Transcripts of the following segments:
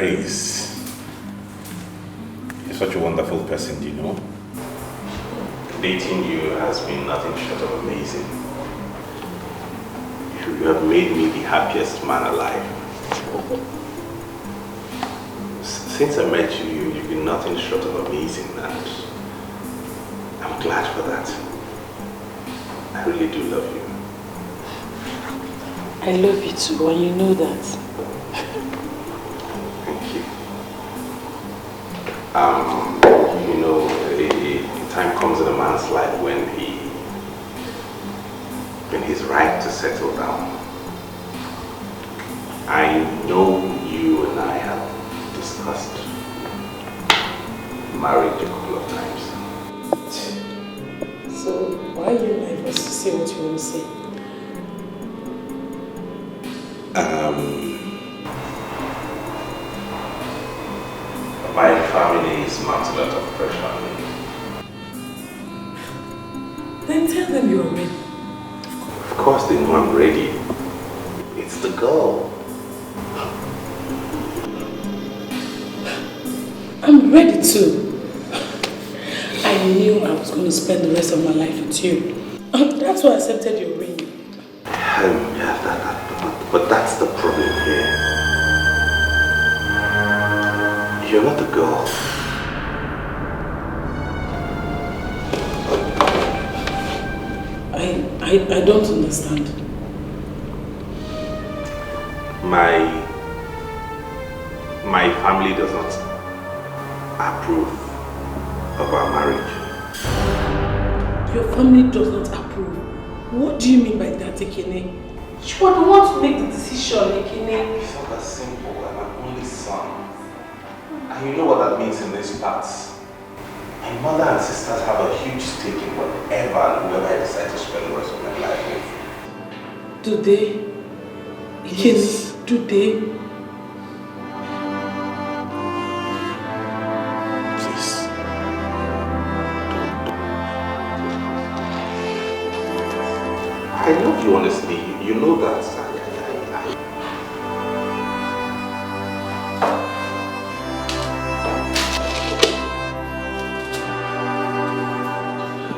Praise. You're such a wonderful person, you know? Dating you has been nothing short of amazing. You have made me the happiest man alive. Since I met you, you've been nothing short of amazing, and I'm glad for that. I really do love you. I love you too, and you know that. Thank you. You know, a time comes in a man's life when he's right to settle down. I know you and I have discussed marriage a couple of times. So why are you like us to say what you want to say? My family is mounting a lot of pressure on me. Then tell them you're ready. Of course they know I'm ready. It's the girl. I'm ready too. I knew I was going to spend the rest of my life with you. That's why I accepted your ring. Yeah, but that's the problem here. You're not the girl. I don't understand. My family does not approve of our marriage. Your family does not approve? What do you mean by that, Ekene? You are the one to make the decision, Ekene. It's not that simple. I'm an only son. And you know what that means in these parts. My mother and sisters have a huge stake in whatever and whoever I decide to spend the rest of my life with. Do they? Yes. Do they? Please. I love you honestly. You know that.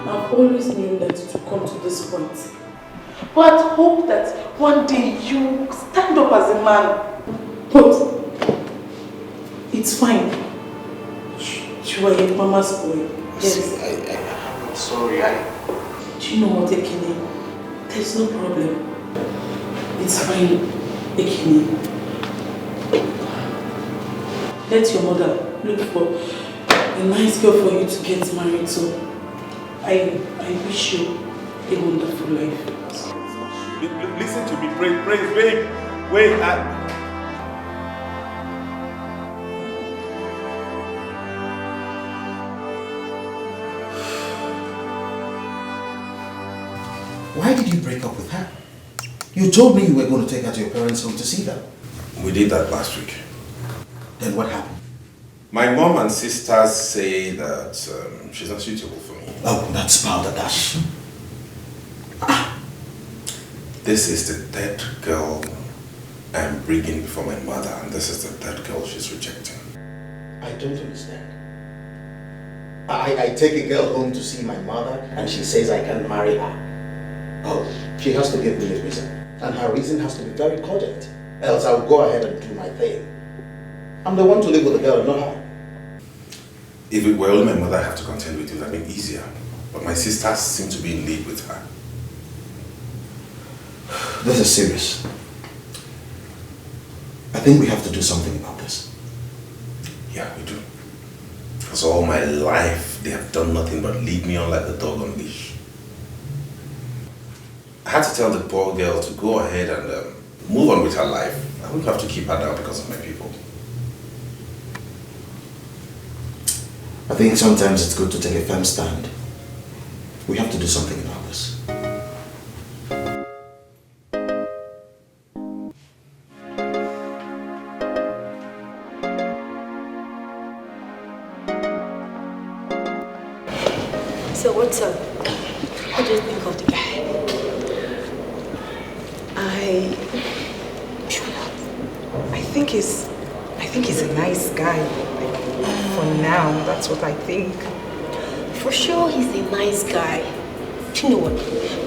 I've always known that it would come to this point. But I hope that one day you stand up as a man. But it's fine. You are your mama's boy. Yes. I'm sorry. Do you know what, Ekene? There's no problem. It's fine, Ekene. Let your mother look for a nice girl for you to get married to. I wish you a wonderful life. Listen to me, praise, wait. Why did you break up with her? You told me you were going to take her to your parents' home to see them. We did that last week. Then what happened? My mom and sisters say that she's not suitable for me. Oh, that's balderdash. This is the third girl I'm bringing before my mother, and this is the third girl she's rejecting. I don't understand. I take a girl home to see my mother, and she says I can't marry her. Oh, she has to give me a reason. And her reason has to be very cogent. Else I'll go ahead and do my thing. I'm the one to live with the girl, not her. If it were only my mother I have to contend with, it would have been easier. But my sisters seem to be in league with her. This is serious. I think we have to do something about this. Yeah, we do. Because all my life, they have done nothing but lead me on like the dog on leash. I had to tell the poor girl to go ahead and move on with her life. I wouldn't have to keep her down because of my people. I think sometimes it's good to take a firm stand. We have to do something about this. So what's up? What do you think of the guy? I think he's a nice guy. Like, for now, that's what I think. For sure, he's a nice guy. You know what?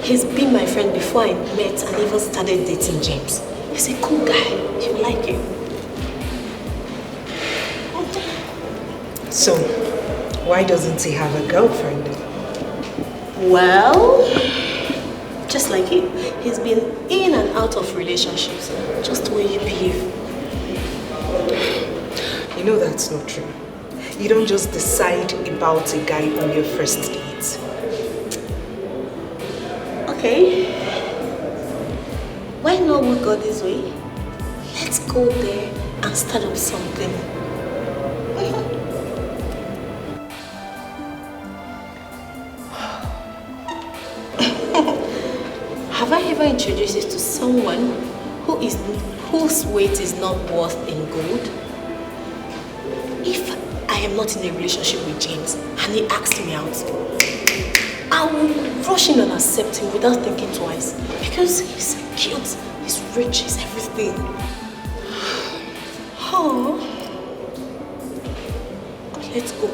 He's been my friend before I met and even started dating James. He's a cool guy. You like him. So, why doesn't he have a girlfriend? Well, just like him, he's been in and out of relationships, just the way you behave. You know that's not true. You don't just decide about a guy on your first date. Okay. Why not we go this way? Let's go there and start up something. Have I ever introduced you to someone whose weight is not worth in gold? If I am not in a relationship with James and he asks me out, I will rush in and accept him without thinking twice because he's cute, he's rich, he's everything. Oh, let's go.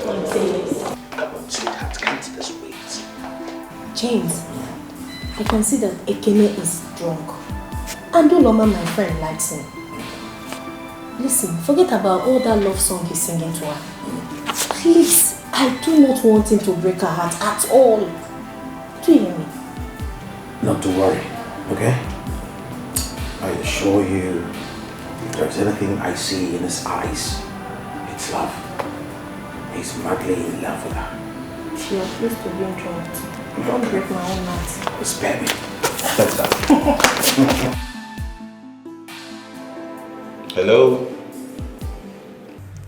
Come on, say yes. Come on, sweetheart, can't this wait? James, I can see that Ekene is drunk. And Uloma, my friend, likes him. Listen, forget about all that love song he's singing to her. Please, I do not want him to break her heart at all. Do you hear me? Not to worry, okay? I assure you, if there's anything I see in his eyes, it's love. He's madly in love with her. You're pleased to be drunk. Don't break my own heart. Spare me. That's that. Hello?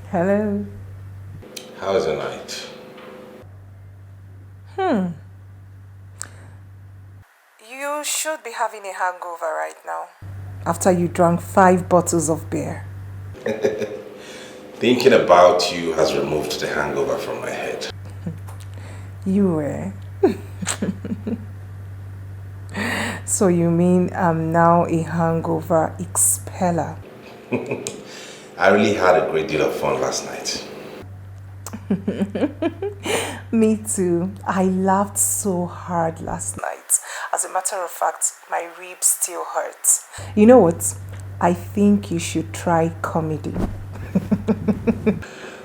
Hello. How's the night? You should be having a hangover right now. After you drank 5 bottles of beer. Thinking about you has removed the hangover from my head. You were. So you mean I'm now a hangover expeller? I really had a great deal of fun last night. Me too. I laughed so hard last night. As a matter of fact, my ribs still hurt. You know what? I think you should try comedy.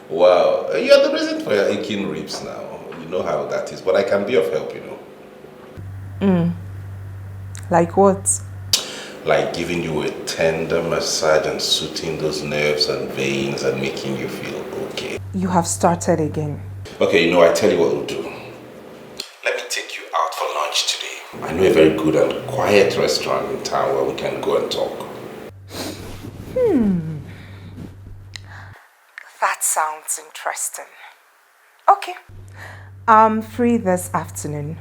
Wow, you're the reason for your aching ribs now. You know how that is, but I can be of help, you know. Like what? Like giving you a tender massage and soothing those nerves and veins and making you feel okay. You have started again. Okay, you know, I tell you what we'll do. Let me take you out for lunch today. I know a very good and quiet restaurant in town where we can go and talk. That sounds interesting. Okay. I'm free this afternoon.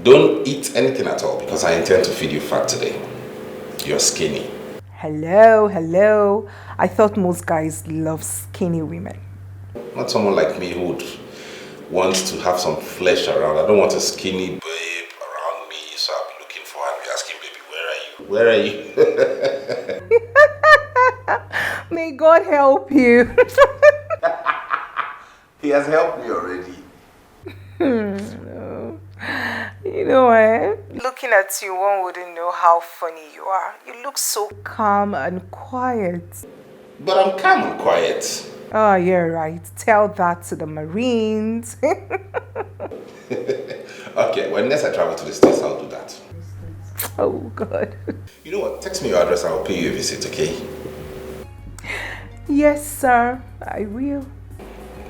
Don't eat anything at all because I intend to feed you fat today. You're skinny. Hello. I thought most guys love skinny women. Not someone like me who would want to have some flesh around. I don't want a skinny babe around me, so I'll be looking for her and be asking, baby, where are you? Where are you? May God help you. He has helped me already. You know what? Looking at you, one wouldn't know how funny you are. You look so calm and quiet. But I'm calm and quiet. Oh, you're right. Tell that to the Marines. Okay, when next I travel to the States, I'll do that. Oh, God. You know what? Text me your address, I'll pay you a visit, okay? Yes, sir. I will.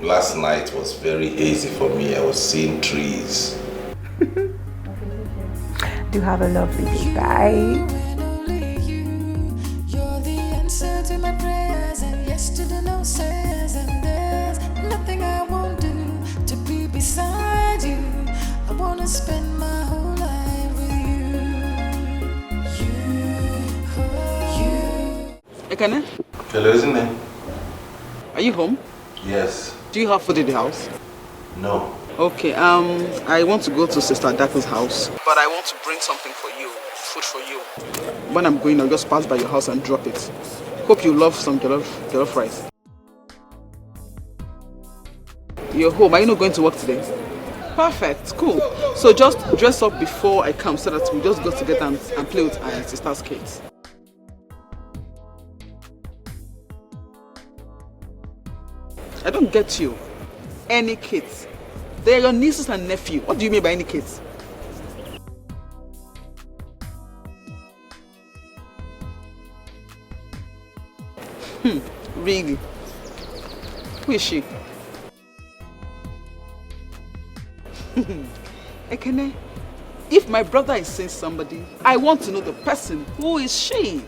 Last night was very hazy for me. I was seeing trees. Do have a lovely day. Bye. You're the answer to my prayers and yes to the no says, and there's nothing I won't do to be beside you. I wanna spend my whole life with you. Ekene, Hello, isn't it? are you home? Yes. Do you have food in the house? No. Okay, I want to go to Sister Dako's house, but I want to bring something for you, food for you. When I'm going, I'll just pass by your house and drop it. Hope you love some jollof rice. You're home. Are you not going to work today? Perfect. Cool. So just dress up before I come so that we just go together and play with our sister's kids. I don't get you. Any kids? They are your nieces and nephew. What do you mean by any kids? Really? Who is she? Ekene, if my brother is saying somebody, I want to know the person. Who is she?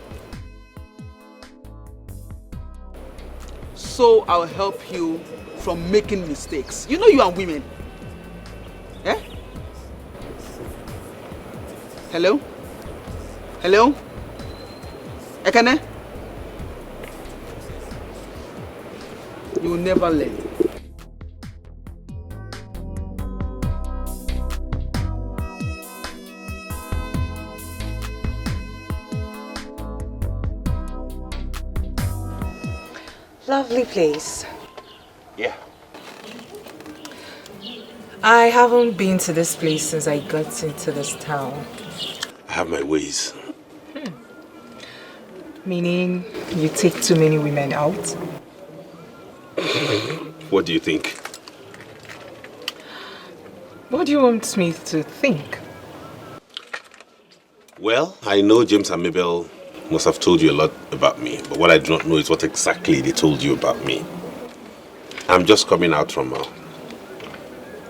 So I'll help you from making mistakes. You know you are women. Eh? Hello? Hello? Ekene? You will never learn. Lovely place. Yeah. I haven't been to this place since I got into this town. I have my ways. Meaning you take too many women out? What do you think? What do you want me to think? Well, I know James and Mabel must have told you a lot about me, but what I do not know is what exactly they told you about me. I'm just coming out from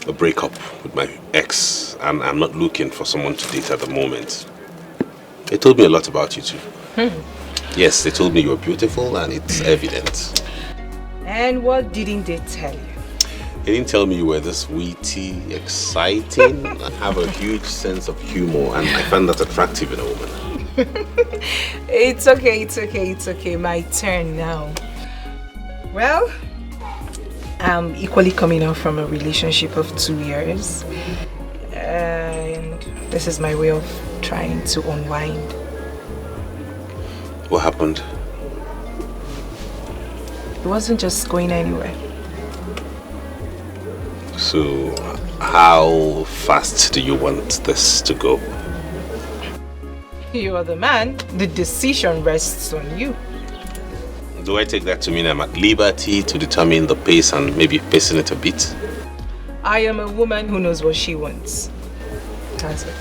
a breakup with my ex, and I'm not looking for someone to date at the moment. They told me a lot about you too. Yes, they told me you were beautiful, and it's evident. And what didn't they tell you? They didn't tell me you were this witty, exciting, and have a huge sense of humor, and I find that attractive in a woman. It's okay. My turn now. Well, I'm equally coming out from a relationship of 2 years. And this is my way of trying to unwind. What happened? It wasn't just going anywhere. So, how fast do you want this to go? You are the man. The decision rests on you. Do I take that to mean I'm at liberty to determine the pace and maybe pacing it a bit? I am a woman who knows what she wants. That's it.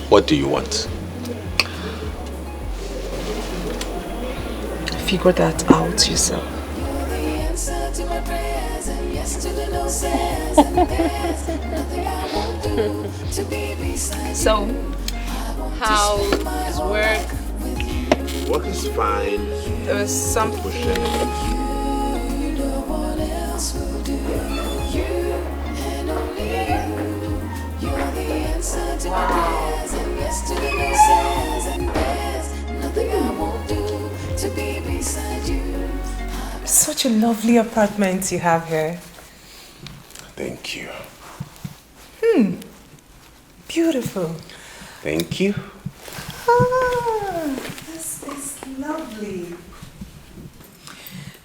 What do you want? Figure that out yourself. So, how is work? Work is fine. There was something. Such a lovely apartment you have here. Thank you. Beautiful. Thank you. This is lovely.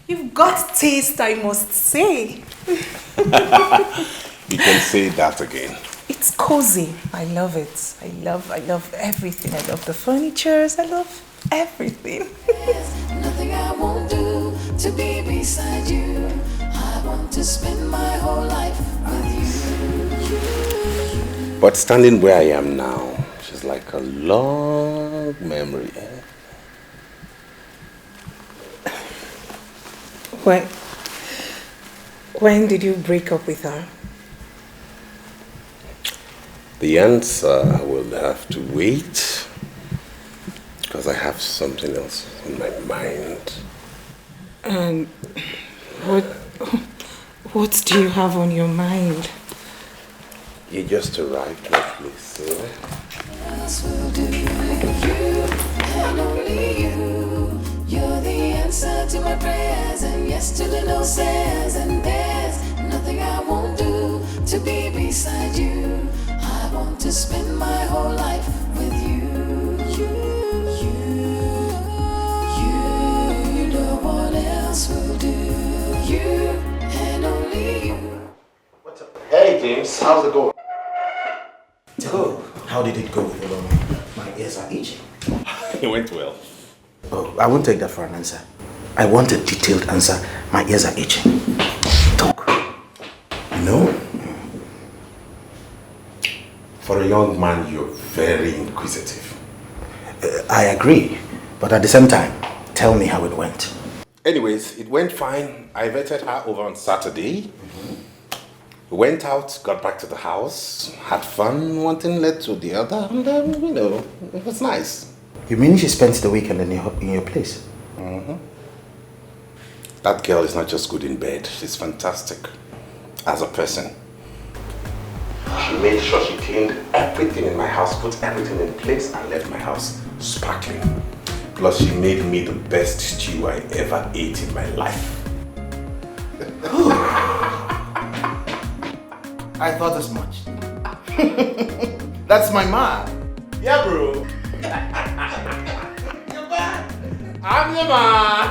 You've got taste, I must say. You can say that again. It's cozy. I love it. I love everything. I love the furnitures. I love everything. Nothing I won't do to be beside you. I want to spend my whole life with you. But standing where I am now, is like a long memory. When did you break up with her? The answer will have to wait because I have something else in my mind. And what do you have on your mind? You just arrived, lovely, so. Else will do. You and only you. You're the answer to my prayers and yes to the no says. And there's nothing I won't do to be beside you. I want to spend my whole life with you. You James. How's it going? Tell me, how did it go with Uloma? My ears are itching. It went well. Oh, I won't take that for an answer. I want a detailed answer. My ears are itching. Talk. No? For a young man, you're very inquisitive. I agree, but at the same time, tell me how it went. Anyways, it went fine. I vetted her over on Saturday. We went out, got back to the house, had fun, one thing led to the other, and it was nice. You mean she spent the weekend in your place? Mm-hmm. That girl is not just good in bed, she's fantastic as a person. She made sure she cleaned everything in my house, put everything in place, and left my house sparkling. Plus, she made me the best stew I ever ate in my life. I thought as much. That's my man. Yeah, bro. You're back. I'm your man.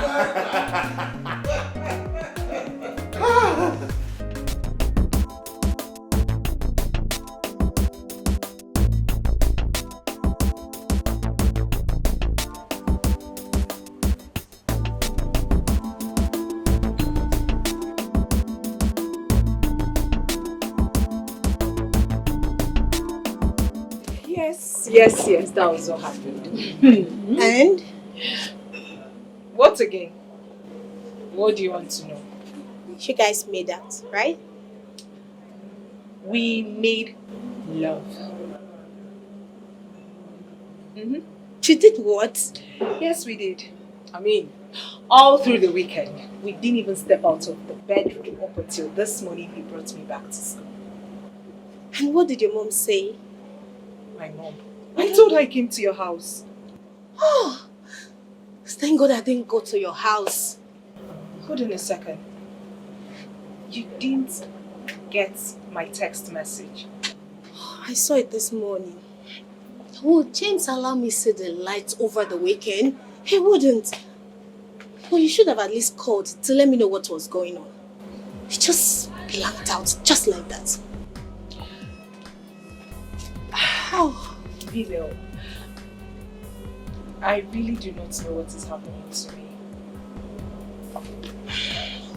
Yes, that was what happened. And? What again? What do you want to know? You guys made out, right? We made love. You did what? Yes, we did. I mean, all through the weekend. We didn't even step out of the bedroom up until this morning he brought me back to school. And what did your mom say? My mom. I told her I came to your house. Oh, thank God I didn't go to your house. Hold on a second. You didn't get my text message. I saw it this morning. Would James allow me to see the lights over the weekend? He wouldn't. Well, you should have at least called to let me know what was going on. He just blanked out, just like that. Oh. Video. I really do not know what is happening to me.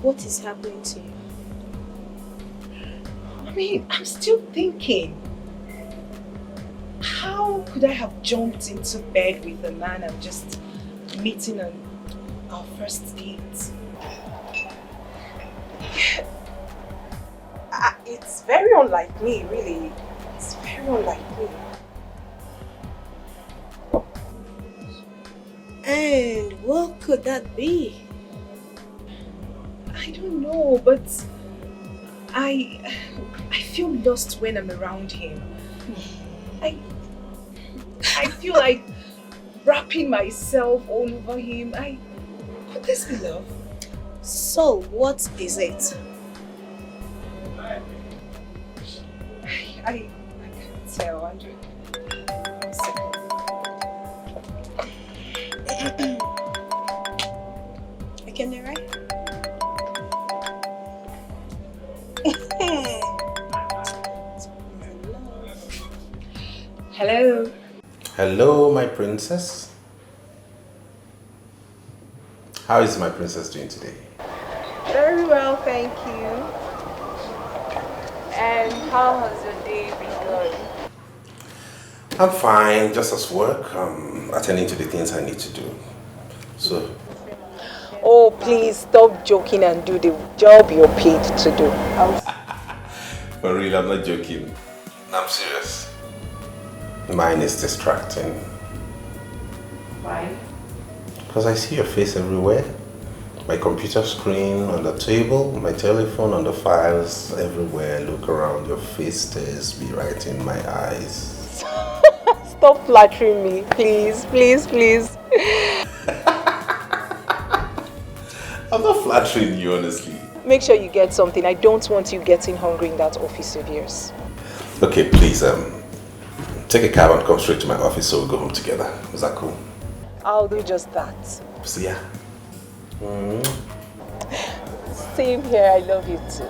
What is happening to you? I mean, I'm still thinking. How could I have jumped into bed with a man I'm just meeting on our first date? It's very unlike me, really. It's very unlike me. And what could that be? I don't know, but I feel lost when I'm around him. I feel like wrapping myself all over him. Could this be love? So, what is it? I can't tell, Andrew. One second. Can you right? Hello. Hello, my princess. How is my princess doing today? Very well, thank you. And how has your day been going? I'm fine, just as work. Attending to the things I need to do. So. Oh, please stop joking and do the job you're paid to do. For real, I'm not joking. I'm serious. Mine is distracting. Why? Because I see your face everywhere. My computer screen on the table, my telephone on the files, everywhere. Look around, your face stares me right in my eyes. Stop flattering me, please, please, please. I'm not flattering you, honestly. Make sure you get something. I don't want you getting hungry in that office of yours. Okay, please, take a cab and come straight to my office so we'll go home together. Is that cool? I'll do just that. See ya. Same here, I love you too.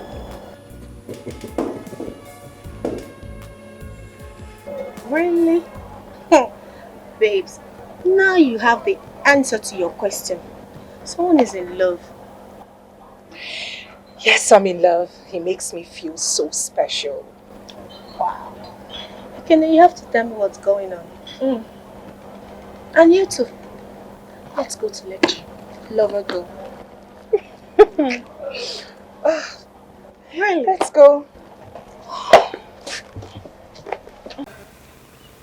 Really? Babes, now you have the answer to your question. Someone is in love. Yes, I'm in love. He makes me feel so special. Wow. Okay, now you have to tell me what's going on. And you too. Let's go to lecture. Lover go. Really? Let's go.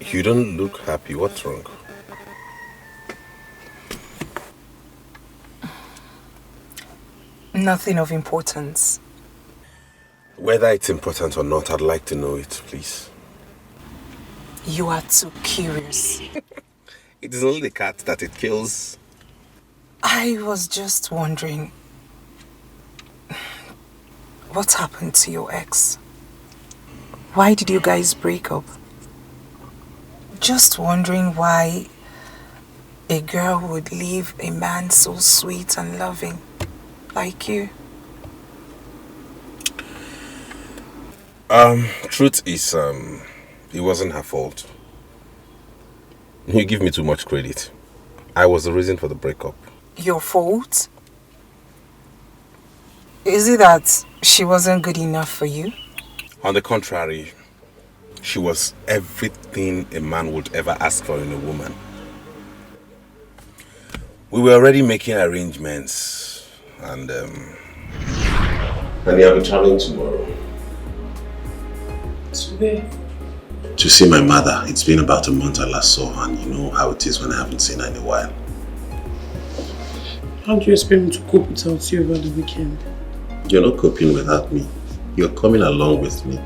You don't look happy. What's wrong? Nothing of importance. Whether it's important or not, I'd like to know it, please. You are too curious. It is only the cat that it kills. I was just wondering, what happened to your ex? Why did you guys break up? Just wondering why a girl would leave a man so sweet and loving like you. Truth is, it wasn't her fault. You give me too much credit. I was the reason for the breakup. Your fault? Is it that she wasn't good enough for you? On the contrary, she was everything a man would ever ask for in a woman. We were already making arrangements, and I'll be traveling tomorrow. To where? To see my mother. It's been about a month I last saw her, and you know how it is when I haven't seen her in a while. How do you expect me to cope without you over the weekend? You're not coping without me. You're coming along with me.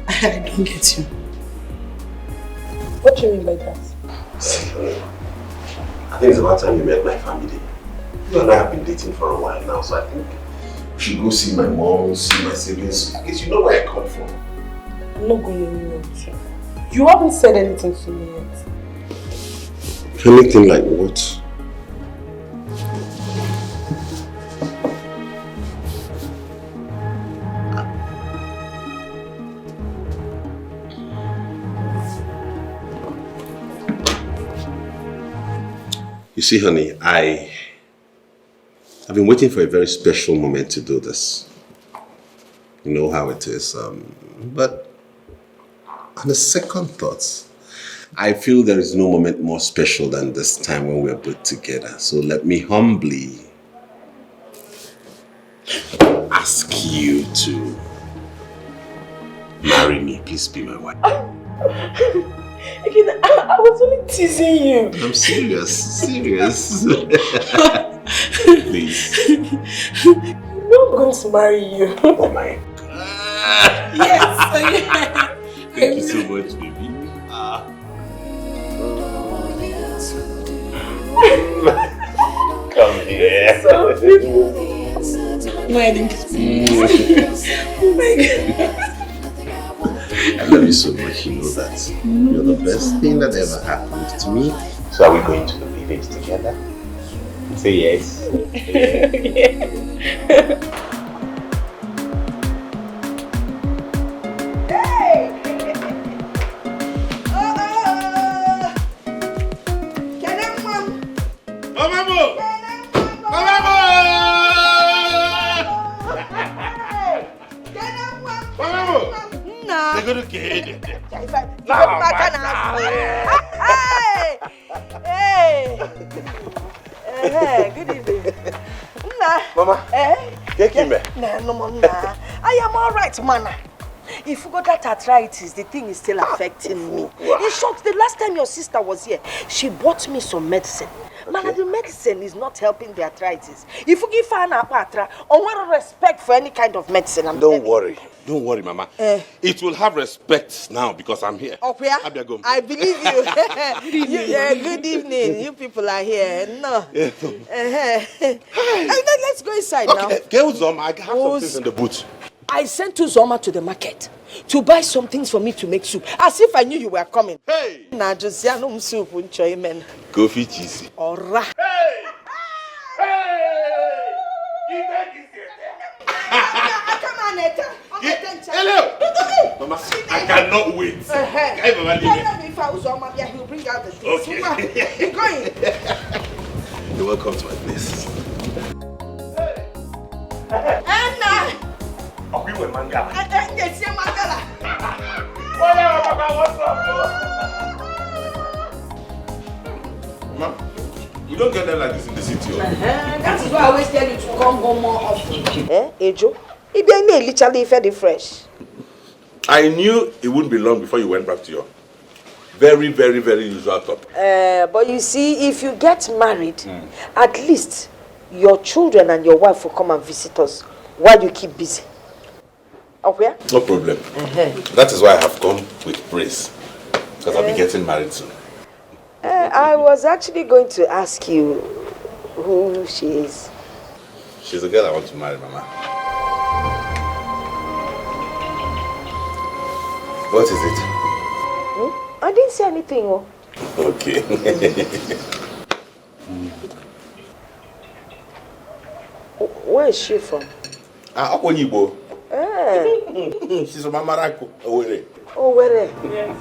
I don't get you. What do you mean by that? See, I think it's about time you met my family. You and I have been dating for a while now, so I think we should go see my mom, see my siblings. I guess you know where I come from. I'm not going anywhere with you. You haven't said anything to me yet. Anything like what? You see, honey, I've been waiting for a very special moment to do this. You know how it is. But on a second thought, I feel there is no moment more special than this time when we're both together. So let me humbly ask you to marry me. Please be my wife. Again, I was only teasing you. I'm serious. Serious. Please. You know I'm going to marry you. Oh my God. Yes. Thank you so much, baby. Come here. So beautiful. No, I didn't kiss me. Oh my God. I love you so much, you know that. You're the best thing that ever happened to me. So are we going to the village together? Say yes. Yeah. Good evening. Mama, take him back. I am all right, Mana. If you got that arthritis, the thing is still affecting me. In short, the last time your sister was here, she bought me some medicine. Mana, the medicine is not helping the arthritis. If you give her an apatra, on respect for any kind of medicine, Don't worry, Mama. It will have respect now because I'm here. Okay, I believe you. Good evening. You people are here. No. Let's go inside now. Get Uzoma. I have some things in the boot. I sent Uzoma to the market to buy some things for me to make soup, as if I knew you were coming. Hey! Now just no soup, man. Coffee cheesy. Alright. Hey! Hey! Come on, Neta. Hello! Mama, I cannot wait. He'll bring out the things. Okay. You're going. You're welcome to my place. Anna! Oh, we were Mangala. Yes, you're Mangala. What's up, Mama, we don't get them like this in the city. That is why I always tell you to come home more often. Ejo? If they need literally very fresh. I knew it wouldn't be long before you went back to your very, very, very usual top. But you see, if you get married, at least your children and your wife will come and visit us while you keep busy. Okay? No problem. That is why I have come with praise. Because I'll be getting married soon. I was actually going to ask you who she is. She's the girl I want to marry, Mama. What is it? I didn't say anything. Okay. Where is she from? Akonibo. She's from Amarako. Owere. Owere? Yes.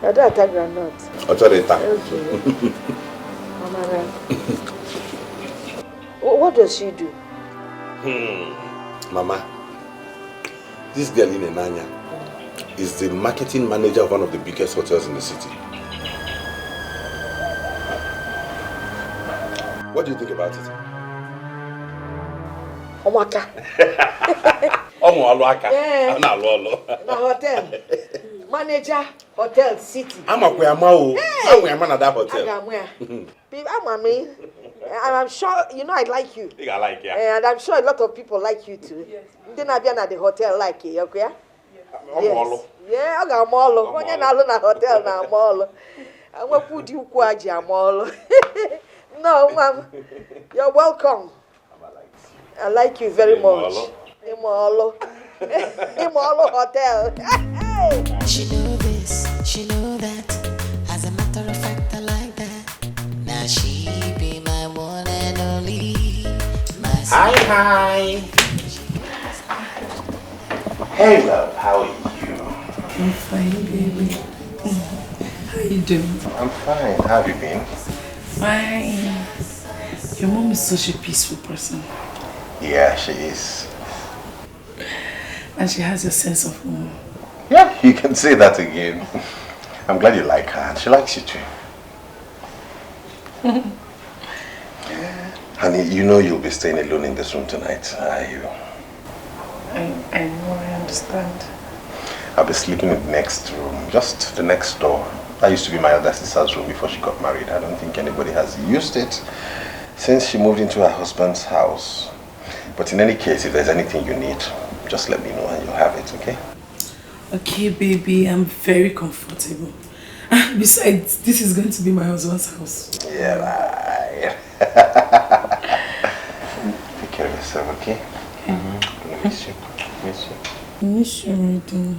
I don't attack granite. Autorita. Okay. Amarako. What does she do? Mama, this girl in Enanya is the marketing manager of one of the biggest hotels in the city. What do you think about it? Omaka. Omoaloaka. Yeah. Na hotel. Manager, hotel, city. I'm a Kuyamao. I'm a man at that hotel. I'm sure, you know I like you. I like, yeah. And I'm sure a lot of people like you too. Yes. Then I've been at the hotel like you, okay? Yes. Yeah, I got mall. When you're not alone at hotel now, mall. I will put you kwaji mall. No, ma'am. You're welcome. I like you very much. Imolo. Imolo Hotel. She know this, she know that. As a matter of fact, I like that. Now she be my one and only. My Hi. Hey, love. How are you? I'm fine, baby. How you doing? I'm fine. How have you been? Fine. Your mom is such a peaceful person. Yeah, she is. And she has a sense of humor. Yeah, you can say that again. I'm glad you like her and she likes you too. Honey, you know you'll be staying alone in this room tonight, are you? I know, I understand. I'll be sleeping in the next room, just the next door. That used to be my elder sister's room before she got married. I don't think anybody has used it since she moved into her husband's house. But in any case, if there's anything you need, just let me know and you'll have it, okay? Okay, baby, I'm very comfortable. Besides, this is going to be my husband's house. Yeah, right. Take care of yourself, okay? I miss you. Miss you. I miss you already.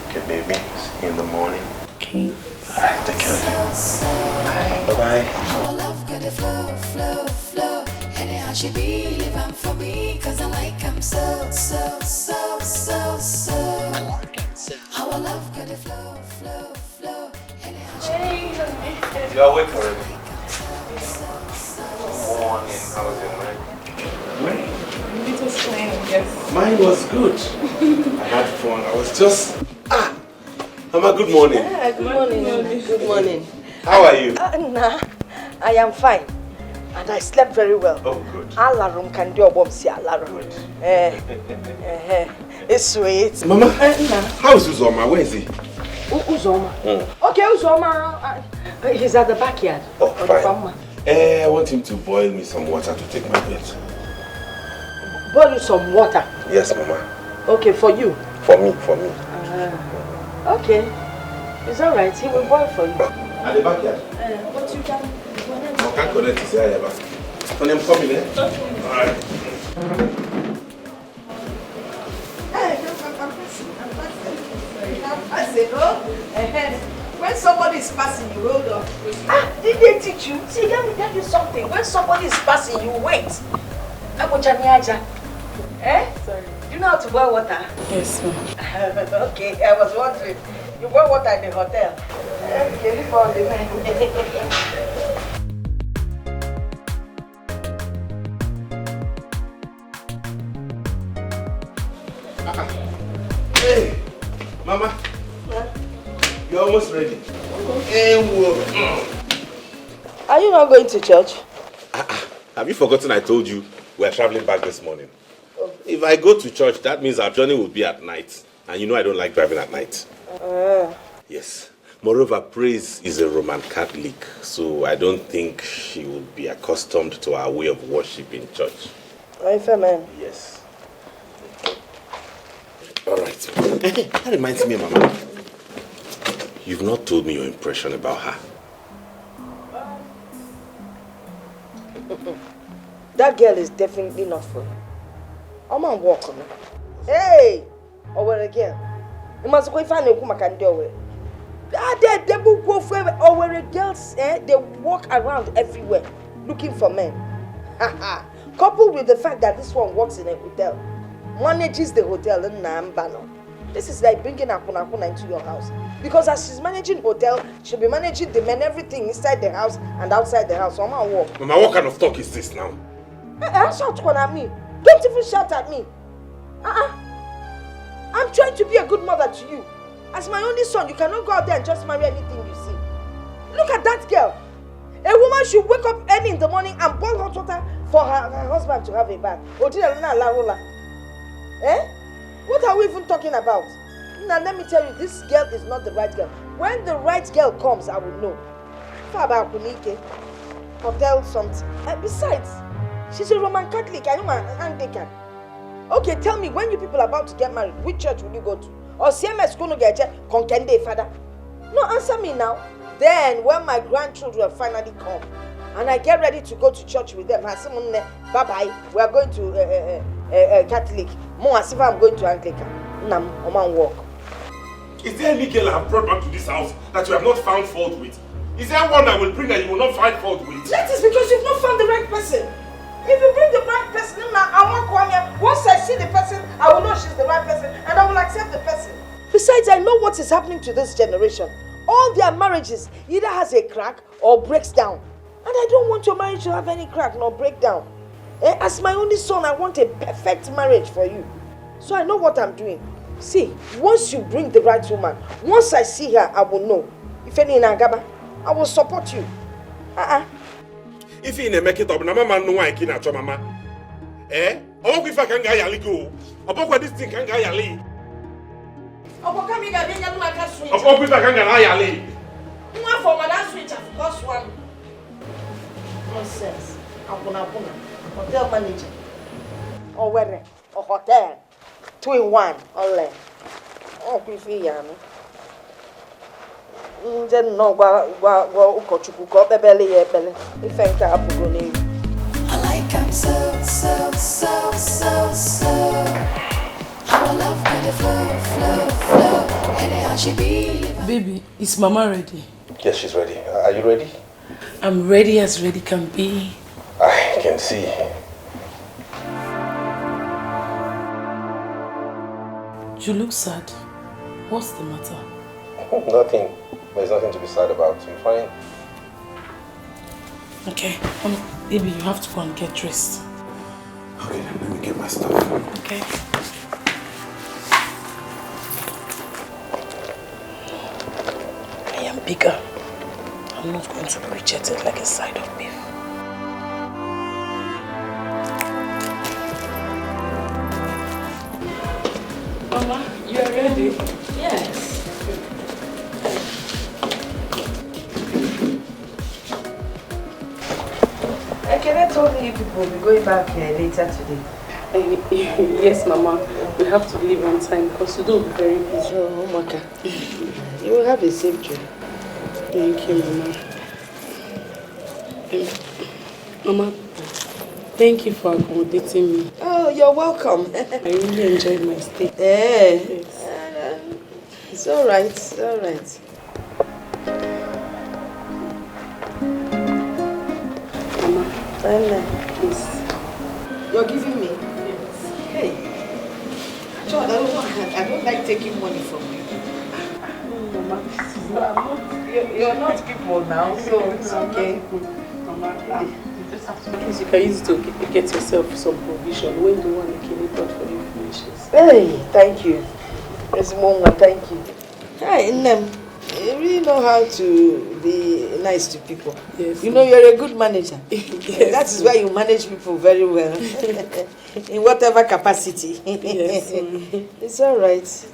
Okay, baby. See you in the morning. Okay. Alright, take care of you. Bye-bye. Our love got a flow, flow, flow. Anyhow she be living for me, cause I like him so, so, so, so, so. Our love got a flow, flow, flow. Anyhow she You're awake already. Morning. How was your night? It was fine, yes. Mine was good. I had fun. I was just... Mama, good morning. Good morning. Good morning. How are you? Nah, I am fine. And I slept very well. Oh, good. Alarm can do a bomb, see alarm. It's sweet. Mama, how is Uzoma? Where is he? Uzoma. Okay, Uzoma. He's at the backyard. Oh, on fine. the farm. I want him to boil me some water to take my bed. Boil you some water. Yes, Mama. Okay, for you. For me. Okay. It's alright. He will boil for you. At the backyard? But you can... I can't connect his hair back. When I'm coming, eh? Alright. Hey, I'm passing. when somebody is passing, you hold up. Ah, did they teach you? See, let me tell you something. When somebody is passing, you wait. Eh? Sorry. Do you know how to boil water? Yes, ma'am. Okay, I was wondering. You boil water in the hotel. Okay, leave all the men. Hey, Mama. You're almost ready. Are you not going to church? Have you forgotten I told you we're traveling back this morning? Oh. If I go to church, that means our journey will be at night. And you know I don't like driving at night. Yes. Moreover, Praise is a Roman Catholic, so I don't think she will be accustomed to our way of worship in church. Are you fair, man? Yes. All right. That reminds me, Mama. You've not told me your impression about her. That girl is definitely not for you. I'm on walk on her. Hey! Over again. You must go find a woman can do it. They will go for over girls, they walk around everywhere looking for men. Coupled with the fact that this one works in a hotel, manages the hotel in Nambano. This is like bringing Akuna into your house. Because as she's managing hotel, she'll be managing the men, everything inside the house and outside the house. So I'm gonna walk. Mama, what kind of talk is this now? Shout at me. Don't even shout at me. I'm trying to be a good mother to you. As my only son, you cannot go out there and just marry anything you see. Look at that girl. A woman should wake up early in the morning and boil hot water for her husband to have a bath. What are we even talking about? Now let me tell you, this girl is not the right girl. When the right girl comes, I will know. Hotel something. Besides, she's a Roman Catholic. I am an Anglican. Okay, tell me, when you people are about to get married, which church will you go to? Or CMS going to get Konkende, father? No, answer me now. Then, when my grandchildren finally come, and I get ready to go to church with them, bye-bye, we are going to Catholic. More as if I'm going to Anglican. Nam, Oman walk. Is there any girl I have brought back to this house that you have not found fault with? Is there one I will bring that you will not find fault with? That is because you've not found the right person. If you bring the right person, I won't come here. Once I see the person, I will know she's the right person and I will accept the person. Besides, I know what is happening to this generation. All their marriages either has a crack or breaks down. And I don't want your marriage to have any crack nor break down. As my only son, I want a perfect marriage for you. So I know what I'm doing. See, once you bring the right woman, once I see her, I will know. If any in Agaba, I will support you. If you make it up, na mama no one can at mama. Omo if I can ga yali go. Omo this thing can ga yali. Omo come here ga nya no aka switch. Omo if I can ga yali. One for that switch of course one. Nonsense. Apuna. Hotel manager. Or where? Or hotel. 2 in 1 online. Oh, quickly yano. No ukochuku ko bebele ye bele. Ifenka apugo ni. I like I'm so. How I love when the flow. Anyhow she be. Baby, is Mama ready? Yes, she's ready. Are you ready? I'm ready as ready can be. I can see. You look sad. What's the matter? Nothing. There's nothing to be sad about. I'm fine. Okay. Baby, you have to go and get dressed. Okay, let me get my stuff. Okay. I am bigger. I'm not going to be rejected like a side of beef. Mama, you are ready? Yes. I told you people will be going back later today. Yes, Mama. We have to leave on time because we don't be very busy. Oh, Maka. You will have a safe trip. Thank you, Mama. Mama, thank you for accommodating me. Oh, you're welcome. I really enjoyed my stay. Yes. Yes. It's all right. It's all right. You're giving me? Hey. John, I don't like taking money from you. No, Mama, you're not people now, so it's okay. Mama, you just have to, at least you can use it to get yourself some provision when the one Ikini bought for you finishes. Hey, thank you. Yes, Mama, thank you. Hey, Nem, you really know how to be nice to people. Yes. You know, you're a good manager. Yes. That is why you manage people very well. In whatever capacity. Yes. It's all right.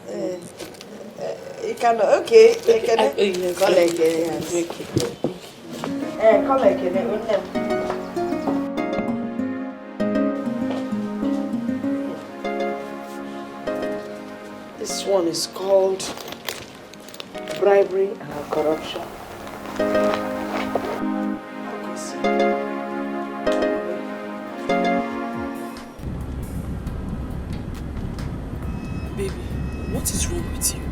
You can, okay. You can, Yes. call again. Call again. This one is called bribery and corruption. Baby, what is wrong with you?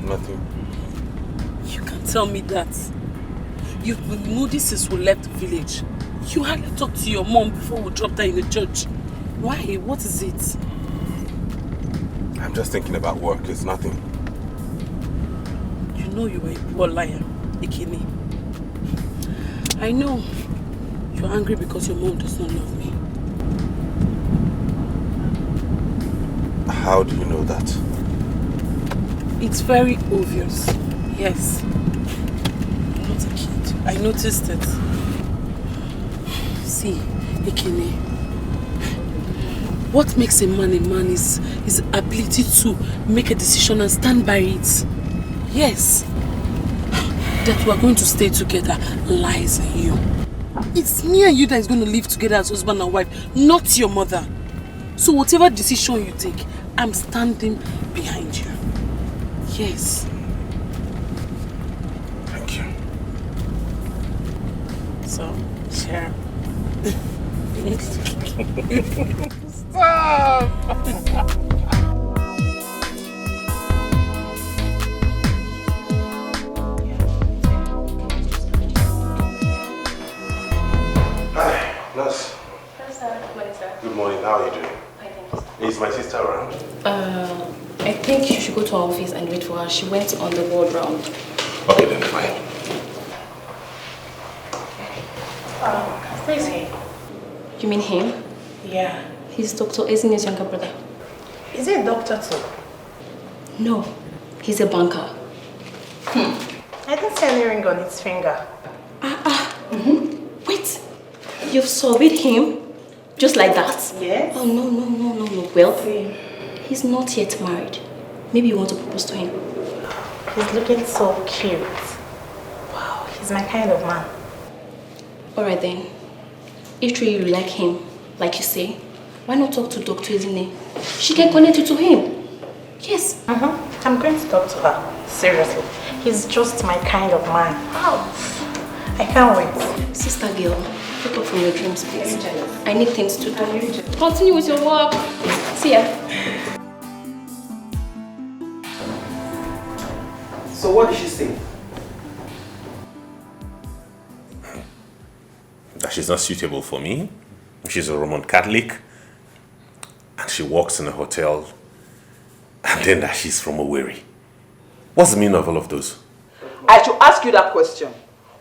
Nothing. You can't tell me that. You've been moody since we left the village. You hardly talked to your mom before we dropped her in the church. Why? What is it? I'm just thinking about work. It's nothing. You know you were a poor liar, Ikini. I know you're angry because your mom does not love me. How do you know that? It's very obvious. Yes. I'm not a kid. I noticed it. See, Ikini, what makes a man is his ability to make a decision and stand by it. Yes. That we are going to stay together lies in you. It's me and you that is going to live together as husband and wife, not your mother. So whatever decision you take, I'm standing behind you. Yes. Thank you. So, share. Stop! Hi, nurse. Hello, sir. Good morning, sir. Good morning. How are you doing? Fine, thank you. Is my sister around? I think you should go to our office and wait for her. She went on the ward round. Okay, then fine. Who is he? You mean him? Yeah. He's Dr. Ezin's younger brother. Is he a doctor too? No, he's a banker. I didn't see any ring on his finger. Wait, you've surveyed him? Just like that? Yes. Oh, no. Well, See. he's not yet married. Maybe you want to propose to him. He's looking so cute. Wow, he's my kind of man. Alright then. If truly you like him, like you say, why not talk to Dr. Ezine? She can connect you to him. Yes. I'm going to talk to her. Seriously. He's just my kind of man. Wow. I can't wait. Sister girl, wake up from your dreams, please. I need things to do. Continue with your work. See ya. So what did she say? That she's not suitable for me. She's a Roman Catholic. And she works in a hotel. And then that she's from Owerri. What's the meaning of all of those? I should ask you that question.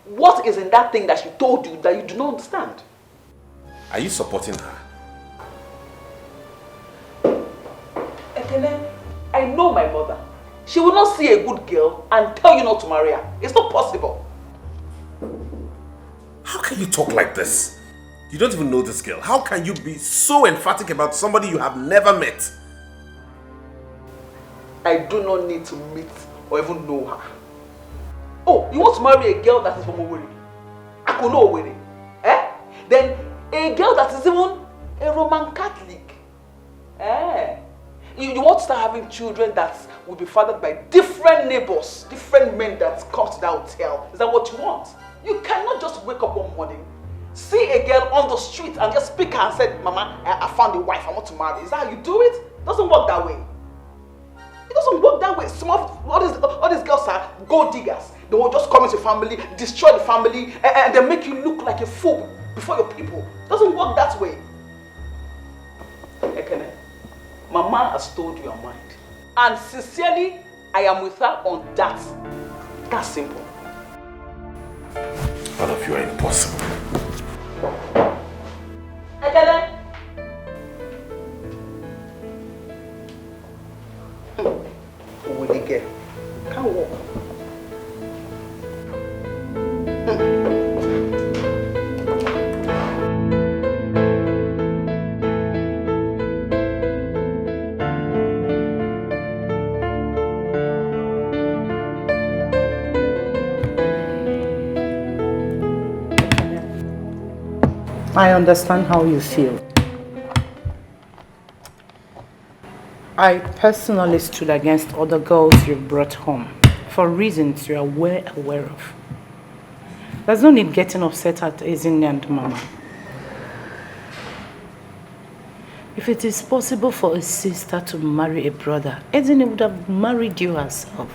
What is in that thing that she told you that you do not understand? Are you supporting her? Ekene, I know my mother. She will not see a good girl and tell you not to marry her. It's not possible. How can you talk like this? You don't even know this girl. How can you be so emphatic about somebody you have never met? I do not need to meet or even know her. Oh, you want to marry a girl that is from Owerri? I could know Owerri. Eh? Then a girl that is even a Roman Catholic. Eh? You want to start having children that will be fathered by different neighbors, different men that come to that hotel. Is that what you want? You cannot just wake up one morning, see a girl on the street and just pick her and say, Mama, I found a wife, I want to marry. Is that how you do it? It doesn't work that way. It doesn't work that way. Some of all these girls are gold diggers. They will just come into your family, destroy the family, and they make you look like a fool before your people. It doesn't work that way. Ekene, Mama has told you her mind. And sincerely, I am with her on that. That's simple. All of you are impossible. Ekene! Who will get? Can't walk. I understand how you feel. I personally stood against other girls you brought home for reasons you are well aware of. There's no need getting upset at Ezinne and Mama. If it is possible for a sister to marry a brother, Ezinne would have married you herself.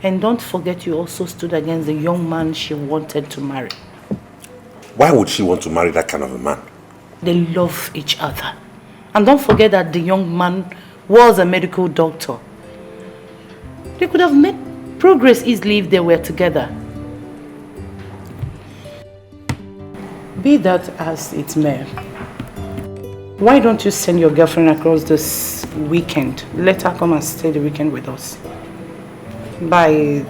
And don't forget you also stood against the young man she wanted to marry. Why would she want to marry that kind of a man? They love each other. And don't forget that the young man was a medical doctor. They could have made progress easily if they were together. Be that as it may, why don't you send your girlfriend across this weekend? Let her come and stay the weekend with us. By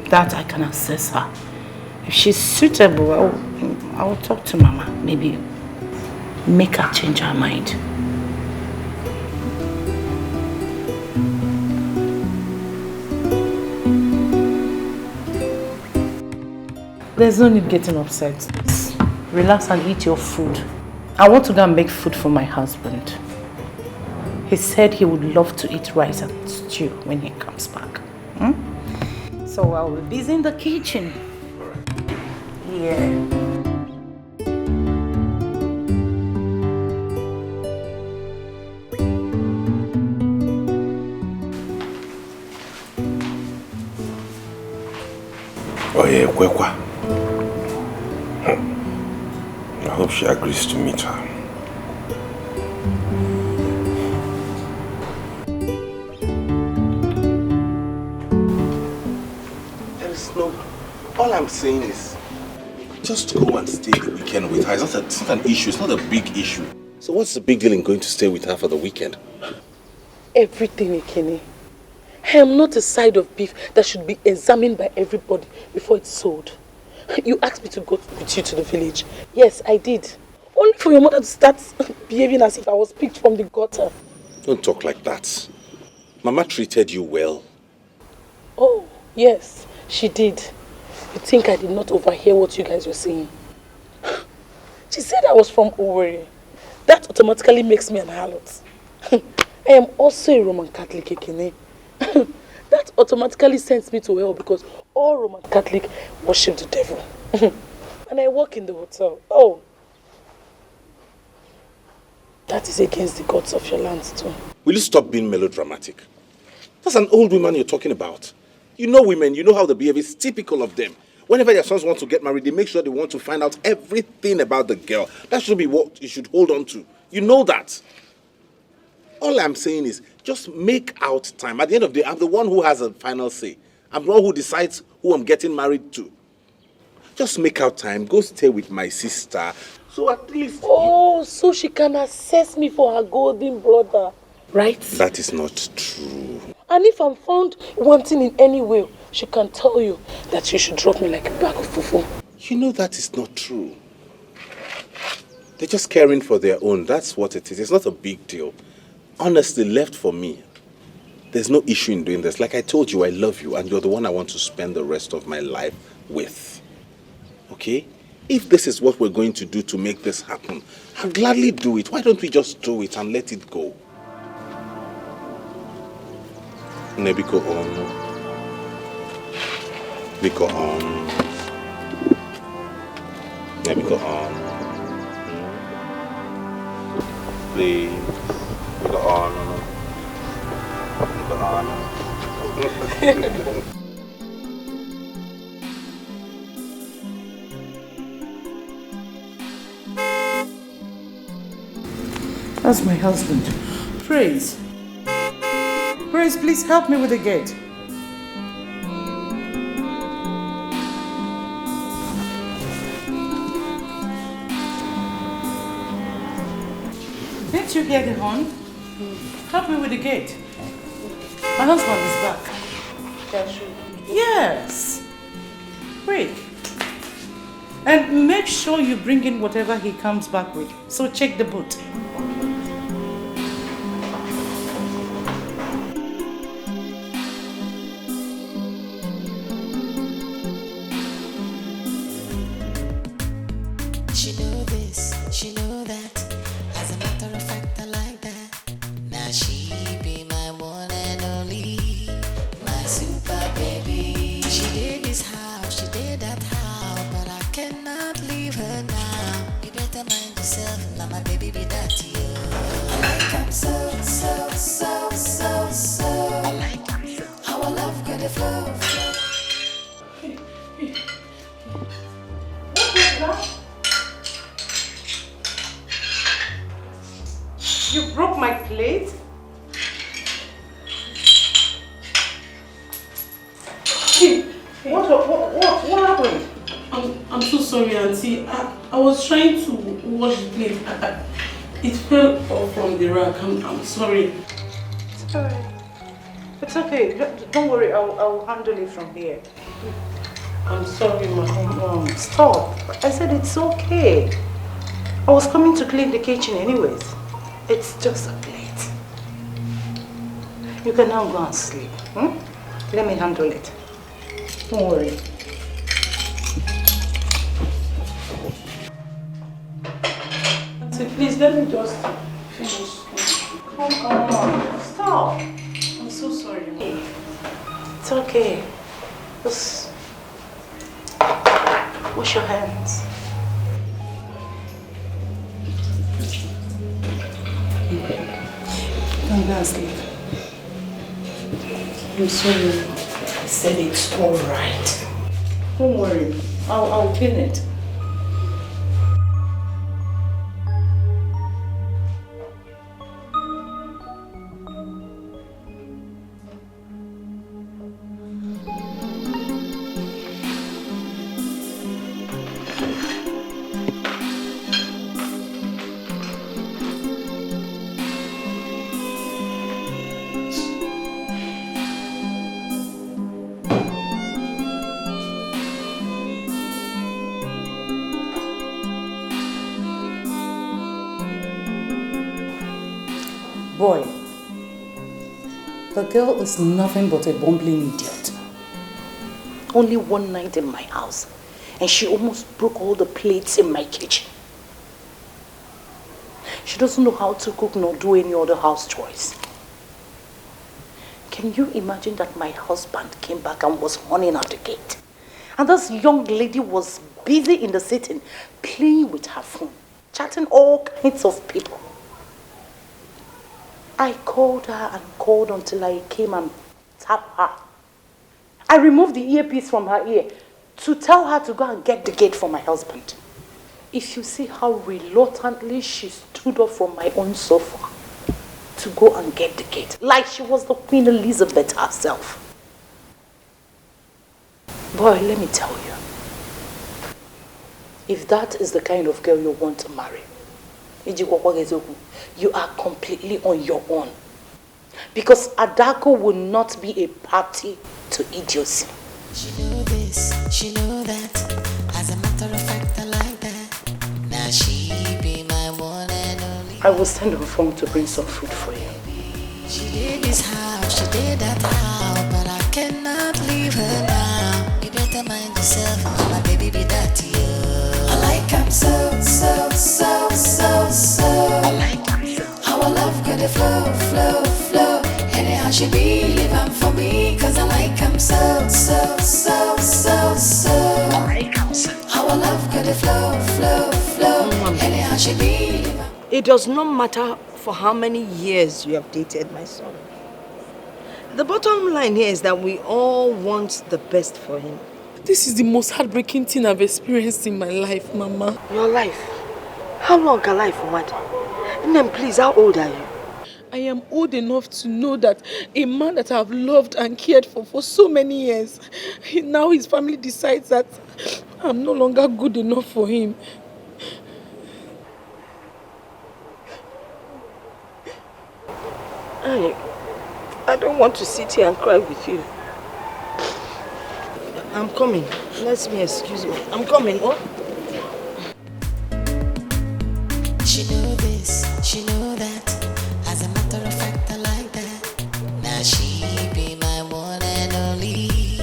that I can assess her. If she's suitable, I'll talk to Mama. Maybe make her change her mind. There's no need getting upset. Just relax and eat your food. I want to go and make food for my husband. He said he would love to eat rice and stew when he comes back. So I'll be busy in the kitchen. Yeah. Oh yeah, Kwekwa. I hope she agrees to meet her. There is no... All I'm saying is, just go and stay the weekend with her. It's not an issue. It's not a big issue. So what's the big deal in going to stay with her for the weekend? Everything, Ekene. I am not a side of beef that should be examined by everybody before it's sold. You asked me to go with you to the village. Yes, I did. Only for your mother to start behaving as if I was picked from the gutter. Don't talk like that. Mama treated you well. Oh, yes, she did. You think I did not overhear what you guys were saying? She said I was from Owerri. That automatically makes me an harlot. I am also a Roman Catholic, Ekene. That automatically sends me to hell because all Roman Catholic worship the devil. And I work in the hotel. Oh, that is against the gods of your lands too. Will you stop being melodramatic? That's an old woman you're talking about. You know women, you know how they behave. It's typical of them. Whenever their sons want to get married, they make sure they want to find out everything about the girl. That should be what you should hold on to. You know that. All I'm saying is, just make out time. At the end of the day, I'm the one who has a final say. I'm the one who decides who I'm getting married to. Just make out time. Go stay with my sister. So at least... Oh, so she can assess me for her golden brother, right? That is not true. And if I'm found wanting in any way, she can tell you that you should drop me like a bag of fufu. You know that is not true. They're just caring for their own. That's what it is. It's not a big deal. Honestly, left for me, there's no issue in doing this. Like I told you, I love you and you're the one I want to spend the rest of my life with. Okay? If this is what we're going to do to make this happen, I'll gladly do it. Why don't we just do it and let it go? Nebiko on. Biko on. Nebiko on. Please. Biko on. Biko on. That's my husband. Praise. Praise, please help me with the gate. Didn't you hear the horn? Help me with the gate. My husband is back. Yes. Quick. And make sure you bring in whatever he comes back with. So check the boot. She know this, she know that. As a matter of fact, I like that. Now she be my one and only, my super baby. She did this how, she did that how, but I cannot leave her now. You better mind yourself, now my baby be that to you. I like her so, so, so, so, so. I like her so. How I love good flow, flow. You broke my plate? What happened? I'm so sorry, Auntie. I was trying to wash the plate. It fell off from the rack. I'm sorry. It's alright. It's okay. Don't worry. I'll handle it from here. I'm sorry, Mom. Stop. I said it's okay. I was coming to clean the kitchen anyways. It's just a plate. You can now go and sleep. Let me handle it. Don't worry. Auntie, please let me just finish. Come on. Stop. I'm so sorry. It's okay. Just wash your hands. Come down, sleep. I'm sorry. I said it's alright. Don't worry. I'll clean it. Boy, the girl is nothing but a bumbling idiot. Only one night in my house, and she almost broke all the plates in my kitchen. She doesn't know how to cook nor do any other house chores. Can you imagine that my husband came back and was running at the gate? And this young lady was busy in the sitting, playing with her phone, chatting all kinds of people. I called her and called until I came and tapped her. I removed the earpiece from her ear to tell her to go and get the gate for my husband. If you see how reluctantly she stood up from my own sofa to go and get the gate, like she was the Queen Elizabeth herself. Boy, let me tell you, if that is the kind of girl you want to marry, you are completely on your own. Because Adako will not be a party to idiocy. She know this, she know that. As a matter of fact, I like that. Now she be my one and only. I will send her phone to bring some food for you. She did this how, she did that how, but I cannot leave her now. You better mind yourself, my baby be that to you. I like him so, so, so, so, so. I like him so. How I love good flow, flow, flow. Anyhow she be living for me, cause I like him so, so, so, so, so. I like him so. How I love good flow, flow, flow. Anyhow she be living. It does not matter for how many years you have dated my son. The bottom line here is that we all want the best for him. This is the most heartbreaking thing I've experienced in my life, Mama. Your life? How long can life want? Nem, please, how old are you? I am old enough to know that a man that I have loved and cared for so many years, now his family decides that I'm no longer good enough for him. I don't want to sit here and cry with you. I'm coming. Let me excuse me. I'm coming. Oh. She know this, she know that. As a matter of fact, I like that. Now she be my one and only,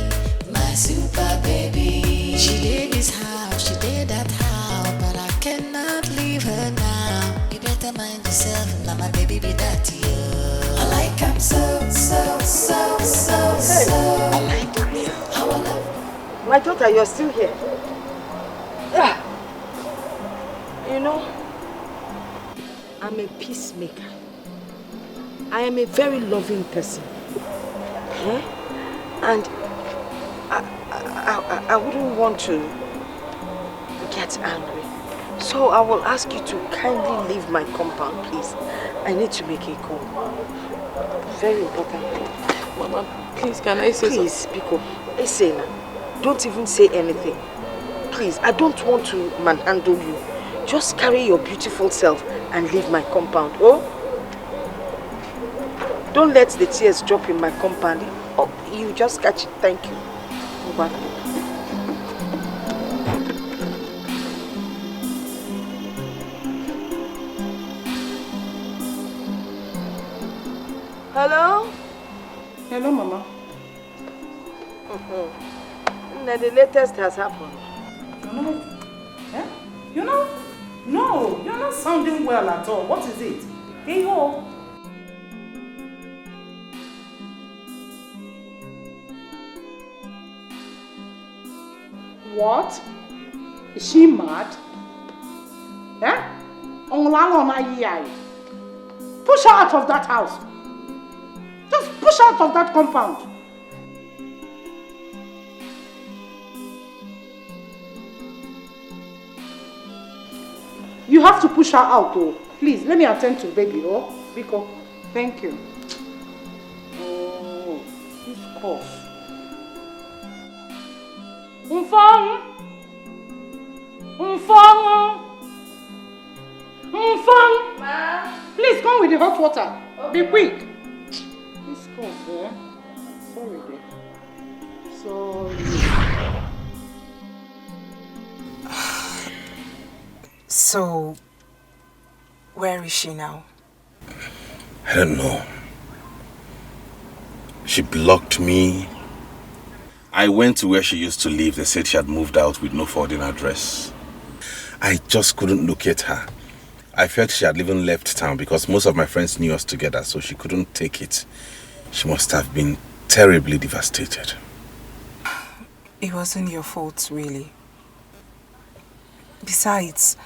my super baby. She did this house, she did that house, but I cannot leave her now. You better mind yourself, now my baby be that to you. I like him so. I like him. How I love. My daughter, you're still here. You know, I'm a peacemaker. I am a very loving person. And I wouldn't want to get angry. So I will ask you to kindly leave my compound, please. I need to make a call. Very important thing. Mama, please, can I say something? Please, Biko. Listen, don't even say anything. Please, I don't want to manhandle you. Just carry your beautiful self and leave my compound, oh? Don't let the tears drop in my compound. Oh, you just catch it. Thank you. Go back. Hello? Hello, Mama. Now the latest has happened. You know? Yeah? You know? No, you're not sounding well at all. What is it? Hey, yo. What? Is she mad? Yeah? Push her out of that house. Just push her out of that compound. You have to push her out, oh. Please, let me attend to baby, oh. Biko, thank you. Oh, this cough. Umfang! Ma? Please come with the hot water. Okay. Be quick. This cough, eh? Sorry, dear. Sorry. So, where is she now? I don't know. She blocked me. I went to where she used to live. They said she had moved out with no forwarding address. I just couldn't locate her. I felt she had even left town because most of my friends knew us together, so she couldn't take it. She must have been terribly devastated. It wasn't your fault, really. Besides,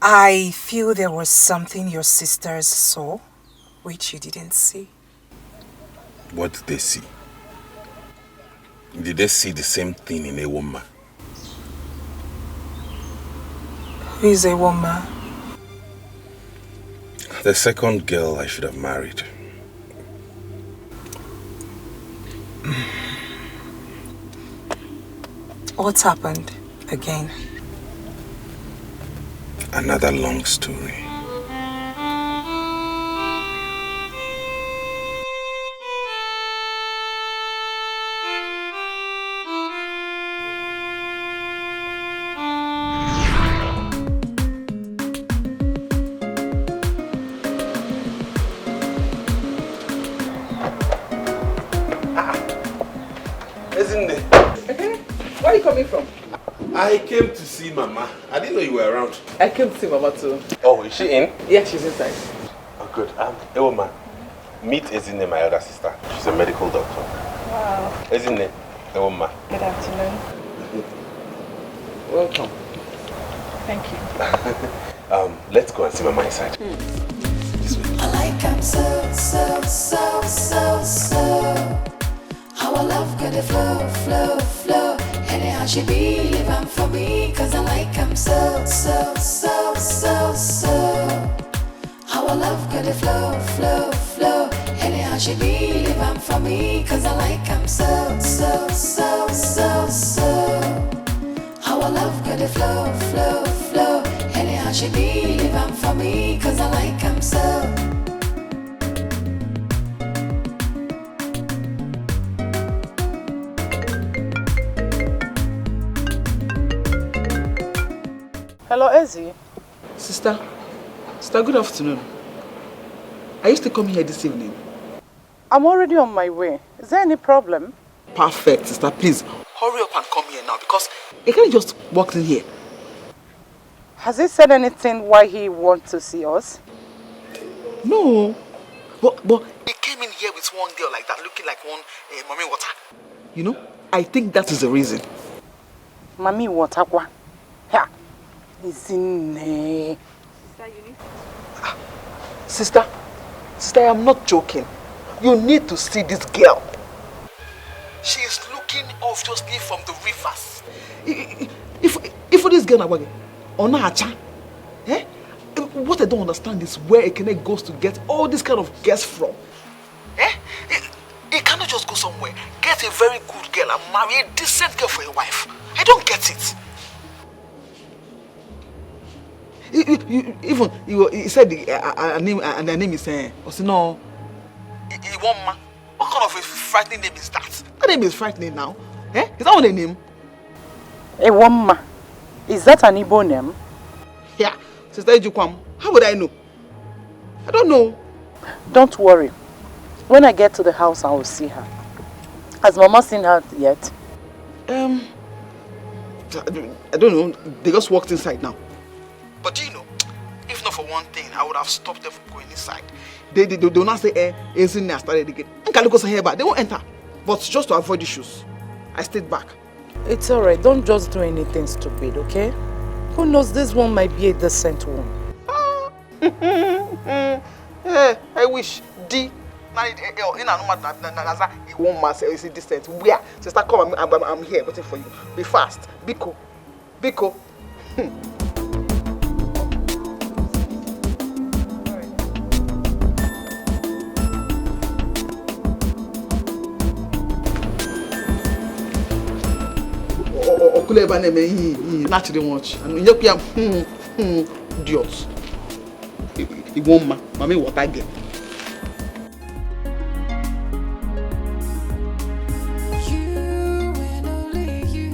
I feel there was something your sisters saw, which you didn't see. What did they see? Did they see the same thing in a woman? Who is a woman? The second girl I should have married. What's happened again? Another long story. Isn't it? Where are you coming from? I came to see Mama. I didn't know you were around. I came to see Mama too. Oh, is she in? Yeah, she's inside. Oh, good. Uloma, meet Ezine, my elder sister. She's a medical doctor. Wow. Ezine, Uloma. Good afternoon. Welcome. Thank you. Let's go and see Mama inside. This way. I like him so. Our love gonna flow. Anyhow she be living for me, cause I like him so. love got it flow, flow, flow. Anyhow she be, live I'm for me, cause I like I'm so, so, so, so, so. Our love got it flow, flow, flow. Anyhow she be, live I'm for me, cause I like I'm so. Hello, Ezzy. Sister, good afternoon. Are you still coming here this evening? I'm already on my way. Is there any problem? Perfect, sister. Please, hurry up and come here now because he can't just walk in here. Has he said anything why he wants to see us? No. But he came in here with one girl like that, looking like one mommy water. You know, I think that is the reason. Mommy water? Yeah. Is in there. Sister, I am not joking. You need to see this girl. She is looking obviously from the rivers. If this girl is on her chan, what I don't understand is where Ekene goes to get all this kind of girls from. He cannot just go somewhere, get a very good girl and marry a decent girl for a wife. I don't get it. He said her name is Osino. Uloma. What kind of a frightening name is that? That name is frightening now. Is that what the name? Uloma. Is that an Igbo name? Yeah. Sister Ejukwam, how would I know? I don't know. Don't worry. When I get to the house, I will see her. Has Mama seen her yet? I don't know. They just walked inside now. But do you know, if not for one thing, I would have stopped them from going inside. They do not say, it's in there, started again. They won't enter. But just to avoid issues, I stayed back. It's alright. Don't just do anything stupid, okay? Who knows, this one might be a decent one. I wish. D. One man say, is it decent? Where? Sister, come, I'm here waiting for you. Be fast. Biko. Okuleba name he naturally watch and you can idiot. He won't mommy what I get. You and only you,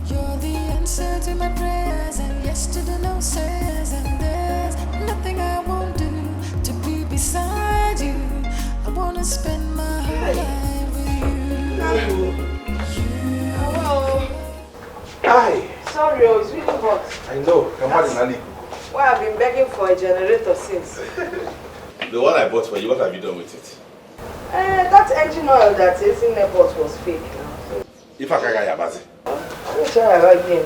you're the answer to my prayers and yes to the no says and there's nothing I won't do to be beside you. I wanna spend my whole life with you. Hello. Hi. Sorry, it's really hot. I know. Well, I've been begging for a generator since. The one I bought for you, what have you done with it? That engine oil that is in the bottle was fake now. So If I can't get Bazi. let me try again.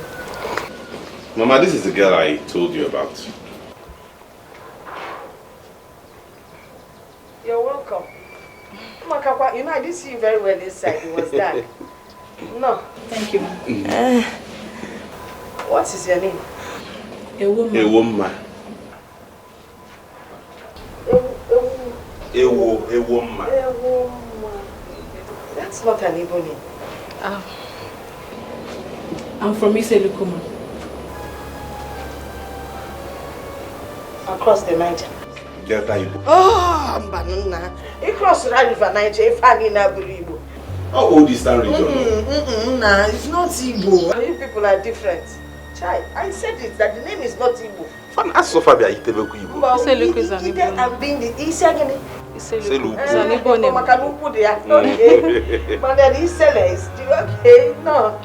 Mama, this is the girl I told you about. You're welcome. Makakwa, you know, I didn't see you very well this side. It was dark. No. Thank you. What is your name? A woman. A woman. A woman. That's not an Igbo name. I'm from Iselukuma. Across the Niger. Delta Igbo. Oh, Mbanuna. You cross the river Niger, if I need a Igbo. How old is that region? Nah, it's not Igbo. You people are different. Chai, I said it, that the name is not Igbo. Fan Asofabia Itebeku Igbo. Iselukuma is an Igbo name. I'm being the Isagani. Iselukuma is an Igbo name. Okay. But then Isele is still okay. No.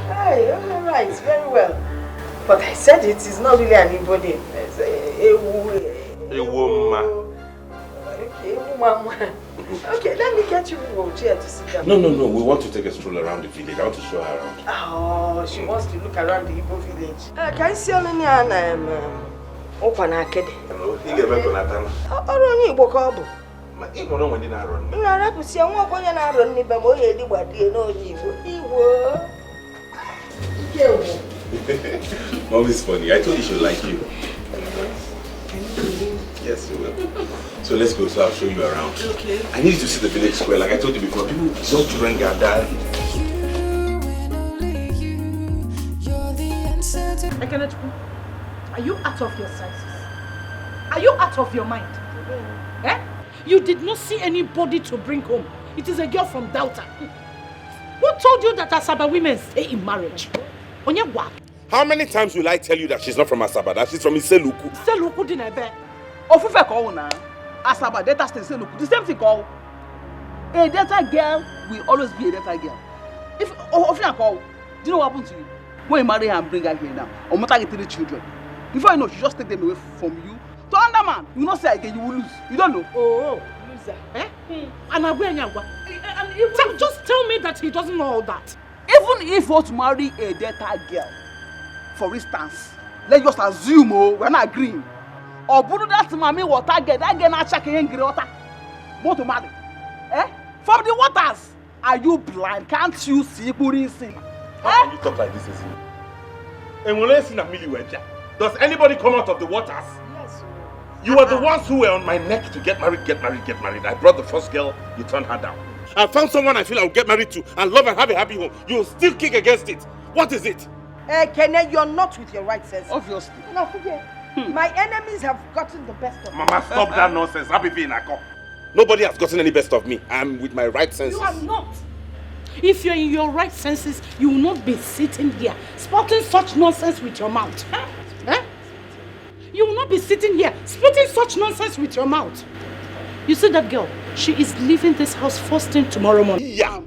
Hey, alright, very well. But I said it is not really an Igbo name. It's a woman. Okay, woman. Okay, let me get you a chair to sit down. No. We want to take a stroll around the village. I want to show her around. Oh, she wants to look around the Igbo village. Can you see only an Opanaked? Hello, you get back on that time. Oh, Igbo Kobo. My Igbo no one did not run. You are not to see a walk on your run, but more than what you know, Igbo. Mom is funny. I told you she would like you. Yes, you will. So let's go, so I'll show you around. Okay. I need you to see the village square, like I told you before. People just drink and die. Are you out of your senses? Are you out of your mind? Eh? You did not see anybody to bring home. It is a girl from Delta. Who told you that Asaba women stay in marriage? Onyegwa. How many times will I tell you that she's not from Asaba, that she's from Iseluku? Iseluku dinebe. Ofufe call na. Asaba Delta stay Iseluku. The same thing call. A Delta girl will always be a Delta girl. If Ofufe call, do you know what happened to you? When you marry her and bring her here now, or mother get 3 children. Before you know, she just take them away from you. To another man, you not say again, you will lose. You don't know. Oh, loser. Eh? And just tell me that he doesn't know all that. Even if you want to marry a Delta girl, for instance, let's just assume we're not agreeing. Or Buddha that mommy water girl, that girl not checking in water. Want to marry? Eh? From the waters. Are you blind? Can't you see Buddha sin? How can you talk like this, Isi? Does anybody come out of the waters? Yes. You were the ones who were on my neck to get married. I brought the first girl, you turned her down. I found someone I feel I'll get married to and love and have a happy home. You'll still kick against it. What is it? Kene, you're not with your right sense. Obviously. No, forget. My enemies have gotten the best of me. Mama, stop that nonsense. Nobody has gotten any best of me. I'm with my right senses. You are not. If you're in your right senses, you will not be sitting here spouting such nonsense with your mouth. Huh? Huh? You will not be sitting here spouting such nonsense with your mouth. You see that girl? She is leaving this house first thing tomorrow morning. Yeah.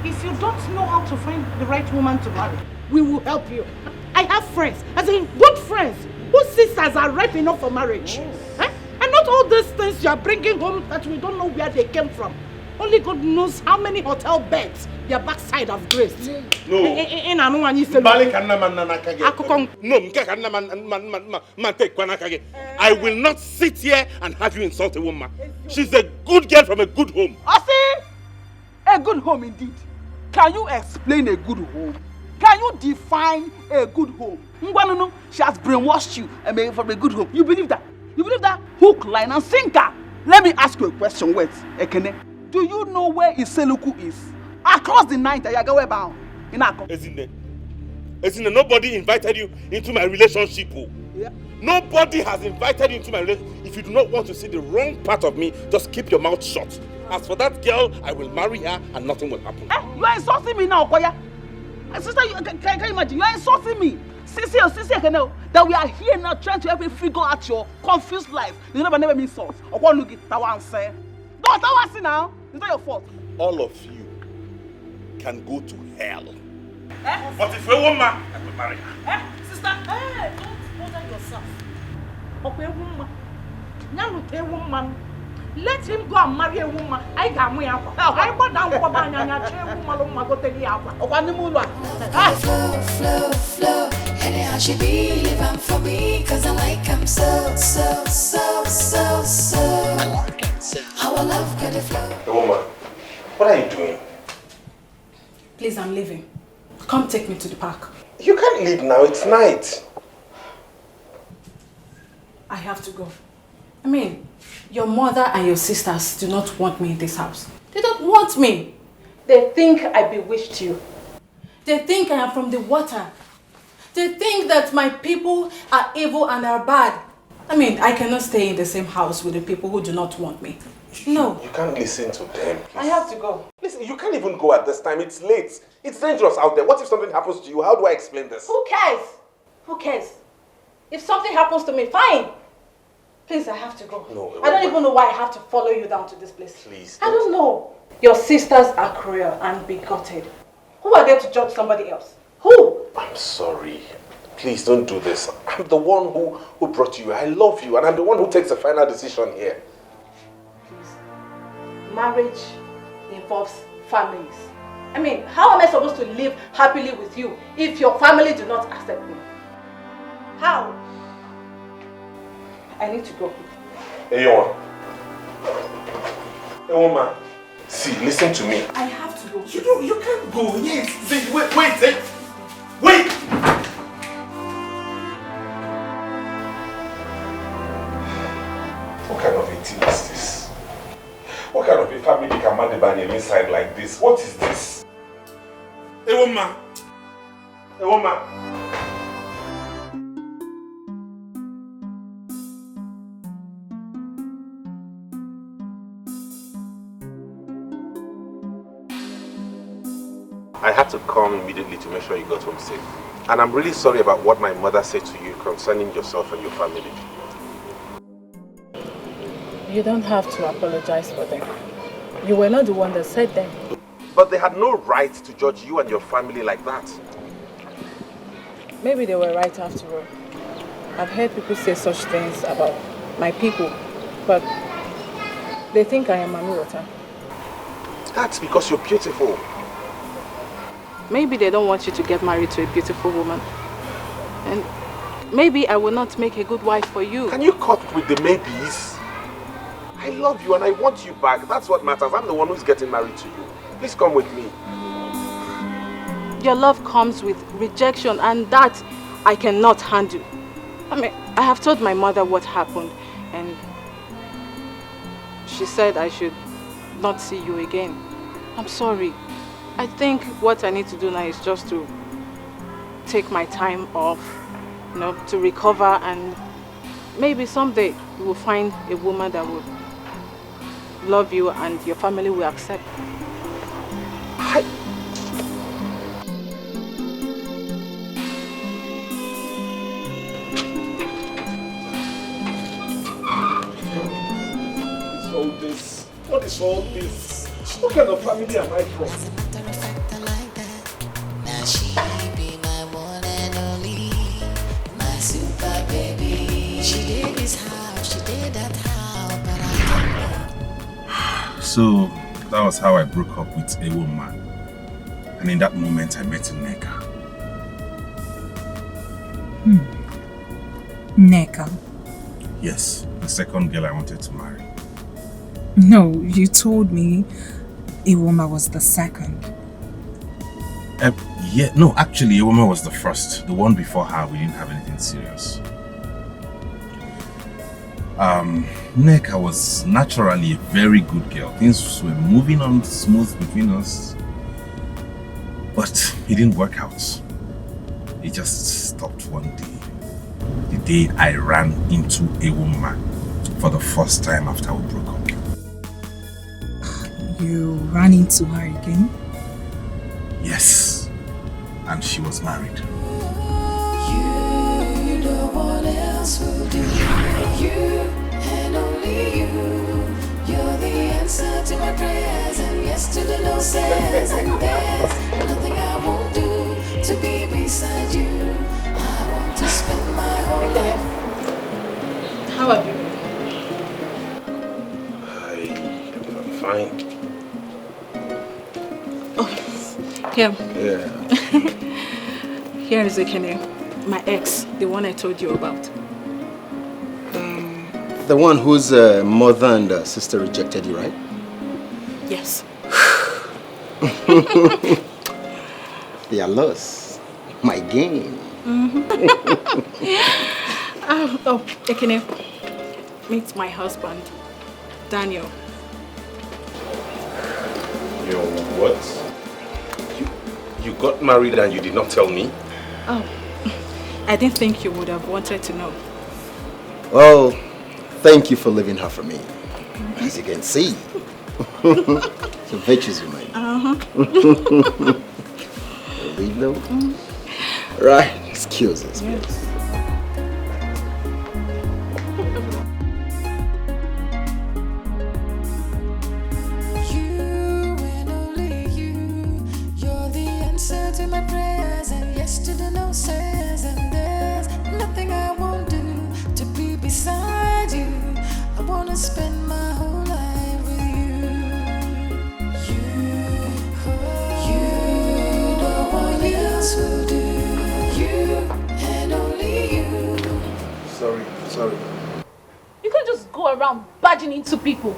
If you don't know how to find the right woman to marry, we will help you. I have friends, as in good friends, whose sisters are ripe enough for marriage. Huh? And not all these things you are bringing home that we don't know where they came from. Only God knows how many hotel beds their backside have graced. No. I will not sit here and have you insult a woman. She's a good girl from a good home. I see. A good home indeed. Can you explain a good home? Can you define a good home? She has brainwashed you from a good home. You believe that? You believe that? Hook, line, and sinker. Let me ask you a question. Wait, Ekene. Do you know where Iseluku is? Across the night, Ayagawe bound. In Ako. Ezine, nobody invited you into my relationship. Yeah. Nobody has invited you into my relationship. If you do not want to see the wrong part of me, just keep your mouth shut. As for that girl, I will marry her and nothing will happen. You are insulting me now, Okoya. Sister, can you imagine? You are insulting me. Sisi, that we are here now trying to help you figure out your confused life. You never mean insult. Okwa look it, that one say. No, that one see now. It's not your fault. All of you can go to hell. But if a woman, I will marry her. Sister, don't bother yourself. Okay, woman. Woman. Let him go and marry a woman. I got me up. I go down for my woman go take Flow. Anyhow she be living for me, cause I like him so. Our love got a flow. Hey, woman, what are you doing? Please, I'm leaving. Come take me to the park. You can't leave now, it's night. I have to go. I mean, your mother and your sisters do not want me in this house. They don't want me. They think I bewitched you. They think I am from the water. They think that my people are evil and are bad. I mean, I cannot stay in the same house with the people who do not want me. No. You can't listen to them. Please. I have to go. Listen, you can't even go at this time. It's late. It's dangerous out there. What if something happens to you? How do I explain this? Who cares? Who cares? If something happens to me, fine. Please, I have to go. No, I don't even know why I have to follow you down to this place. Please. I don't know. Your sisters are cruel and bigoted. Who are there to judge somebody else? Who? I'm sorry. Please don't do this. I'm the one who brought you. I love you and I'm the one who takes the final decision here. Please. Marriage involves families. I mean, how am I supposed to live happily with you if your family do not accept me? How? I need to go. Hey, woman. Hey, woman. See, listen to me. I have to go. You can't go. Yes. See, wait. Amadebani inside like this? What is this? A woman. A woman. I had to come immediately to make sure you got home safe. And I'm really sorry about what my mother said to you concerning yourself and your family. You don't have to apologize for them. You were not the one that said them. But they had no right to judge you and your family like that. Maybe they were right after all. I've heard people say such things about my people, but they think I am Mami Water. That's because you're beautiful. Maybe they don't want you to get married to a beautiful woman. And maybe I will not make a good wife for you. Can you cut with the maybes? I love you and I want you back. That's what matters. I'm the one who's getting married to you. Please come with me. Your love comes with rejection, and that I cannot handle. I mean, I have told my mother what happened, and she said I should not see you again. I'm sorry. I think what I need to do now is just to take my time off, to recover, and maybe someday you will find a woman that will love you and your family will accept. What is all this? What kind of family am I from? Now she be my one and only, my super baby. She did this how, she did that how, but I don't know. So that was how I broke up with a woman. And in that moment I met Nneka. Nneka? Yes, the second girl I wanted to marry. No, you told me Uloma was the second. Yeah, no, actually Uloma was the first. The one before her, we didn't have anything serious. Nneka was naturally a very good girl. Things were moving on smooth between us. But it didn't work out. It just stopped one day. The day I ran into a woman for the first time after we broke up. You ran into her again? Yes. And she was married. You know what else will do. You and only you. You're the answer to my prayers and yes to the no says. And there's nothing I won't do to be beside you. I want to spend my whole life. How have you been? I'm fine. Here. Yeah. Here is Ekene, my ex, the one I told you about. The one whose mother and sister rejected you, right? Yes. They are lost. My game. Oh, Ekene, meet my husband, Daniel. Your what? You got married and you did not tell me? Oh, I didn't think you would have wanted to know. Well, thank you for leaving her for me. As you can see. So virtues remain. Leave though? Right, excuse us, please. To my prayers and yes to the no says, and there's nothing I won't do to be beside you. I wanna spend my whole life with you. You know what else will do. You and only you. Sorry. You can't just go around barging into people.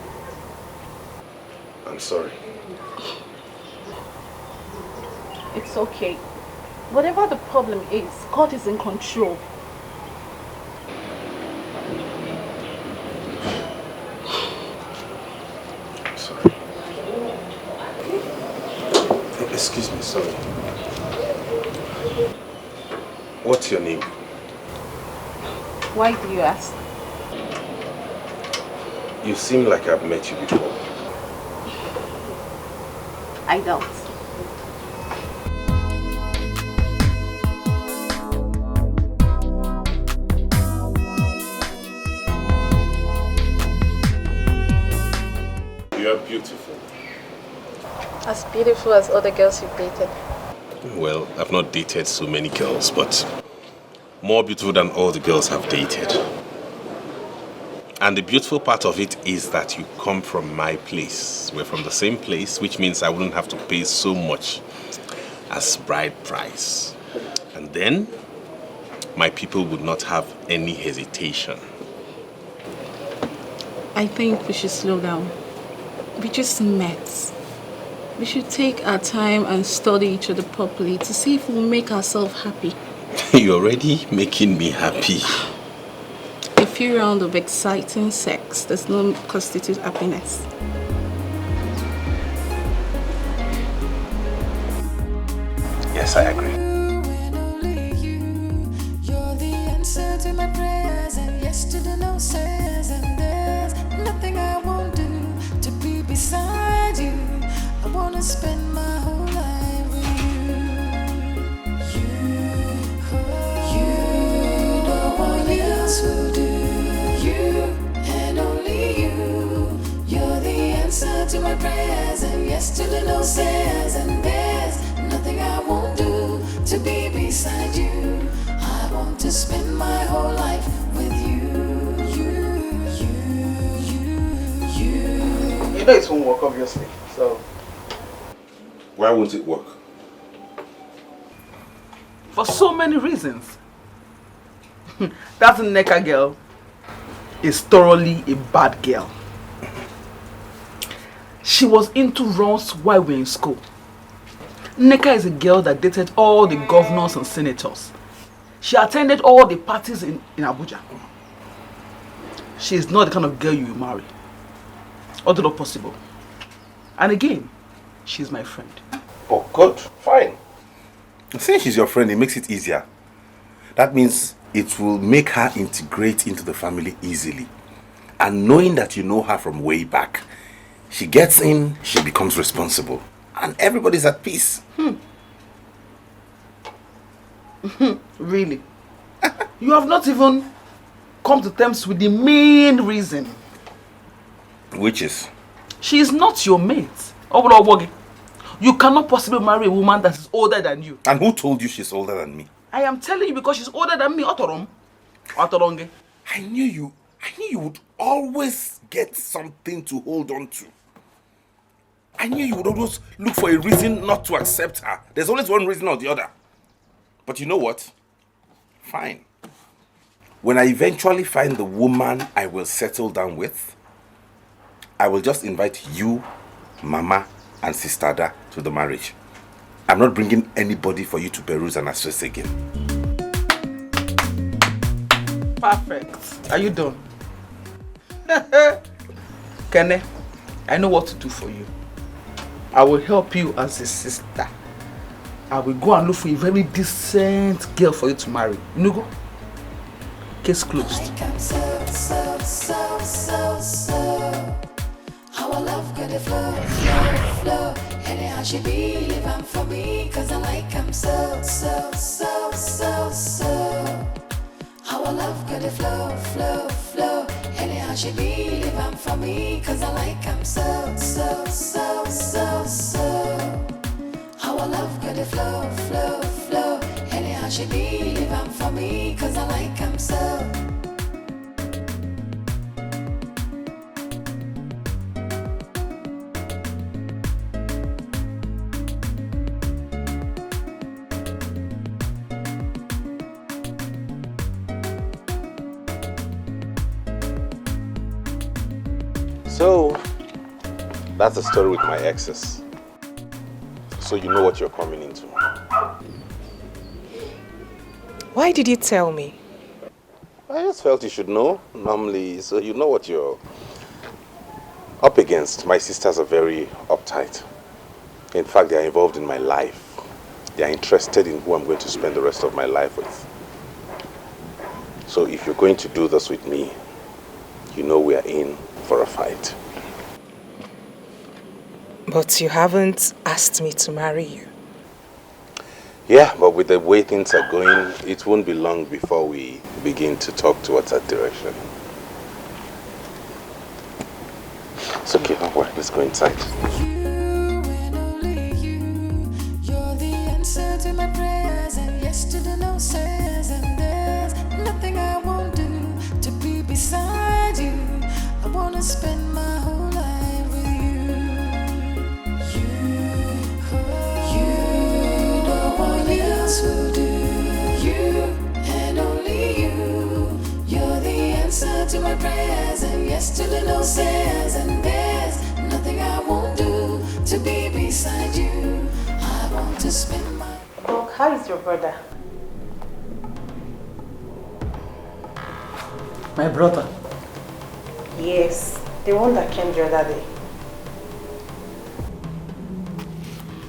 I'm sorry. It's okay. Whatever the problem is, God is in control. Sorry. Excuse me, sorry. What's your name? Why do you ask? You seem like I've met you before. I don't. You are beautiful. As beautiful as other girls you've dated. Well, I've not dated so many girls, but more beautiful than all the girls I've dated. And the beautiful part of it is that you come from my place. We're from the same place, which means I wouldn't have to pay so much as bride price. And then, my people would not have any hesitation. I think we should slow down. We just met. We should take our time and study each other properly to see if we'll make ourselves happy. You're already making me happy. A few rounds of exciting sex does not constitute happiness. Yes, I agree. You're the answer to my prayers, and yes to the no says, and there's nothing I won't do to be beside you. I wanna spend my whole life with you. No one else will do. You and only you. You're the answer to my prayers, and yes to the no says, and there's nothing I won't do to be beside you. I want to spend my whole life with you. You know it won't work, obviously. So. Why won't it work? For so many reasons. That Nneka girl is thoroughly a bad girl. She was into runs while we were in school. Nneka is a girl that dated all the governors and senators. She attended all the parties in Abuja. She is not the kind of girl you will marry. Although not possible. And again, she's my friend. Oh, good. Fine. Since she's your friend, it makes it easier. That means it will make her integrate into the family easily. And knowing that you know her from way back, she gets in, she becomes responsible. And everybody's at peace. Really? You have not even come to terms with the main reason. Which is? She is not your mate. You cannot possibly marry a woman that is older than you. And who told you she's older than me? I am telling you because she's older than me. I knew you would always get something to hold on to. I knew you would always look for a reason not to accept her. There's always one reason or the other. But you know what? Fine. When I eventually find the woman I will settle down with, I will just invite you, Mama, and Sister Ada to the marriage. I'm not bringing anybody for you to peruse and assess again. Perfect. Are you done? Kene, I know what to do for you. I will help you as a sister. I will go and look for a very decent girl for you to marry. You go? Case closed. Our love got to flow. Anyhow she be living for me, cause I like him so. Our love got to flow. Anyhow she be living for me, cause I like him so. Our love got to flow. Anyhow she be living for me, cause I like him so. So, that's the story with my exes. So you know what you're coming into. Why did you tell me? I just felt you should know, normally, so you know what you're up against. My sisters are very uptight. In fact, they are involved in my life. They are interested in who I'm going to spend the rest of my life with. So if you're going to do this with me, you know we are in for a fight. But you haven't asked me to marry you. Yeah, but with the way things are going, it won't be long before we begin to talk towards that direction. It's okay, don't worry, let's go inside. To my prayers and yes to the no says, and there's nothing I won't do to be beside you. I wanna spend my whole life with you. You, no one else will do. You and only you. You're the answer to my prayers and yes to the no says, and there's nothing I won't do to be beside you. I want to spend my Doc, how is your brother? My brother? Yes, the one that came the other day.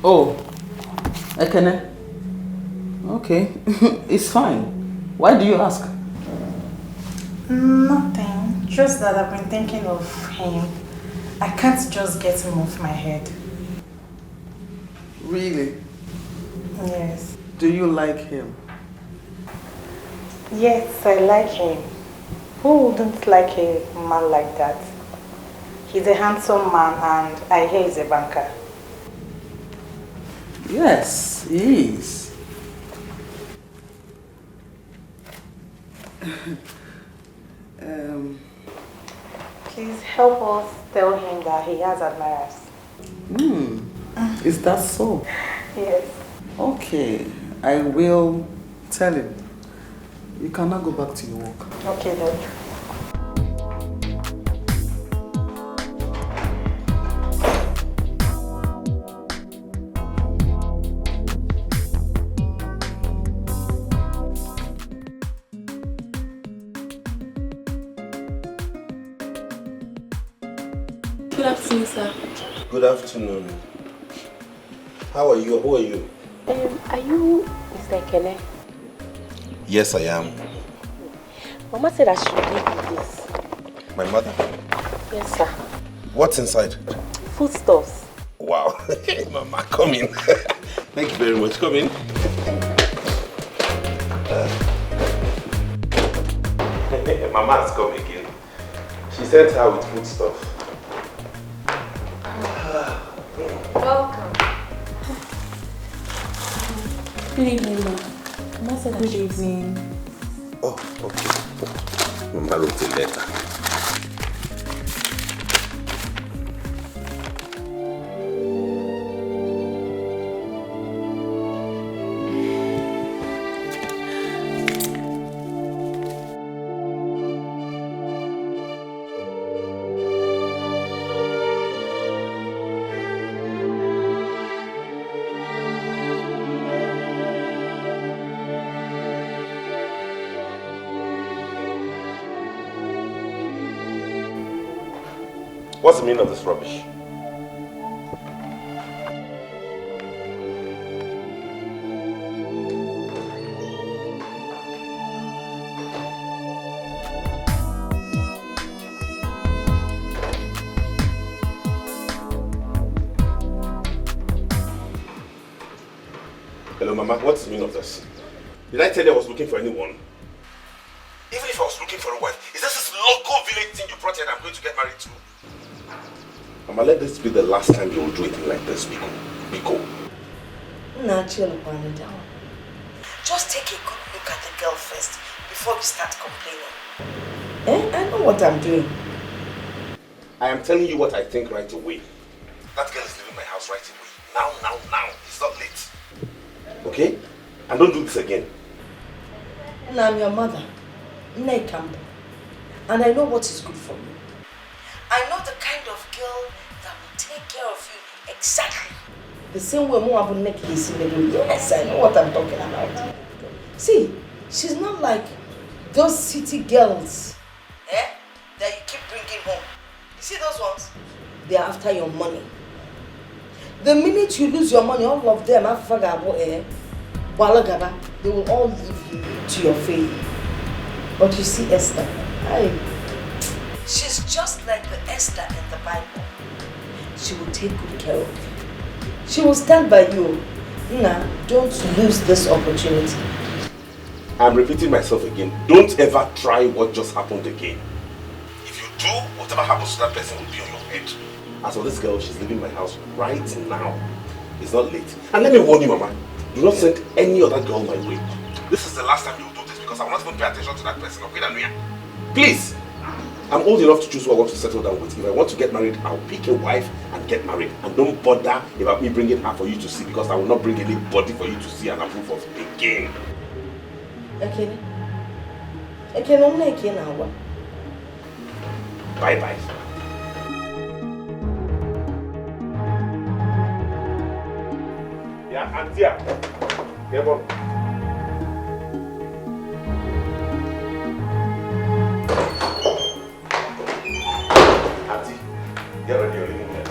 Oh, Ekene? Okay, it's fine. Why do you ask? Nothing, just that I've been thinking of him. I can't just get him off my head. Really? Yes. Do you like him? Yes, I like him. Who wouldn't like a man like that? He's a handsome man and I hear he's a banker. Yes, he is. Please help us tell him that he has admirers. Is that so? Yes. Okay, I will tell him. You cannot go back to your work. Okay, Doc. Good afternoon, sir. Good afternoon. How are you? Who are you? Are you Mr. Ekene? Yes, I am. Mama said I should give you this. My mother? Yes, sir. What's inside? Foodstuffs. Wow. Hey, Mama, come in. Thank you very much. Come in. Mama has come again. She sent her with food stuff. Welcome. Good evening, ma. Mama said good evening. Oh, okay. Mama wrote a letter. What's the meaning of this rubbish? Hello, Mama. What's the meaning of this? Did I tell you I was looking for anyone? Even if I was looking for a wife, is this local village thing you brought here that I'm going to get married to? Mama, let this be the last time you will do anything like this, Biko. Biko. Nah, chill upon me down. Just take a good look at the girl first before we start complaining. I know what I'm doing. I am telling you what I think right away. That girl is leaving my house right away. Now. It's not late. Okay? And don't do this again. Now I'm your mother, Nne. And I know what is good for you. I know the kind of girl that will take care of you exactly the same way Moabu Nek is in the room. Yes, I know what I'm talking about. See, she's not like those city girls that you keep bringing home. You see those ones? They're after your money. The minute you lose your money, all of them, they will all leave you to your fate. But you see Esther, she's just like the Esther in the Bible. She will take good care of you. She will stand by you. Nah, don't lose this opportunity. I'm repeating myself again. Don't ever try what just happened again. If you do, whatever happens to that person will be on your head. As for this girl, she's leaving my house right now. It's not late. And let me warn you, Mama. Do not send any other girl my way. This is the last time you'll do this because I will not even pay attention to that person. Okay, please. I'm old enough to choose who I want to settle down with. If I want to get married, I'll pick a wife and get married. And don't bother about me bringing her for you to see because I will not bring anybody for you to see and approve of again. Okay. Bye-bye. Yeah, Antia. Come on. Auntie, get ready, you're leaving here now.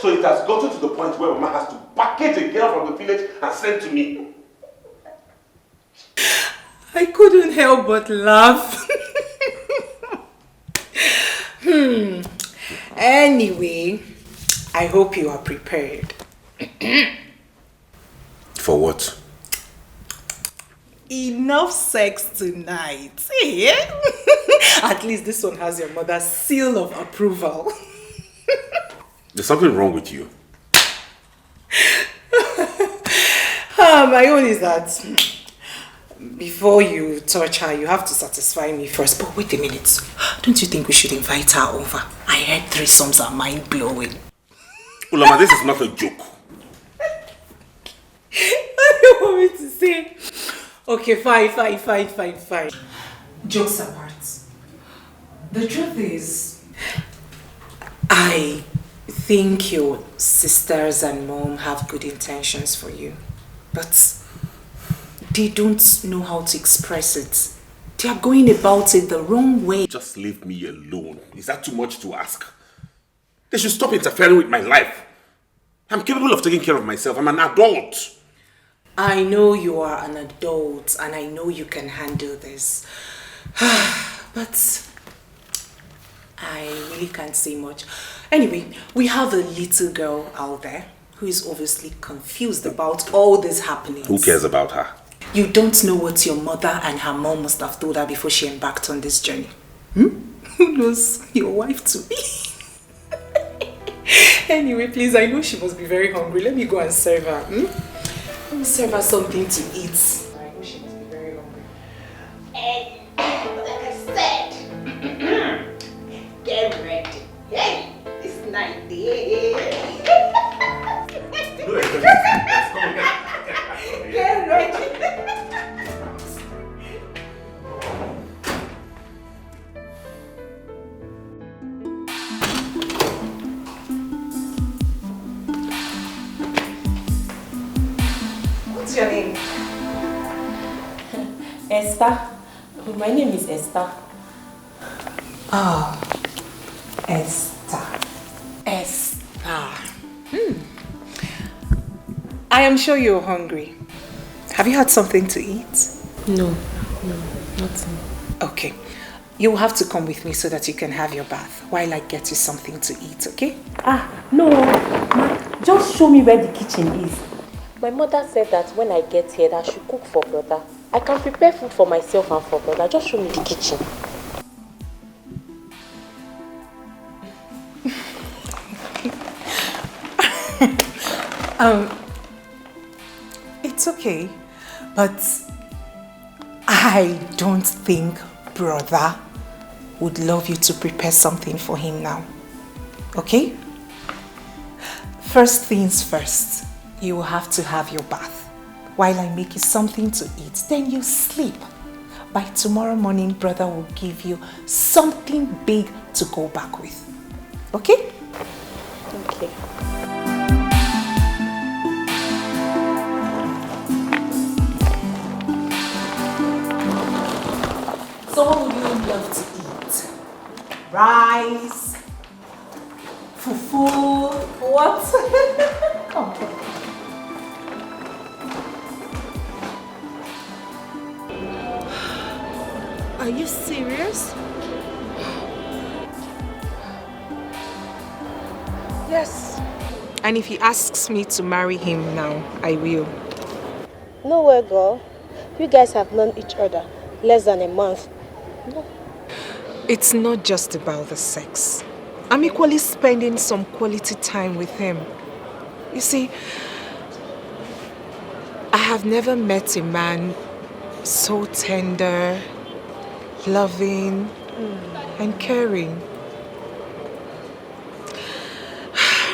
So it has gotten to the point where Mama has to package a girl from the village and send to me. I couldn't help but laugh. Anyway, I hope you are prepared. For what? Enough sex tonight. Yeah? At least this one has your mother's seal of approval. There's something wrong with you. My own is that before you touch her, you have to satisfy me first. But wait a minute. Don't you think we should invite her over? I heard threesomes are mind-blowing. Uloma, this is not a joke. What do you want me to say? Okay, fine. Jokes apart. The truth is, I think your sisters and mom have good intentions for you. But they don't know how to express it. They are going about it the wrong way. Just leave me alone. Is that too much to ask? They should stop interfering with my life. I'm capable of taking care of myself. I'm an adult. I know you are an adult and I know you can handle this. But I really can't say much. Anyway, we have a little girl out there who is obviously confused about all this happening. Who cares about her? You don't know what your mother and her mom must have told her before she embarked on this journey. Who knows your wife to be? Anyway, please, I know she must be very hungry. Let me go and serve her. Let me serve her something to eat. I know she must be very hungry. Hey, like I said, get ready. Hey, it's night. Get ready. What's your name? Esther. My name is Esther. Oh, Esther. I am sure you're hungry. Have you had something to eat? No, nothing. Okay. You will have to come with me so that you can have your bath while I get you something to eat, okay? No. Ma, just show me where the kitchen is. My mother said that when I get here, that I should cook for brother. I can prepare food for myself and for brother. Just show me the kitchen. It's okay, but I don't think brother would love you to prepare something for him now, okay? First things first, you will have to have your bath while I make you something to eat. Then you sleep. by tomorrow morning, brother will give you something big to go back with. Okay? Okay. So what would you love to eat? Rice? Fufu? What? Come on. Are you serious? Yes. And if he asks me to marry him now, I will. No way, girl. You guys have known each other less than a month. No. It's not just about the sex. I'm equally spending some quality time with him. You see, I have never met a man so tender, loving, and caring.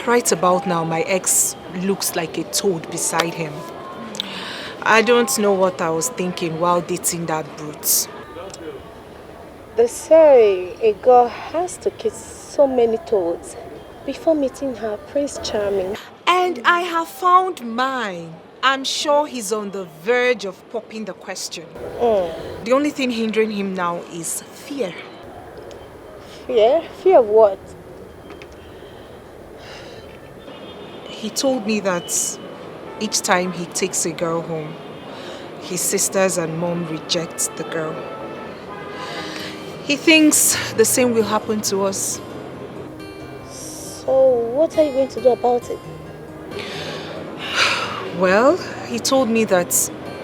Right about now, my ex looks like a toad beside him. I don't know what I was thinking while dating that brute. They say a girl has to kiss so many toads before meeting her Prince Charming. And I have found mine. I'm sure he's on the verge of popping the question. The only thing hindering him now is fear. Fear? Fear of what? He told me that each time he takes a girl home, his sisters and mom reject the girl. He thinks the same will happen to us. So what are you going to do about it? Well, he told me that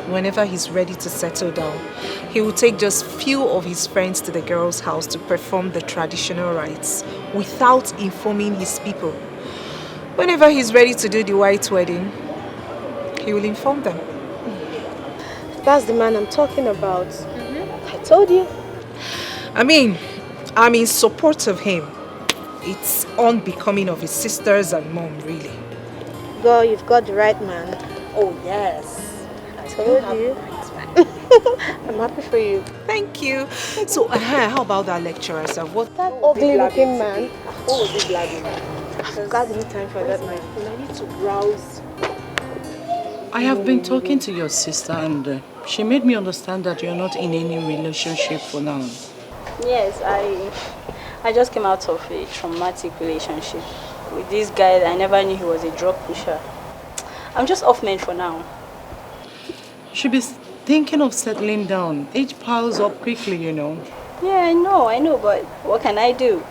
whenever he's ready to settle down, he will take just few of his friends to the girl's house to perform the traditional rites without informing his people. Whenever he's ready to do the white wedding, he will inform them. That's the man I'm talking about. I told you. I mean, I'm in support of him. It's unbecoming of his sisters and mom, really. Girl, you've got the right man. Oh, yes. I told you. I'm happy for you. Thank you. So, how about that lecturer, sir? What? That ugly looking man. What was he blabbing? I've got no time for that, man. I need to browse. I have been talking to your sister and she made me understand that you're not in any relationship for now. Yes, I just came out of a traumatic relationship with this guy that I never knew he was a drug pusher. I'm just off men for now. You should be thinking of settling down. Age piles up quickly, you know. Yeah, I know, but what can I do?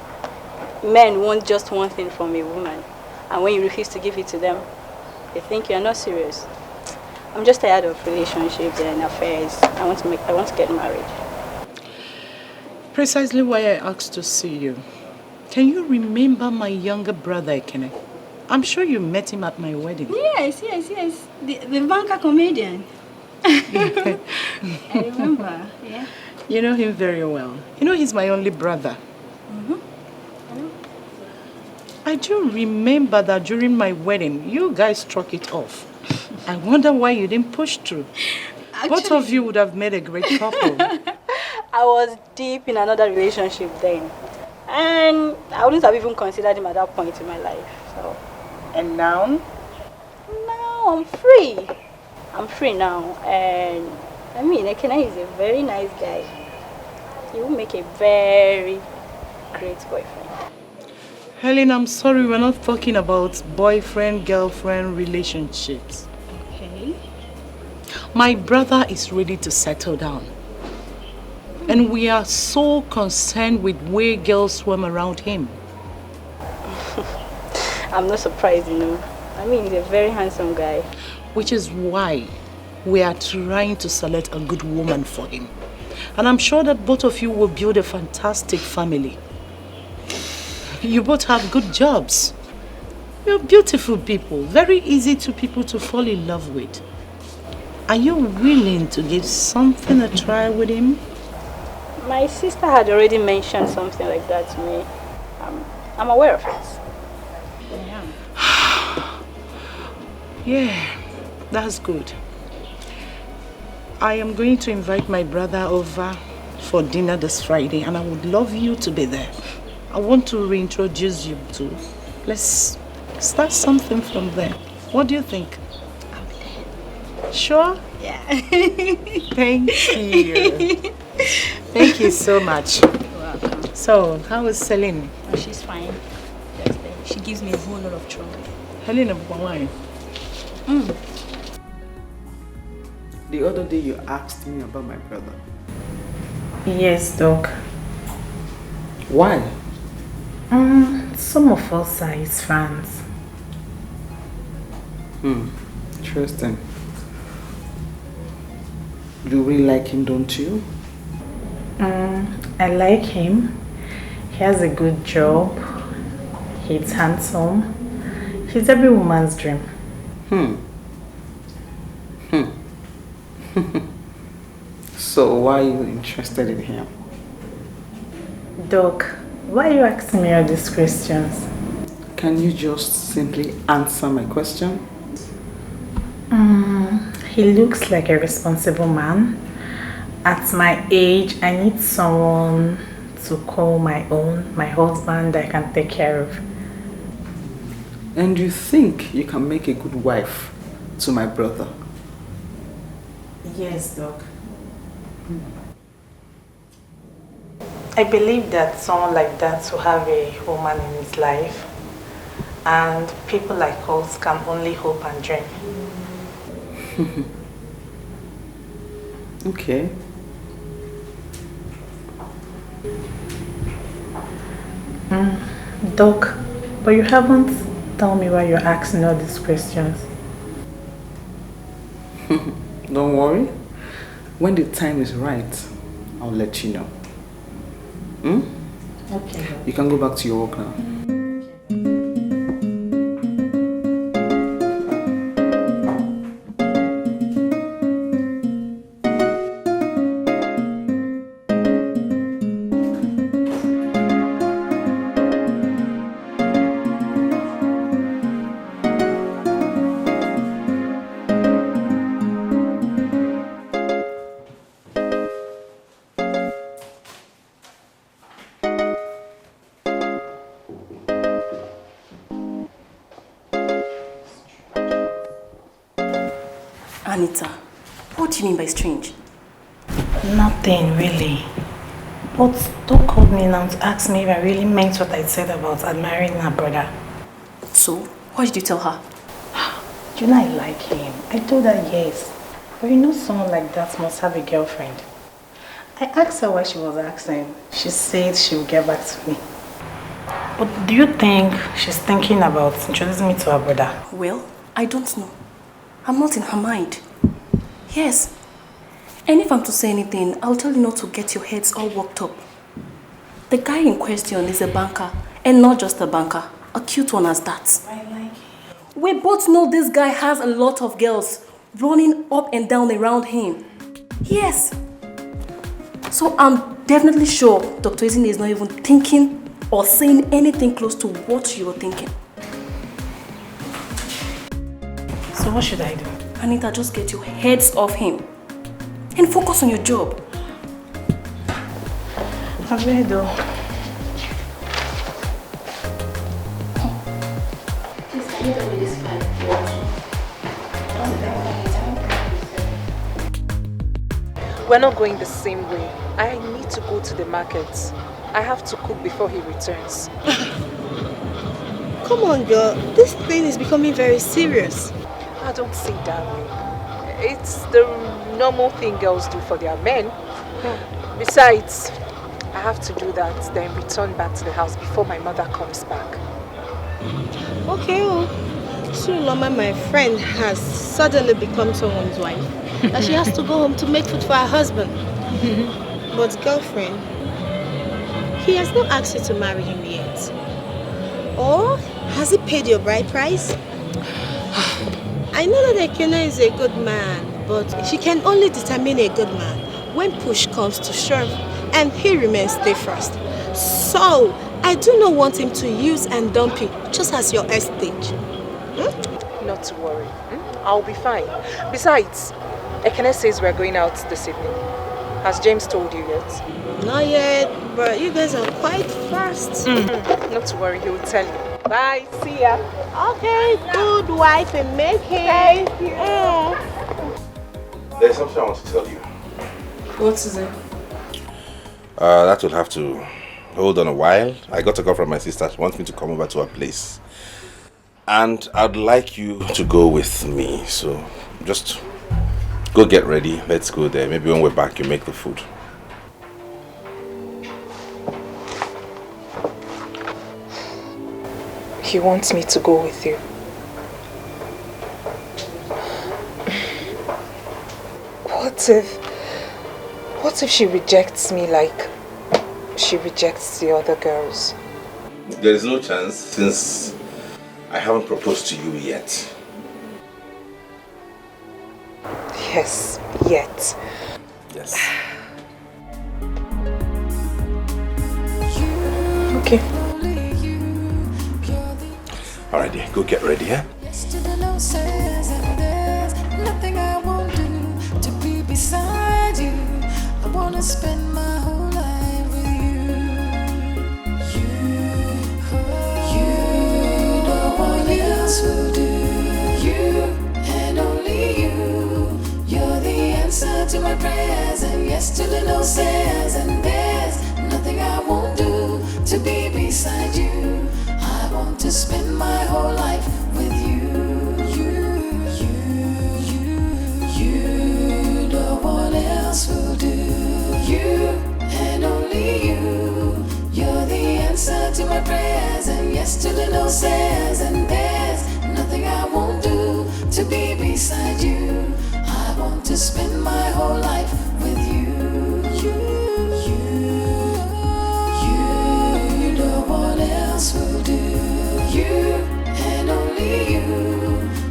Men want just one thing from a woman, and when you refuse to give it to them, they think you're not serious. I'm just tired of relationships and affairs. I want to get married. Precisely why I asked to see you. Can you remember my younger brother, Ekene? I'm sure you met him at my wedding. Yes. The banker comedian. I remember, yeah. You know him very well. You know he's my only brother. I do remember that during my wedding, you guys struck it off. I wonder why you didn't push through. Both of you would have made a great couple. I was deep in another relationship then. And I wouldn't have even considered him at that point in my life. So. And now? Now I'm free. I'm free now. And I mean, Ekene is a very nice guy. He will make a very great boyfriend. Helen, I'm sorry, we're not talking about boyfriend-girlfriend relationships. Okay. My brother is ready to settle down. And we are so concerned with where girls swim around him. I'm not surprised, you know. I mean, he's a very handsome guy. Which is why we are trying to select a good woman for him. And I'm sure that both of you will build a fantastic family. You both have good jobs. You're beautiful people, very easy to people to fall in love with. Are you willing to give something a try with him? My sister had already mentioned something like that to me. I'm aware of it. Yeah, that's good. I am going to invite my brother over for dinner this Friday, and I would love you to be there. I want to reintroduce you to. Let's start something from there. What do you think? I'll be there. Sure? Yeah. Thank you. Thank you so much. You're welcome. So, how is Celine? Oh, she's fine. Just there. She gives me a whole lot of trouble. Helena, why? The other day you asked me about my brother. Yes, Doc. Why? Some of us are his fans. Interesting. You really like him, don't you? I like him. He has a good job. He's handsome. He's every woman's dream. So why are you interested in him? Doc, why are you asking me all these questions? Can you just simply answer my question? He looks like a responsible man. At my age, I need someone to call my own, my husband that I can take care of. And you think you can make a good wife to my brother? Yes, Doc. I believe that someone like that will have a woman in his life, and people like us can only hope and dream. Okay. Doc, but you haven't told me why you're asking all these questions. Don't worry. When the time is right, I'll let you know. Okay. You can go back to your work now. Anita, what do you mean by strange? Nothing really. But Doc called me now to ask me if I really meant what I said about admiring her brother. So, what did you tell her? Do you know I like him? I told her yes. But you know someone like that must have a girlfriend. I asked her why she was asking. She said she would get back to me. But do you think she's thinking about introducing me to her brother? Well, I don't know. I'm not in her mind. Yes. And if I'm to say anything, I'll tell you not to get your heads all worked up. The guy in question is a banker. And not just a banker. A cute one as that. I like him. We both know this guy has a lot of girls running up and down around him. Yes. So I'm definitely sure Dr. Ezine is not even thinking or saying anything close to what you're thinking. So what should I do? Anita, just get your heads off him and focus on your job. I really do. Please, can you tell me this file? We're not going the same way. I need to go to the market. I have to cook before he returns. Come on, girl. This thing is becoming very serious. I don't see it that way. It's the normal thing girls do for their men. Besides, I have to do that, then return back to the house before my mother comes back. Okay, well, Uloma, my friend, has suddenly become someone's wife. That she has to go home to make food for her husband. But girlfriend, he has not asked you to marry him yet. Or has he paid your bride price? I know that Ekene is a good man, but she can only determine a good man when push comes to shove and he remains steadfast. So, I do not want him to use and dump you just as your estate. Not to worry. I'll be fine. Besides, Ekene says we're going out this evening. Has James told you yet? Not yet, but you guys are quite fast. Not to worry, he will tell you. Bye, see ya. Okay, good wife and make it. Thank you. There's something I want to tell you. What is it? That will have to hold on a while. I got a call from my sister. She wants me to come over to her place. And I'd like you to go with me. So just go get ready. Let's go there. Maybe when we're back, you make the food. He wants me to go with you. What if she rejects me like she rejects the other girls? There is no chance since I haven't proposed to you yet. Yes, yet. Yes. Okay. Alright, dear, go get ready, huh? Yesterday no says and there's nothing I won't do to be beside you. I wanna spend my whole life with you. You, no one else will do. You and only you. You're the answer to my prayers, and yesterday no says and there's nothing I won't do to be beside you. I want to spend my whole life with you. You, no one else will do. You and only you. You're the answer to my prayers, and yesterday no says and there's nothing I won't do to be beside you. I want to spend my whole life with you. You, no one else will do. You and only you.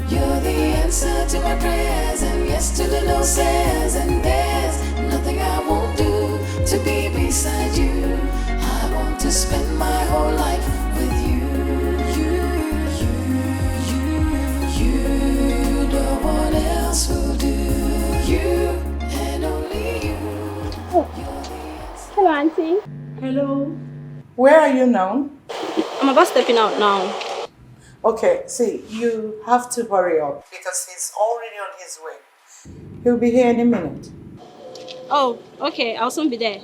You're the answer to my prayers, and yesterday no says and there's nothing I won't do to be beside you. I want to spend my whole life with you. You, no one else will do. You and only you. Hello, Auntie. Hello. Where are you now? I'm about stepping out now. Okay, see, you have to hurry up because he's already on his way. He'll be here in a minute. Oh, okay. I'll soon be there.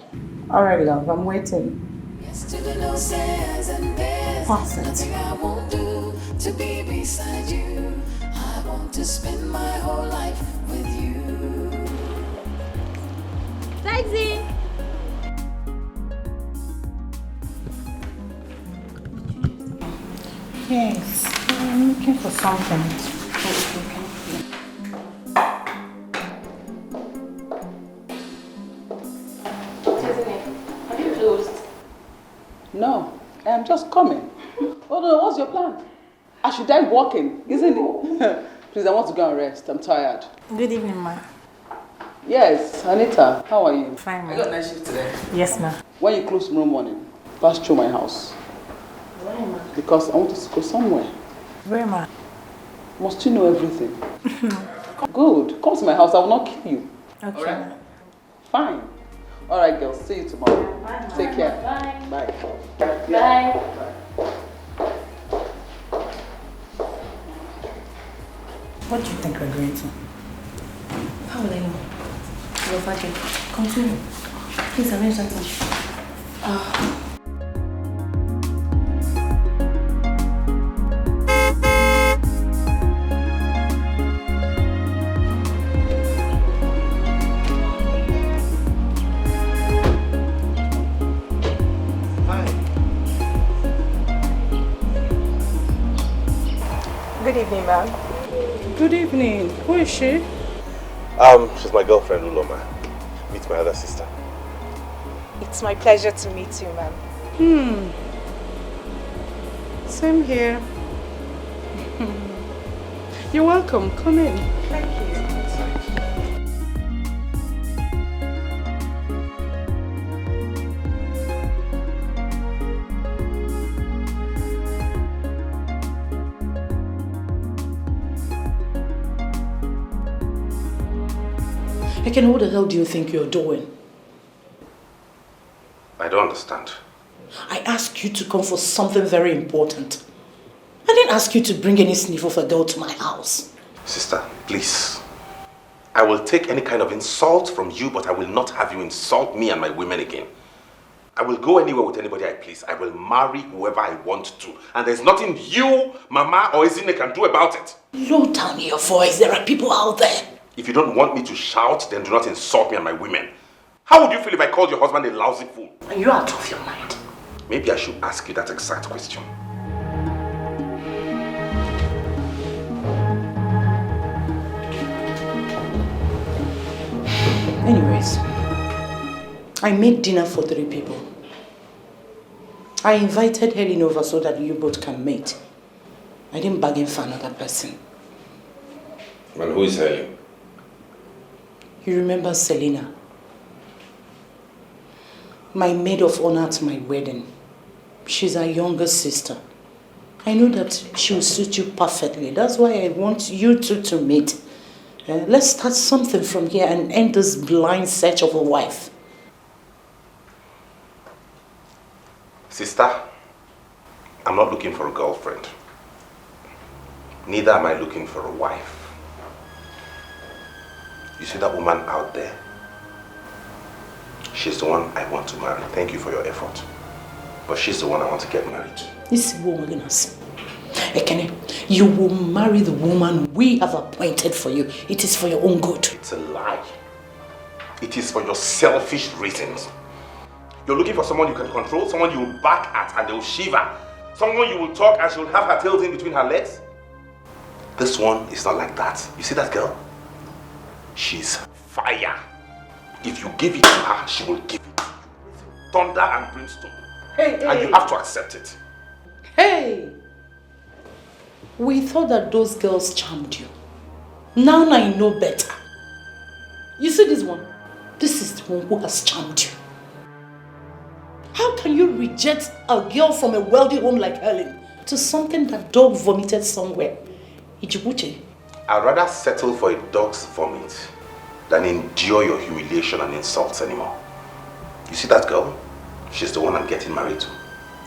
All right, love, I'm waiting. Yesterday no says and there's nothing I won't do to be beside you. I want to spend my whole life with you. Taxi! Yes, I'm looking for something. Have you closed? No, I'm just coming. Oh no, what's your plan? I should die walking, isn't it? Please, I want to go and rest. I'm tired. Good evening, ma. Yes, Anita, how are you? Fine, ma. I got night shift today. Yes, ma. When you close tomorrow morning, pass through my house. Why, ma? Because I want to go somewhere. Where, ma? Must you know everything? Good. Come to my house. I will not kill you. Okay. All right? Fine. All right, girls. See you tomorrow. Bye. Take care. Bye. Bye. Bye. What do you think we're going to? How will I know? Your father. Continue. Please arrange that issue. Good evening, ma'am. Good evening. Who is she? She's my girlfriend, Uloma. Meet my other sister. It's my pleasure to meet you, ma'am. Same here. You're welcome. Come in. Thank you. Eken, what the hell do you think you're doing? I don't understand. I asked you to come for something very important. I didn't ask you to bring any sniff of a girl to my house. Sister, please. I will take any kind of insult from you, but I will not have you insult me and my women again. I will go anywhere with anybody I please. I will marry whoever I want to. And there's nothing you, Mama, or Ezine can do about it. Low down your voice. There are people out there. If you don't want me to shout, then do not insult me and my women. How would you feel if I called your husband a lousy fool? Are you out of your mind? Maybe I should ask you that exact question. Anyways, I made dinner for 3 people. I invited Helen over so that you both can meet. I didn't bargain for another person. And who is Helen? You remember Selena? My maid of honor at my wedding. She's our younger sister. I know that she will suit you perfectly. That's why I want you two to meet. Let's start something from here and end this blind search of a wife. Sister, I'm not looking for a girlfriend. Neither am I looking for a wife. You see that woman out there? She's the one I want to marry. Thank you for your effort. But she's the one I want to get married to. This woman, Ekene, you will marry the woman we have appointed for you. It is for your own good. It's a lie. It is for your selfish reasons. You're looking for someone you can control, someone you will bark at and they will shiver, someone you will talk and she will have her tails in between her legs. This one is not like that. You see that girl? She's fire. If you give it to her, she will give it to you. Thunder and brimstone. And you have to accept it. Hey! We thought that those girls charmed you. Now I know better. You see this one? This is the one who has charmed you. How can you reject a girl from a wealthy home like Helen to something that dog vomited somewhere? Ijibuche. I'd rather settle for a dog's vomit than endure your humiliation and insults anymore. You see that girl? She's the one I'm getting married to.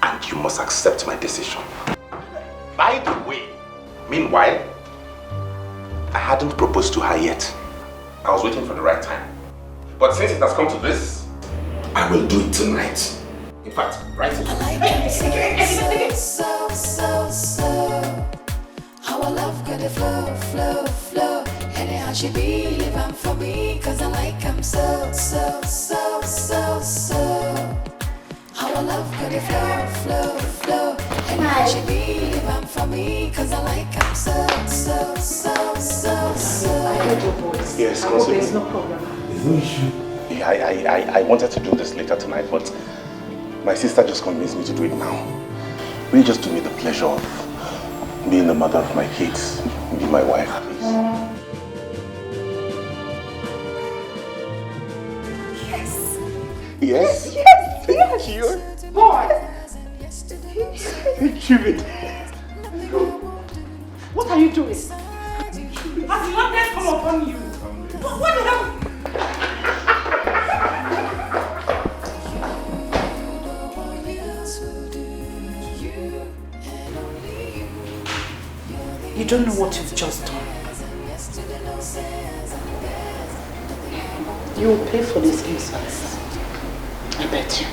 And you must accept my decision. By the way, meanwhile, I hadn't proposed to her yet. I was waiting for the right time. But since it has come to this, I will do it tonight. In fact, right now. I like it so. How I love got the flow. Anyhow she be living for me, cause I like him so. How I love got the flow. Anyhow she be living for me, cause I like him so. I heard your voice. Yes, I hope there's no problem. There's no issue. Yeah, I wanted to do this later tonight, but my sister just convinced me to do it now. Really just to me the pleasure of being the mother of my kids. Be my wife, please. Yes. Thank you. Boy! Thank you. What are you doing? Has the madness come upon you? What the hell? You don't know what you've just done. You will pay for this insults. I bet you.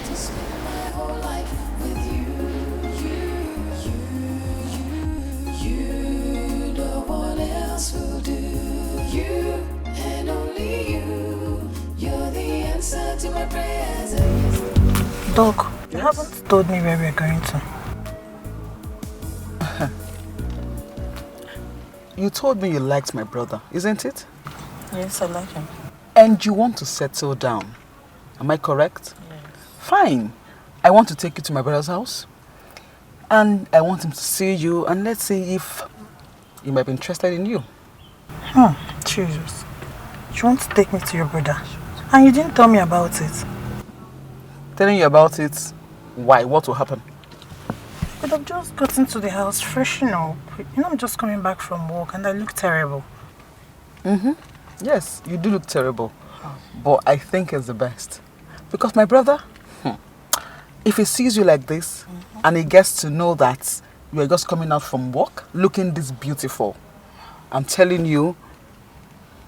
Doc, you haven't told me where we're going to. You told me you liked my brother, isn't it? Yes, I like him. And you want to settle down. Am I correct? Yes. Fine. I want to take you to my brother's house. And I want him to see you and let's see if he might be interested in you. Jesus. You want to take me to your brother? And you didn't tell me about it. Telling you about it, why? What will happen? But I've just gotten to the house, freshen up. You know, I'm just coming back from work and I look terrible. Yes, you do look terrible. But I think it's the best. Because my brother, if he sees you like this, and he gets to know that you are just coming out from work, looking this beautiful, I'm telling you,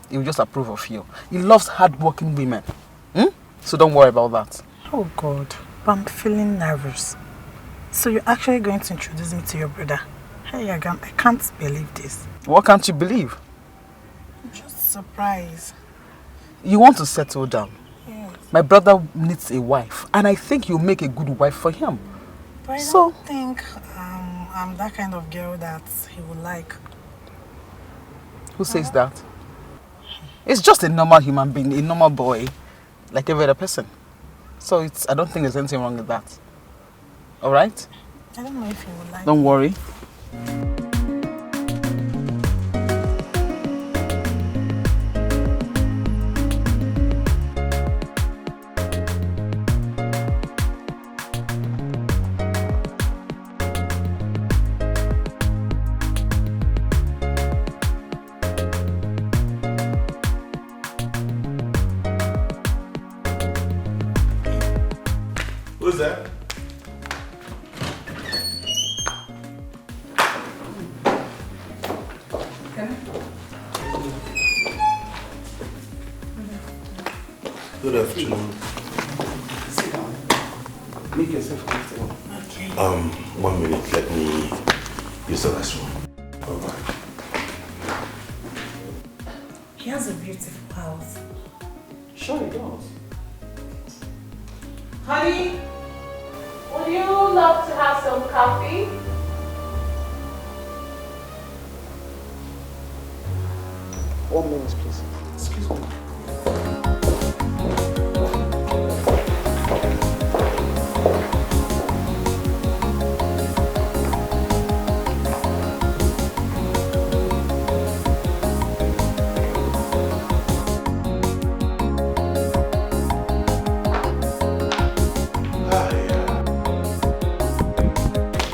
he will just approve of you. He loves hard-working women. So don't worry about that. Oh God, but I'm feeling nervous. So you're actually going to introduce me to your brother? Hey Agam, I can't believe this. What can't you believe? I'm just surprised. You want to settle down. Yes. My brother needs a wife, and I think you'll make a good wife for him. But I don't think I'm that kind of girl that he would like. Who says that? It's just a normal human being, a normal boy, like every other person. So I don't think there's anything wrong with that. Alright? I don't know if he would like. Don't worry. Who's that? Good afternoon. Sit down. Make yourself comfortable. Okay. 1 minute, let me use the restroom. Alright. He has a beautiful house. Sure he does. Honey, would you love to have some coffee? One minute, please. Excuse me.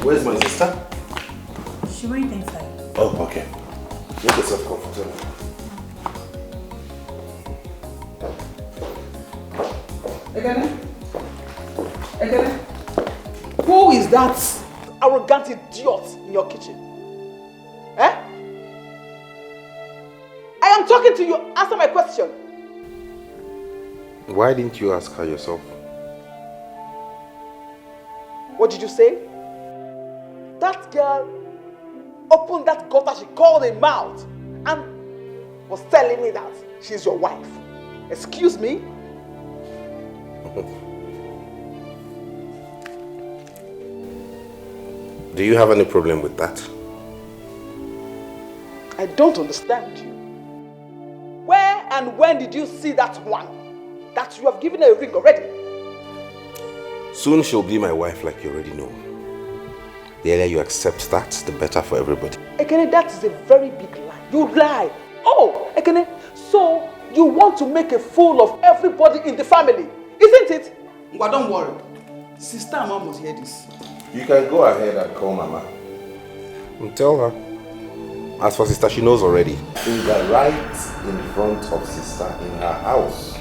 Where's my sister? She went inside. Oh, okay. Make yourself comfortable. Again? Who is that arrogant idiot in your kitchen? Eh? I am talking to you. Answer my question. Why didn't you ask her yourself? What did you say? That girl opened that gutter she called a mouth and was telling me that she's your wife. Excuse me? Do you have any problem with that? I don't understand you. Where and when did you see that one? That you have given her a ring already? Soon she'll be my wife, like you already know. The earlier you accept that, the better for everybody. Ekene, that is a very big lie. You lie. Oh, Ekene, so you want to make a fool of everybody in the family, isn't it? Well, don't worry. Sister and Mom must hear this. You can go ahead and call Mama. And tell her. As for sister, she knows already. In the right in front of sister in her house.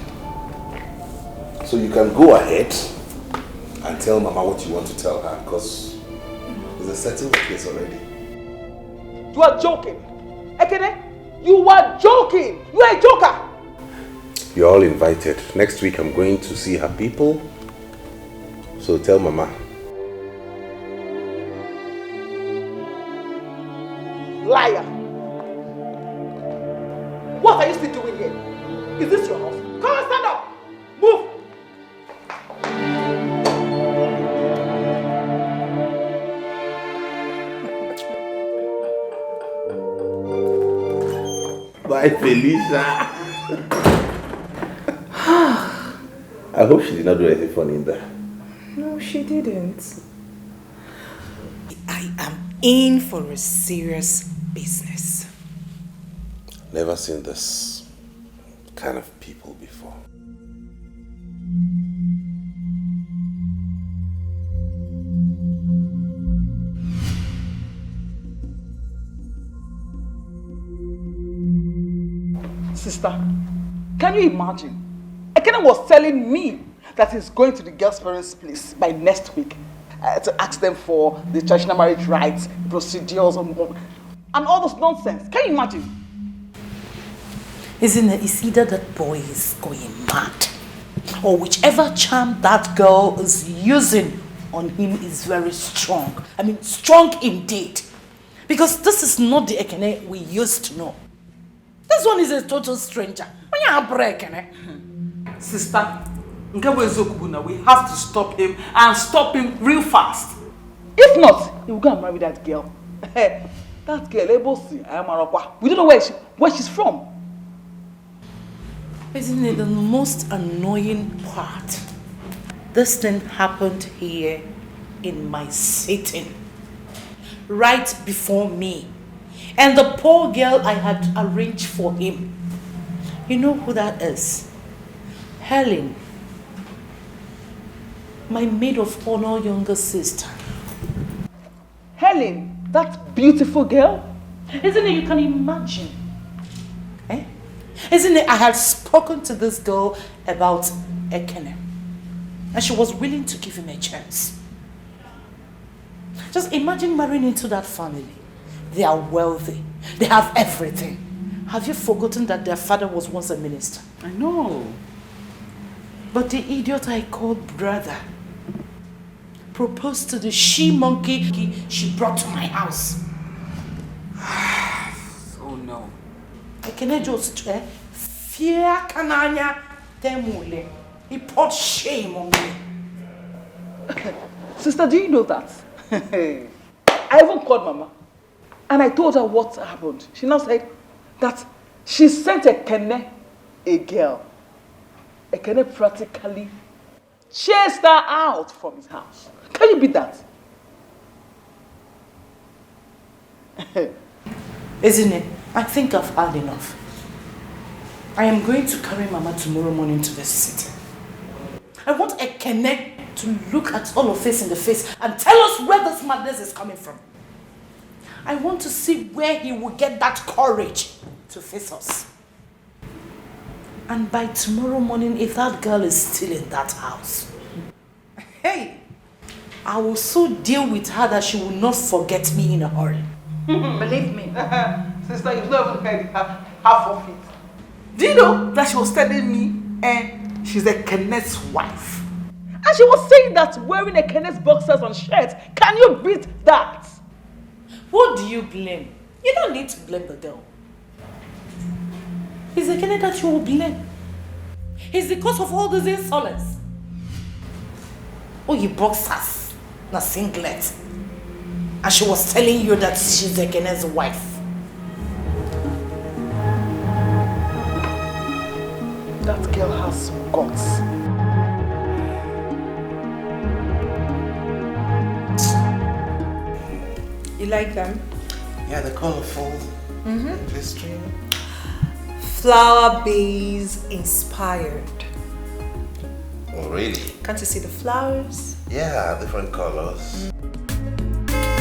So you can go ahead and tell Mama what you want to tell her, because there's a settled case already. You are joking. Ekene, you are joking. You are a joker. You're all invited. Next week I'm going to see her people. So tell Mama. Liar. What are you still doing here? Is this your house? Come on, stand up. Move. Bye, Felicia. I hope she did not do anything funny in there. No, she didn't. I am in for a serious business. Never seen this kind of people before. Sister, can you imagine? Ekene was telling me that he's going to the girl's parents' place by next week to ask them for the traditional marriage rights, procedures, and all those nonsense. Can you imagine? Isn't it? It's either that boy is going mad, or whichever charm that girl is using on him is very strong. I mean, strong indeed. Because this is not the Ekene we used to know. This one is a total stranger. When you have Ekene, sister, we have to stop him and stop him real fast. If not, he will go and marry that girl. That girl, we don't know where she's from. Isn't it the most annoying part? This thing happened here in my sitting, right before me. And the poor girl I had arranged for him. You know who that is? Helen. My maid of honor younger sister. Helen, that beautiful girl? Isn't it, you can imagine? Eh? Isn't it, I had spoken to this girl about Ekene. And she was willing to give him a chance. Just imagine marrying into that family. They are wealthy. They have everything. Have you forgotten that their father was once a minister? I know. But the idiot I called brother proposed to the she-monkey she brought to my house. Oh no. Ekene just fear kananya temule. He poured shame on me. Sister, do you know that? I even called Mama and I told her what happened. She now said that she sent Ekene a girl. Ekene practically chased her out from his house. Can you beat that? Isn't it? I think I've had enough. I am going to carry Mama tomorrow morning to the city. I want Ekene to look at all of us in the face and tell us where this madness is coming from. I want to see where he will get that courage to face us. And by tomorrow morning, if that girl is still in that house, hey, I will so deal with her that she will not forget me in a hurry. Believe me. Sister, you've not even heard half of it. Do you know that she was telling me she's a Kenneth's wife? And she was saying that wearing a Kenneth's boxers and shirt, can you beat that? What do you blame? You don't need to blame the girl. It's the Kenneth that you will blame. It's the cause of all these insolence. Oh, you boxers, not singlet. And she was telling you that she's the Kenneth's wife. That girl has some guts. You like them? Yeah, they're colorful. Interesting. Flower base inspired. Oh, really? Can't you see the flowers? Yeah, different colors.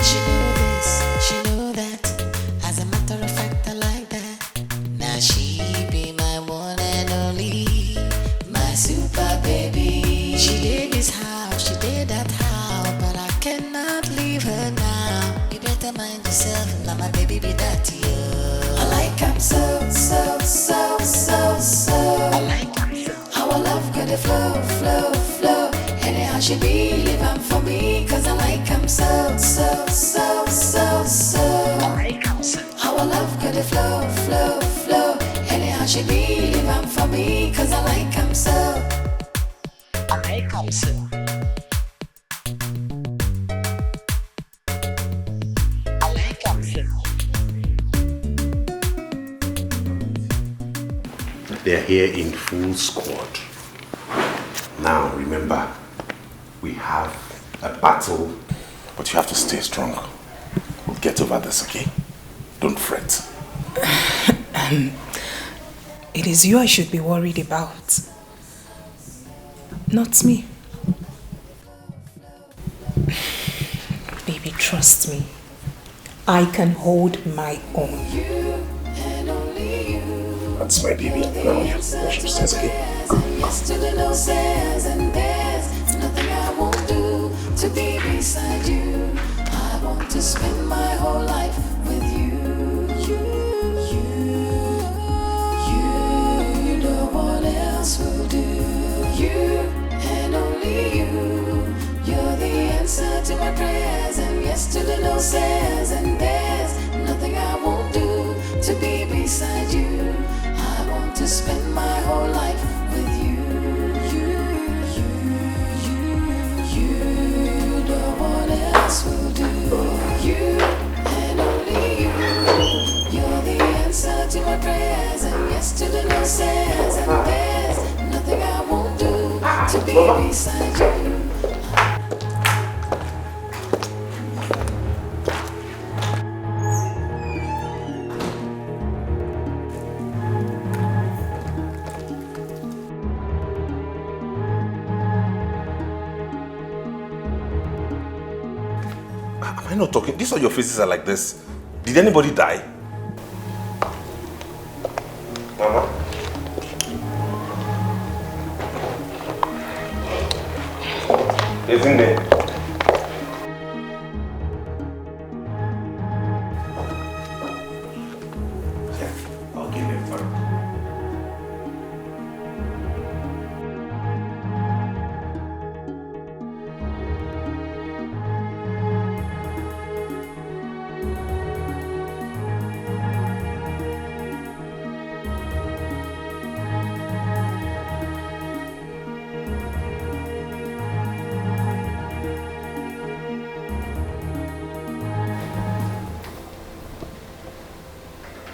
She know this, she know that. As a matter of fact, I like that. Now she be my one and only, my super baby. She did this house, she did that house, but I cannot leave her now. You better mind yourself, now my baby be that you. I like him so, so, so, so, so. I like him so. How I love good flow, flow, flow. Anyhow she be living for me, cause I like him so, so, so, so, so. I like him so. How I love good flow, flow, flow. Anyhow she be living for me, cause I like him so. I like him so. I like him so. They're here in full squad. Now, remember, we have a battle, but you have to stay strong. We'll get over this, okay? Don't fret. It is you I should be worried about, not me. Baby, trust me. I can hold my own. You and only you. That's my baby. Worship says again. Yesterday no says, and there's nothing I won't do to be beside you. I want to spend my whole life with you. You, no one else will do. You and only you. You're the answer to my prayers, and yesterday no says, and there's nothing I won't do to be beside you. I want to spend my whole life with you. You, no one else will do. You and only you. You're the answer to my prayers, and yesterday no says, and there's nothing I won't do to be beside you. Am I not talking? These are your faces are like this. Did anybody die? Mama? Isn't it? Yeah, I'll give him first.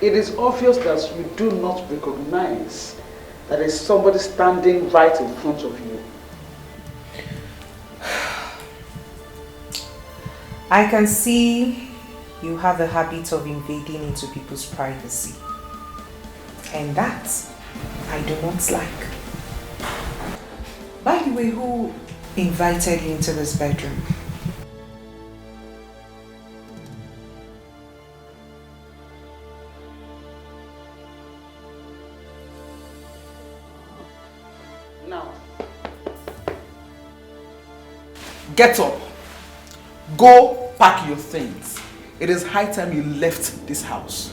It is obvious that you do not recognize that there is somebody standing right in front of you. I can see you have a habit of invading into people's privacy. And that I do not like. By the way, who invited you into this bedroom? Now, get up. Go pack your things. It is high time you left this house.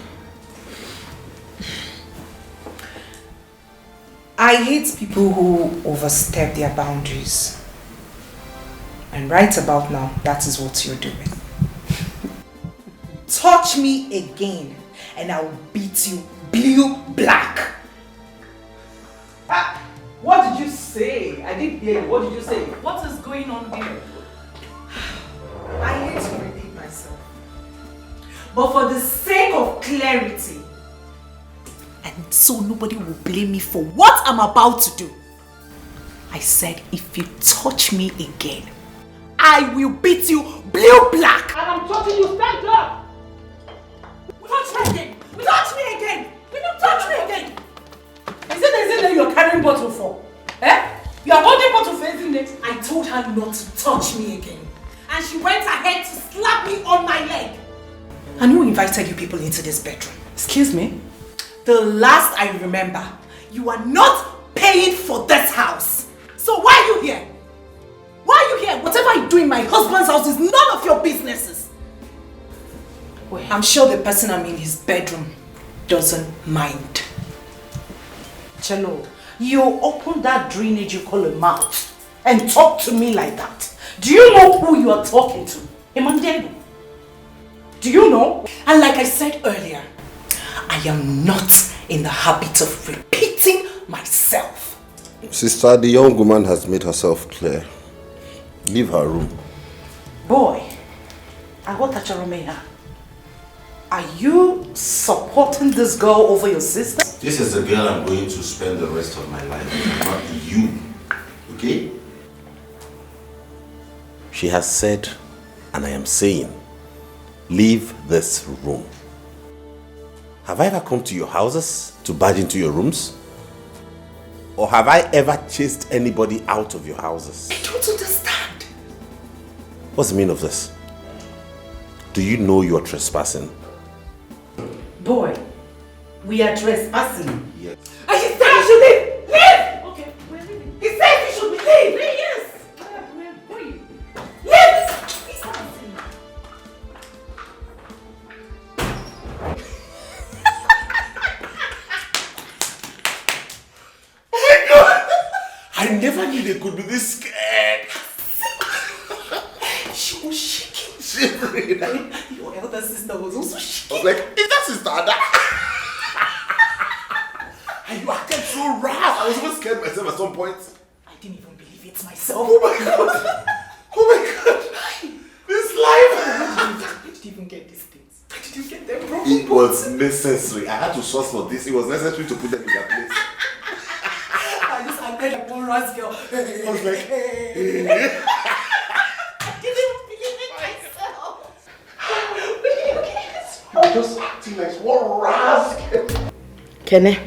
I hate people who overstep their boundaries. And right about now, that is what you're doing. Touch me again and I will beat you blue black. What did you say? I didn't hear you. What did you say? What is going on here? I hate to repeat myself. But for the sake of clarity, and so nobody will blame me for what I'm about to do, I said if you touch me again, I will beat you blue black. And I'm touching you, stand up! Touch me again! Touch me again! Will you touch me again? Is it that you're carrying bottle for? Eh? You are holding bottle for isn't it? I told her not to touch me again. And she went ahead to slap me on my leg. And who invited you people into this bedroom? Excuse me? The last I remember, you are not paying for this house. So why are you here? Why are you here? Whatever I do in my husband's house is none of your businesses. Well, I'm sure the person I'm in his bedroom doesn't mind. Chelo, you open that drainage you call a mouth and talk to me like that. Do you know who you are talking to? Emmanuel? Do you know? And like I said earlier, I am not in the habit of repeating myself. Sister, the young woman has made herself clear. Leave her room. Boy, I want that Charomeya. Are you supporting this girl over your sister? This is the girl I'm going to spend the rest of my life with, not you. Okay? She has said, and I am saying, leave this room. Have I ever come to your houses to barge into your rooms? Or have I ever chased anybody out of your houses? I don't understand. What's the meaning of this? Do you know you are trespassing? Boy, We are trespassing. Yes. And she said we should leave! Leave! Okay, we're leaving. He said we should leave! Yes! We're going. Leave! He's not listening. Oh my God! I never knew they could be this scared. She was shaking. Shivering. Your elder sister was also shaking. I was like, is that sister Ada? And you acted so rough. I was even scared myself at some point. I didn't even believe it myself. Oh my God! Oh my God! This life! Where did you even get these things? Where did you get them from? It was necessary. I had to source for this. It was necessary to put them in their place. I just acted like one ras girl. I was like, I didn't even believe it myself. I'm just acting like one rascal. Kene,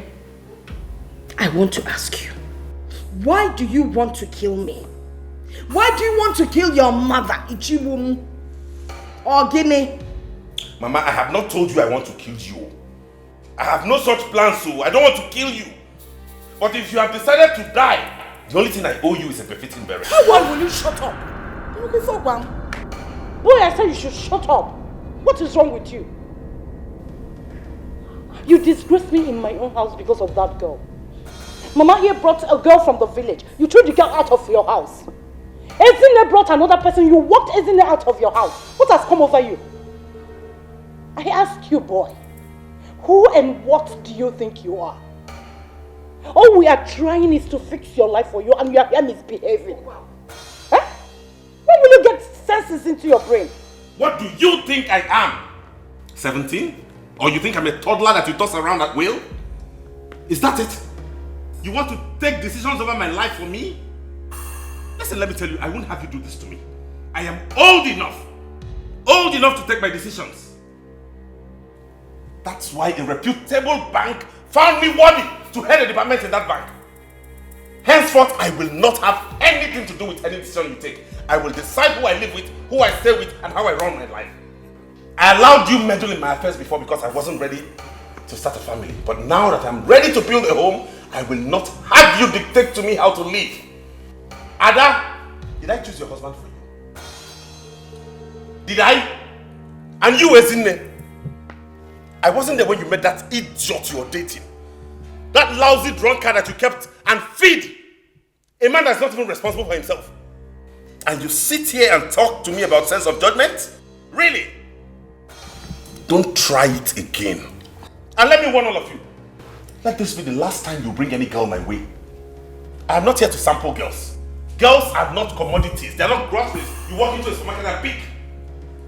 I want to ask you, why do you want to kill me? Why do you want to kill your mother, Ichibum? Or Guinea? Mama, I have not told you I want to kill you. I have no such plans, so I don't want to kill you. But if you have decided to die, the only thing I owe you is a befitting burial. Why will you shut up? You're looking for one. Boy, I said you should shut up. What is wrong with you? You disgraced me in my own house because of that girl. Mama here brought a girl from the village. You threw the girl out of your house. Ezine brought another person. You walked Ezine out of your house. What has come over you? I ask you, boy, who and what do you think you are? All we are trying is to fix your life for you, and you are here misbehaving. Huh? When will you get senses into your brain? What do you think I am? 17? Or you think I'm a toddler that you toss around at will? Is that it? You want to take decisions over my life for me? Listen, let me tell you, I won't have you do this to me. I am old enough to take my decisions. That's why a reputable bank found me worthy to head a department in that bank. Henceforth, I will not have anything to do with any decision you take. I will decide who I live with, who I stay with, and how I run my life. I allowed you meddle in my affairs before because I wasn't ready to start a family. But now that I'm ready to build a home, I will not have you dictate to me how to live. Ada, did I choose your husband for you? Did I? And you, Ezine? I wasn't there when you met that idiot you were dating. That lousy drunkard that you kept and feed. A man that's not even responsible for himself. And you sit here and talk to me about sense of judgment? Really? Don't try it again. And let me warn all of you. Let this be the last time you bring any girl my way. I am not here to sample girls. Girls are not commodities. They are not groceries. You walk into a supermarket and pick.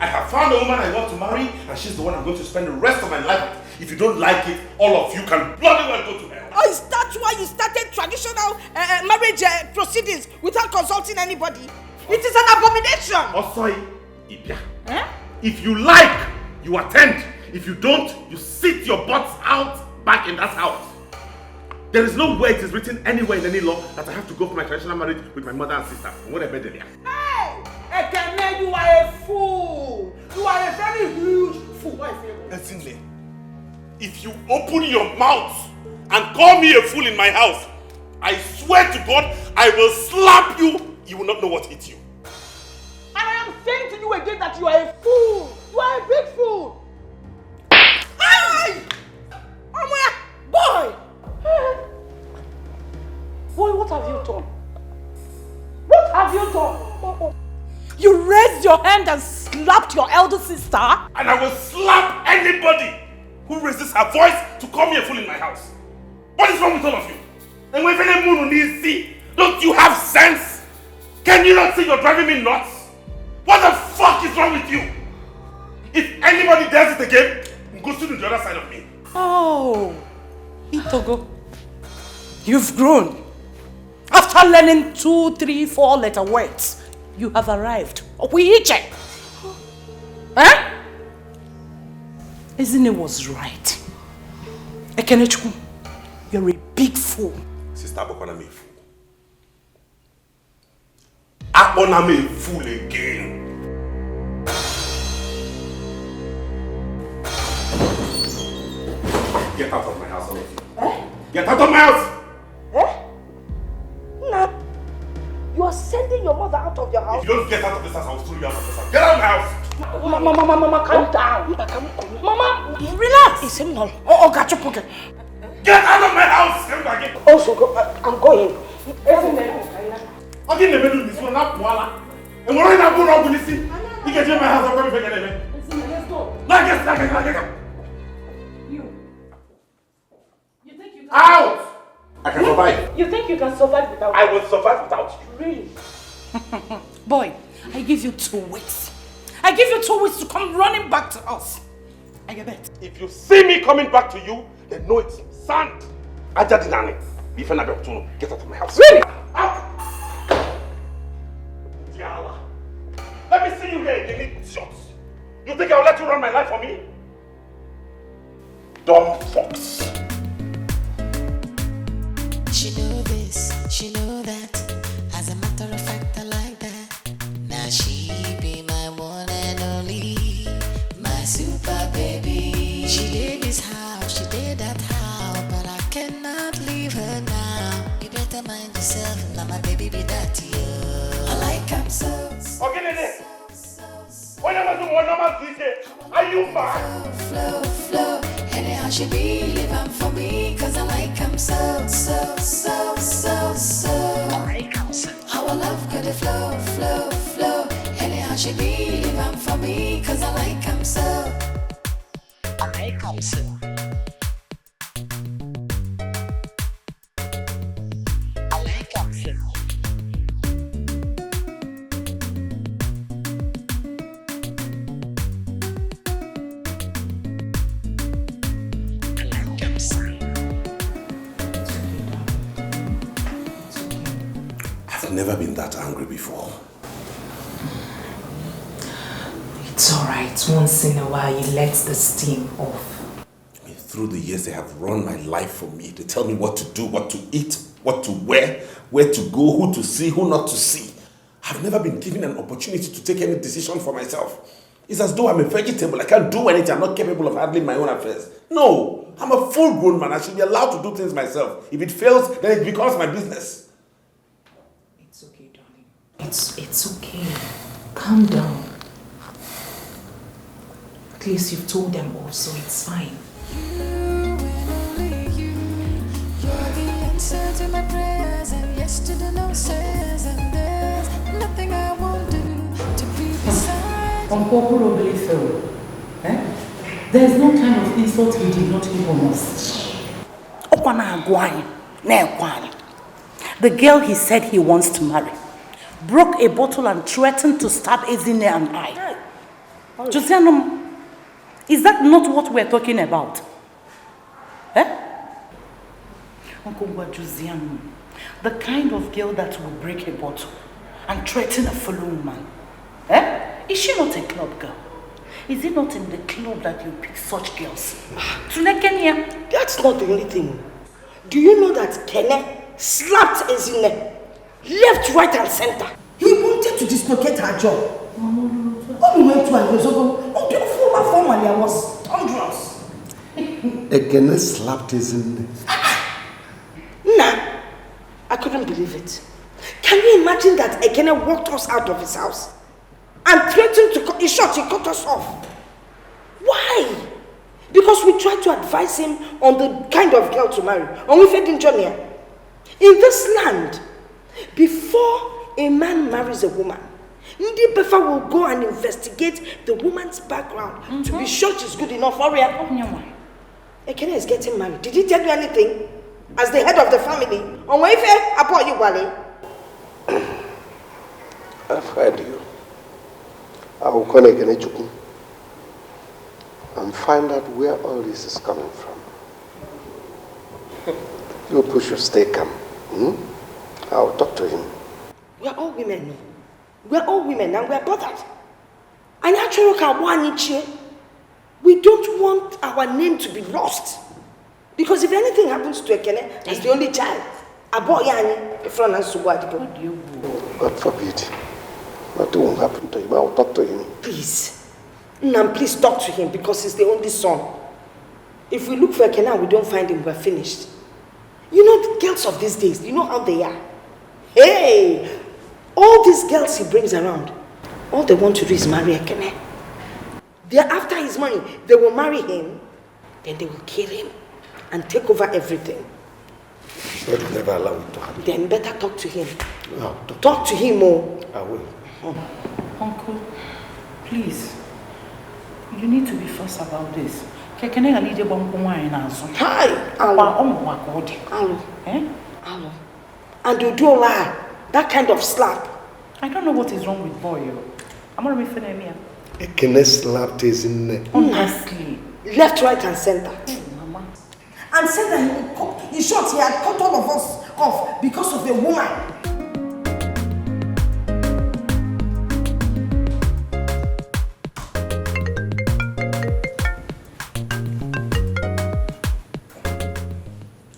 I have found a woman I want to marry, and she's the one I'm going to spend the rest of my life with. If you don't like it, all of you can bloody well go to hell. Oh, is that why you started traditional marriage proceedings without consulting anybody? It is an abomination! Osoi, Ibia. If you like, you attend. If you don't, you sit your butts out back in that house. There is no way it is written anywhere in any law that I have to go for my traditional marriage with my mother and sister. What I there. Hey! Ekene, you are a fool! You are a very huge fool. Listen, Lee. If you open your mouth and call me a fool in my house, I swear to God, I will slap you. You will not know what hit you. And I am saying to you again that you are a fool. You are a big fool. Hey! Boy! Boy, what have you done? What have you done? You raised your hand and slapped your elder sister? And I will slap anybody who raises her voice to call me a fool in my house. What is wrong with all of you? And when any moon needs see, don't you have sense? Can you not see you're driving me nuts? What the fuck is wrong with you? If anybody does it again, go to the other side of me. Oh, Itogo, you've grown. After learning 2, 3, 4 letter words, you have arrived. Opuiche. Huh? Isn't it was right? Ekenechukwu, you're a big fool. Sister Abokwana me a fool. Abona me a fool again. Get out of my Get out of my house! Eh? Nah. You are sending your mother out of your house? If you don't get out of this house, I will throw you out of this house. Get out of my house! Mama, calm down. Mama, relax. It's him now. Oh, got your pocket. Get out of my house! Come back in. Also, I'm going. I'll get in the middle of this one, not voila. And we're right now going out with this thing. You get in my house, I'm going to forget it. Let's go. Now get You think you can out! I can survive. You think you can survive without I will survive without you. Really? Boy, I give you 2 weeks. I give you 2 weeks to come running back to us. I get it. If you see me coming back to you, then know it's sand. I just did it. If I'm not to get out of my house. Really? Out! Diala. Let me see you here again, idiot. You think I'll let you run my life for me? Dumb fox. She know this, she know that. As a matter of fact, I like that. Now she be my one and only, my super baby. She did this house, she did that house, but I cannot leave her now. You better mind yourself, now my baby be that to you. I like him so. Okay, Nene. When I was doing one normal thing, are you mad? Flow. Anyhow she be living for me, cause I like him so. I like him so. Our love could flow. Anyhow she be living for me, cause I like him so. I like him so. I like him so. I've never been that angry before. It's alright. Once in a while, you let the steam off. Through the years, they have run my life for me. They tell me what to do, what to eat, what to wear, where to go, who to see, who not to see. I've never been given an opportunity to take any decision for myself. It's as though I'm a vegetable. I can't do anything. I'm not capable of handling my own affairs. No, I'm a full-grown man. I should be allowed to do things myself. If it fails, then it becomes my business. It's okay, darling. It's okay. Calm down. At least you've told them all, so it's fine. You and only you. You're the answer to my prayers, and yes to the no says, and there's nothing I won't do to be beside you. Unpopularly so. There's no kind of insult he did not give on us. The girl he said he wants to marry broke a bottle and threatened to stab Ezine and I. Josianum, is that not what we're talking about? Uncle Josianum, the kind of girl that will break a bottle and threaten a fellow woman. Is she not a club girl? Is it not in the club that you pick such girls? That's not the only thing. Do you know that Kene slapped Ezine left, right, and center? He wanted to dislocate her jaw. When we went to her, I was thunderous. Ekene slapped Ezine. Nah, I couldn't believe it. Can you imagine that Ekene walked us out of his house and threatened to cut, in short, he cut us off? Why? Because we tried to advise him on the kind of girl to marry. And we fed in Johnny. In this land, before a man marries a woman, Ndi Befa will go and investigate the woman's background to be sure she's good enough for her. Ekene is getting married. Did he tell you anything? As the head of the family? On Wayfair, about you, Wale? I've heard you. I will call Ekene Chukwu and find out where all this is coming from. You push your stay calm. I'll talk to him. We're all women. We're all women and we're bothered. And actually, we don't want our name to be lost. Because if anything happens to Ekene, as the only child, God forbid. Nothing will happen to him. I'll talk to him. Please. Nam, please talk to him because he's the only son. If we look for Ekene and we don't find him, we're finished. girls of these days, you know how they are. Hey, all these girls he brings around, all they want to do is marry Ekene. They're after his money. They will marry him, then they will kill him and take over everything. God will never allow it to happen. Then better talk to him. No, talk to him more. I will. Uncle, please. You need to be first about this. Hi, Alo. Alo. And you do lie. That kind of slap. I don't know what is wrong with boy. I'm going to be finished. Ekene slapped his neck. Honestly. Left, right, and center. And said that in short, he had cut all of us off because of a woman.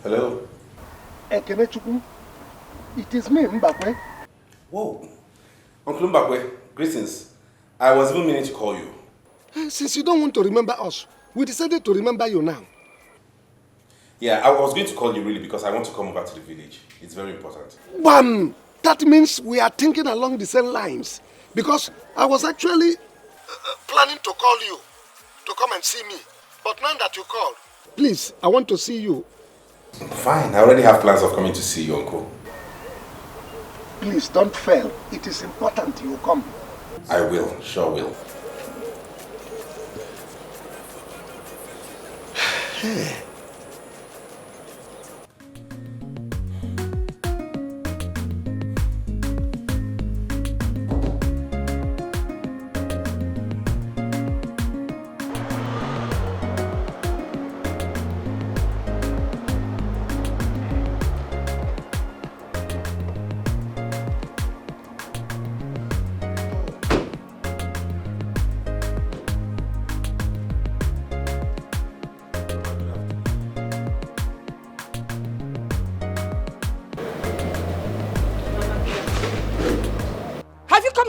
Hello? Ekene Chukwu, it is me, Mbakwe. Whoa. Uncle Mbakwe, greetings. I was even meaning to call you. Since you don't want to remember us, we decided to remember you now. Yeah, I was going to call you really because I want to come over to the village. It's very important. Bam! That means we are thinking along the same lines. Because I was actually planning to call you to come and see me. But now that you called, please, I want to see you. Fine, I already have plans of coming to see you, Uncle. Please don't fail. It is important you come. I will, sure will.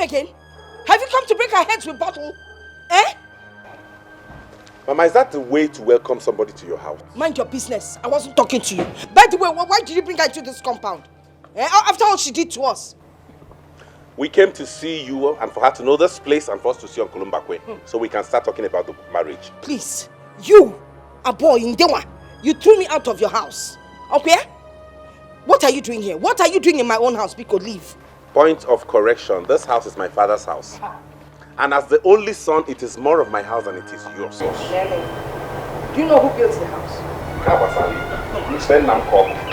Again? Have you come to break our heads with bottle? Eh? Mama, is that the way to welcome somebody to your house? Mind your business. I wasn't talking to you. By the way, why did you bring her into this compound? Eh? After all she did to us. We came to see you and for her to know this place and for us to see Uncle Mbakwe so we can start talking about the marriage. Please, you, a boy in Dewa, you threw me out of your house. Okay? What are you doing here? What are you doing in my own house? Because leave. Point of correction, this house is my father's house. And as the only son, it is more of my house than it is yours. Do you know who built the house?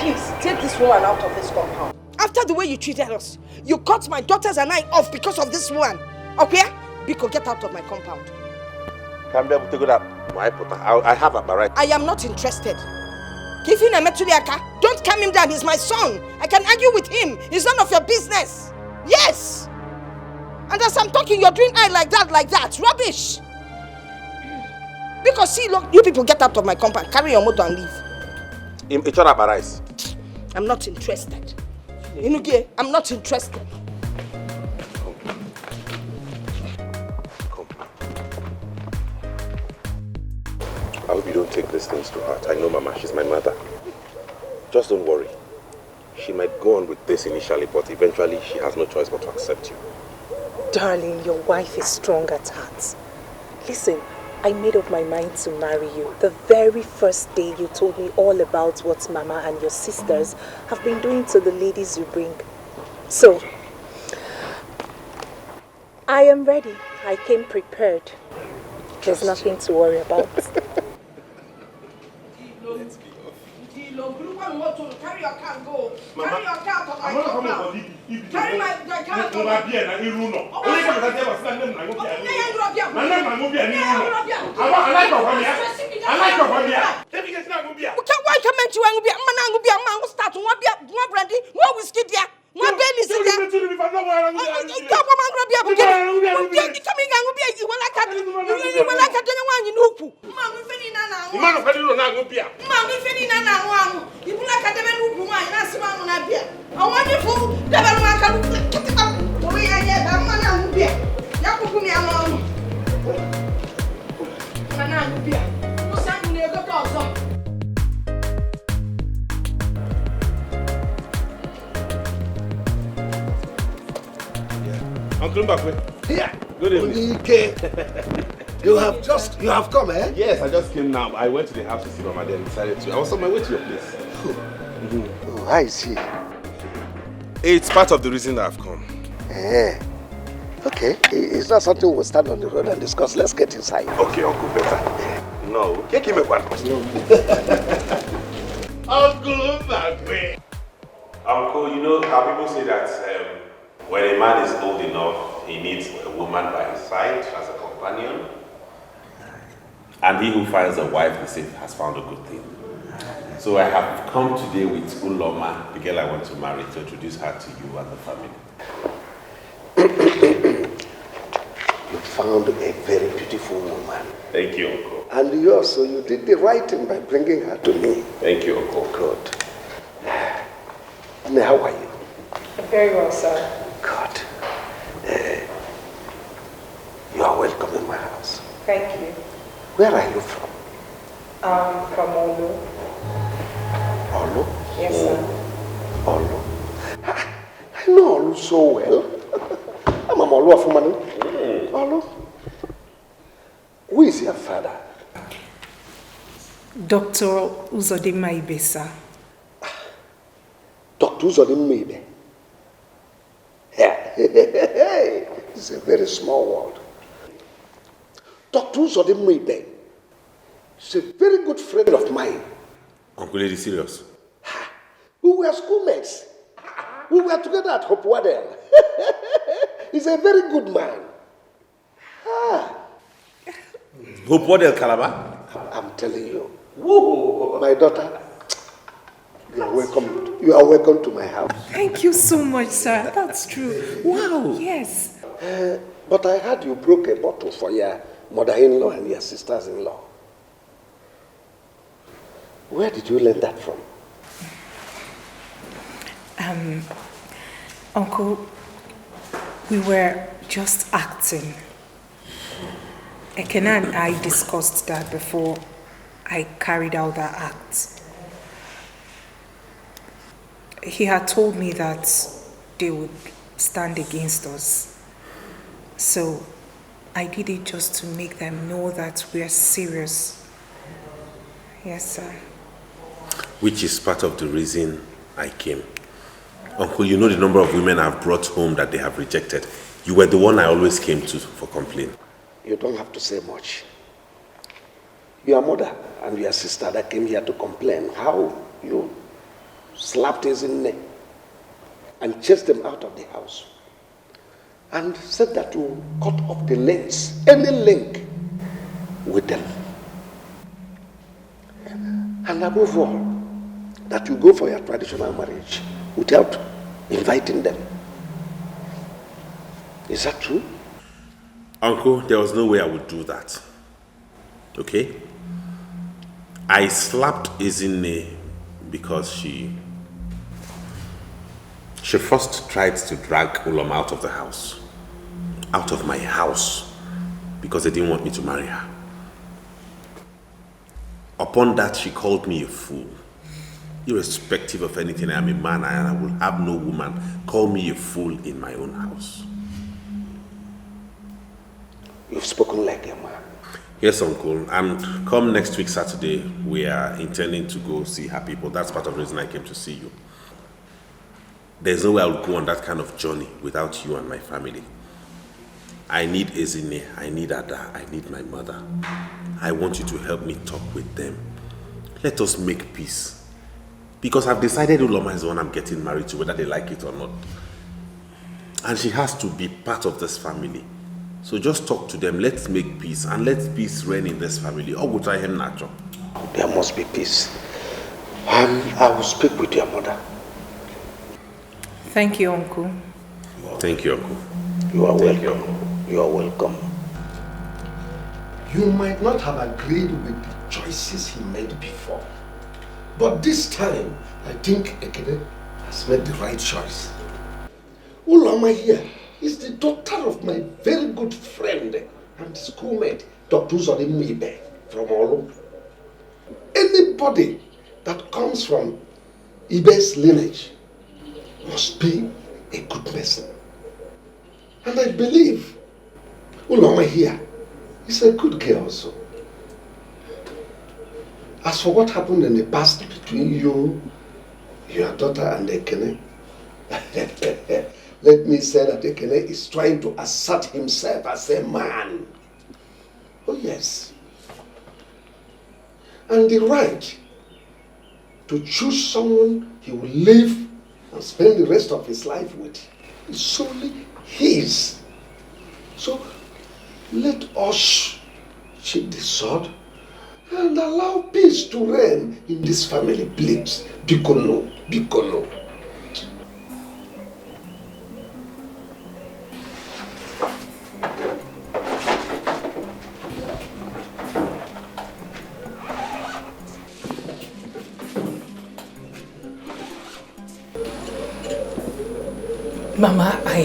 Please, take this woman out of this compound. After the way you treated us, you cut my daughters and I off because of this woman. Okay? Biko, get out of my compound. I have a right. I am not interested. Give him a metuliaka. Don't calm him down. He's my son. I can argue with him. It's none of your business. Yes. And as I'm talking, you're doing eye like that. Rubbish. Because see, look, you people get out of my compound. Carry your motor and leave. I'm not interested. Inugie, I'm not interested. I hope you don't take these things to heart. I know Mama, she's my mother. Just don't worry. She might go on with this initially, but eventually she has no choice but to accept you. Darling, your wife is strong at heart. Listen, I made up my mind to marry you the very first day you told me all about what Mama and your sisters have been doing to the ladies you bring. So, I am ready. I came prepared. There's nothing to worry about. Carry your car and go. Carry your car to my compound. Carry my car to my compound. Yeah. Good evening. You have come, eh? Yes, I just came now. I went to the house to see Mama, then decided to. I was on my way to your place. Oh, I see. It's part of the reason that I've come. Eh. Okay, it's not something we'll stand on the road and discuss. Let's get inside. Okay, Uncle, better. No, give me one. Uncle, that way. Uncle, you know how people say that when a man is old enough, he needs a woman by his side as a companion. And he who finds a wife has found a good thing. So I have come today with Uloma, the girl I want to marry, to introduce her to you and the family. You found a very beautiful woman. Thank you, Uncle. And you also, you did the right thing by bringing her to me. Thank you, Uncle. Good. And how are you? Very well, sir. Good. You are welcome in my house. Thank you. Where are you from? From Olu. Olu? Yes, sir. Olu. I know Olu so well. I'm a Olu of Umanu. Olu. Who is your father? Dr. Uzodinma Ibe, sir. Dr. Uzodinma Ibe. Yeah. It's a very small world. Dr. Uzodinma Ibe is a very good friend of mine. Uncle, is serious? We were schoolmates. We were together at Hope Waddell. He's a very good man. Hope Waddell, Calabar? I'm telling you. Whoa. My daughter, you are welcome. You are welcome to my house. Thank you so much, sir. That's true. Wow. Yes. But I heard you broke a bottle for your mother-in-law and your sisters-in-law. Where did you learn that from? Uncle, we were just acting. Ekena and I discussed that before I carried out that act. He had told me that they would stand against us. So I did it just to make them know that we are serious. Yes, sir. Which is part of the reason I came. Uncle, you know the number of women I've brought home that they have rejected. You were the one I always came to for complaint. You don't have to say much. Your mother and your sister that came here to complain how you slapped his neck and chased them out of the house and said that you cut off the links, any link with them. And above all, that you go for your traditional marriage without inviting them. Is that true? Uncle, there was no way I would do that. Okay? I slapped Izine because she first tried to drag Uloma out of the house. Out of my house. Because they didn't want me to marry her. Upon that, she called me a fool. Irrespective of anything, I am a man and I will have no woman call me a fool in my own house. You've spoken like a man. Yes, Uncle. And come next week, Saturday, we are intending to go see her people. That's part of the reason I came to see you. There's no way I would go on that kind of journey without you and my family. I need Ezine, I need Ada, I need my mother. I want you to help me talk with them. Let us make peace. Because I've decided Uloma is the one I'm getting married to, whether they like it or not. And she has to be part of this family. So just talk to them, let's make peace, and let peace reign in this family. Or we'll try him natural. There must be peace. And I will speak with your mother. Thank you, Uncle. Thank you, Uncle. You are welcome. You are welcome. You might not have agreed with the choices he made before. But this time, I think Ekene has made the right choice. Uloma here is the daughter of my very good friend and schoolmate, Dr. Uzodinma Ibe from Olu. Anybody that comes from Ibe's lineage must be a good person. And I believe Uloma here is a good girl also. As for what happened in the past between you, your daughter and Ekene, let me say that Ekene is trying to assert himself as a man. Oh yes. And the right to choose someone he will live and spend the rest of his life with is solely his. So let us sheathe the sword and allow peace to reign in this family, please. Bikono, Bikono. Mama, I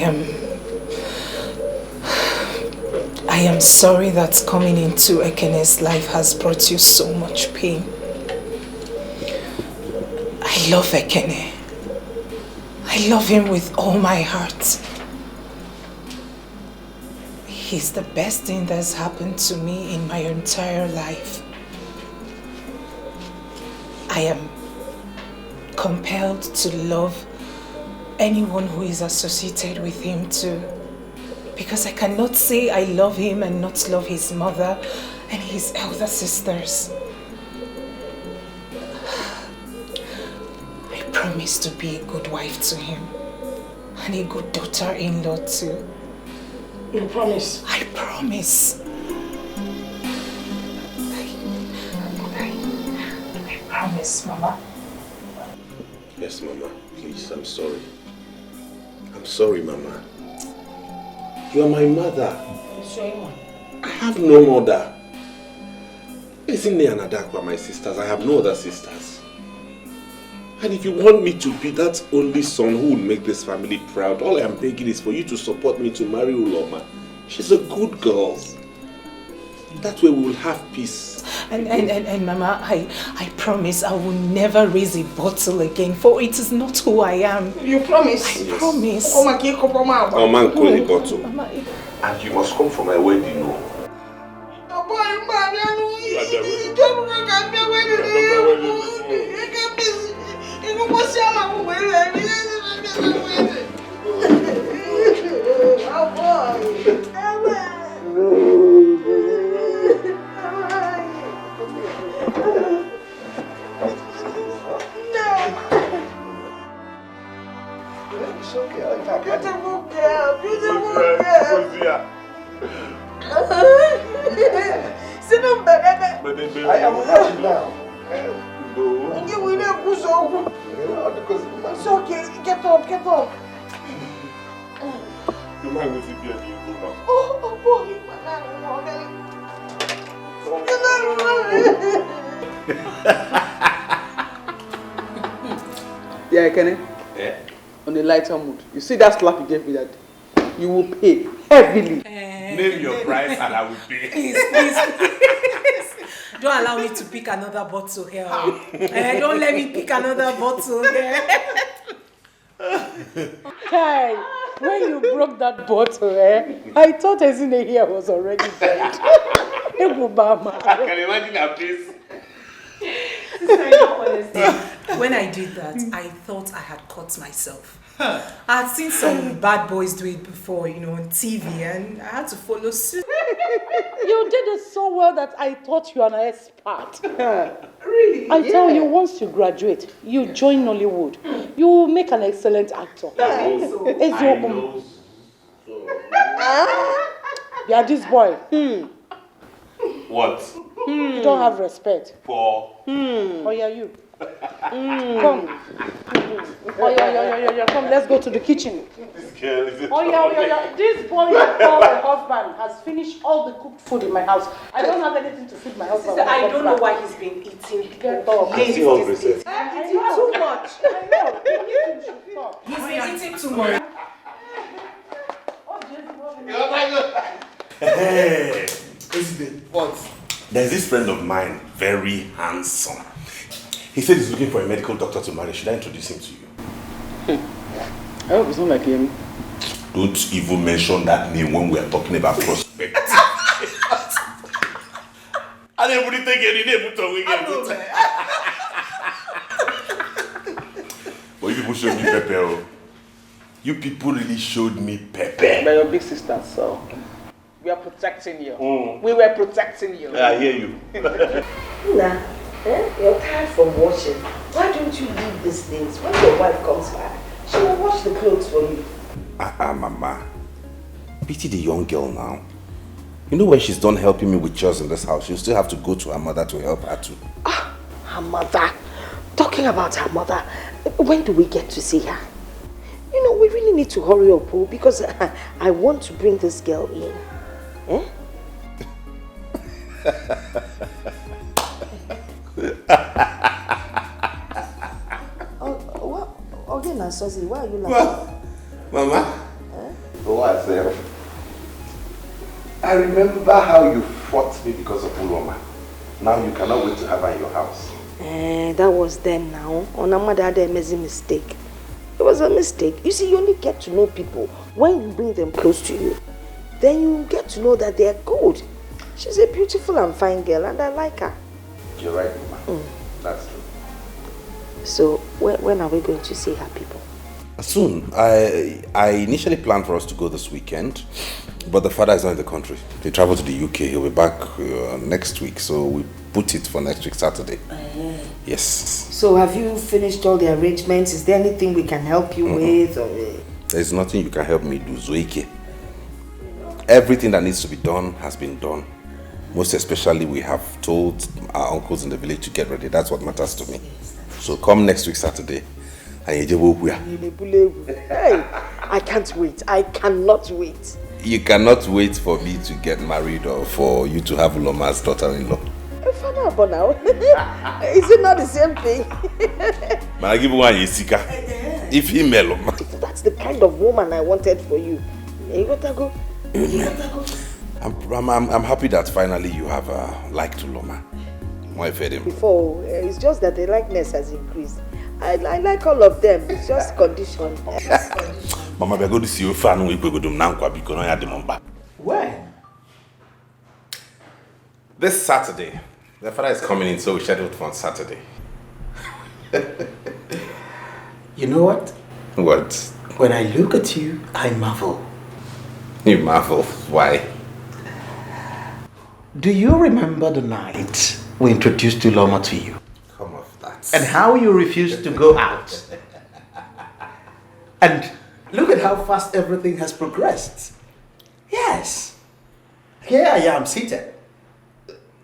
am sorry that coming into Ekene's life has brought you so much pain. I love Ekene. I love him with all my heart. He's the best thing that's happened to me in my entire life. I am compelled to love anyone who is associated with him too. Because I cannot say I love him and not love his mother and his elder sisters. I promise to be a good wife to him and a good daughter-in-law too. You promise? I promise. I promise, Mama. Yes, Mama. Please, I'm sorry. I'm sorry, Mama. You are my mother. I have no mother. Isn't there and Adakwa my sisters? I have no other sisters. And if you want me to be that only son who will make this family proud, all I am begging is for you to support me to marry Uloma. She's a good girl. That way we will have peace. And Mama, I promise I will never raise a bottle again, for it is not who I am. You promise? I promise. Oh man, call the bottle. And you must come for my wedding, no? It's okay. Beautiful girl, beautiful girl. I am ready now. It's okay, get up, get up. Oh boy, Yeah, Kenny. Yeah. On a lighter mood. You see that slap you gave me that day? You will pay heavily. Name your price and I will pay. Please. Don't allow me to pick another bottle here. Don't let me pick another bottle here. Kai, when you broke that bottle, I thought Ezine here was already dead. I can imagine her face. When I did that, I thought I had caught myself. I had seen some bad boys do it before, on TV, and I had to follow suit. You did it so well that I thought you were an expert. Really? I tell you, once you graduate, you join Nollywood. You will make an excellent actor. I know. Yeah, this boy. What? You don't have respect. For? Oh yeah, you. Come. Oh yeah. Come, let's go to the kitchen. This girl is Oh yeah. This boy you call my husband has finished all the cooked food in my house. I don't have anything to feed my husband. I don't know why he's been eating. Get up. I see all this. Eating too much. I know. He's been eating too much. Hey, what? There's this friend of mine, very handsome. He said he's looking for a medical doctor to marry. Should I introduce him to you? I hope it's not like him. Don't even mention that name when we are talking about prospect. I didn't really take any name to But you people showed me pepper. You people really showed me pepper. They're your big sisters, so we are protecting you. We were protecting you. I hear you. Nah, you're tired from washing. Why don't you leave these things? When your wife comes back, she will wash the clothes for you. Mama. Pity the young girl now. You know when she's done helping me with chores in this house, she'll still have to go to her mother to help her too. Her mother. Talking about her mother, when do we get to see her? You know, we really need to hurry up, because I want to bring this girl in. Eh? Again, Susie, why are you laughing? Mama? What? I remember how you fought me because of Uloma. Now you cannot wait to have her in your house. That was then now. Onamada had a amazing mistake. It was a mistake. You see, you only get to know people when you bring them close to you. Then you get to know that they are good. She's a beautiful and fine girl and I like her. You're right, Mama. That's true. So, when are we going to see her people? Soon. I initially planned for us to go this weekend, but the father is not in the country. He traveled to the UK. He'll be back next week, so we put it for next week, Saturday. Yes. So have you finished all the arrangements? Is there anything we can help you with? Or... There's nothing you can help me do, Zoike. Everything that needs to be done has been done. Most especially, we have told our uncles in the village to get ready. That's what matters to me. So come next week, Saturday. Hey, I can't wait. I cannot wait. You cannot wait for me to get married or for you to have Uloma's daughter-in-law. Now. Is it not the same thing? If he mellow. That's the kind of woman I wanted for you. You gotta go. I'm happy that finally you have liked Uloma. Before, it's just that the likeness has increased. I like all of them. It's just condition. Mama, we are going to see you fan. We go to Nankwa because I had the number. When? This Saturday. The father is coming in, so we scheduled for on Saturday. You know what? What? When I look at you, I marvel. You marvel? Why? Do you remember the night we introduced Uloma to you? Come off that. And how you refused to go out? And look at how fast everything has progressed. Yes. Here I am seated,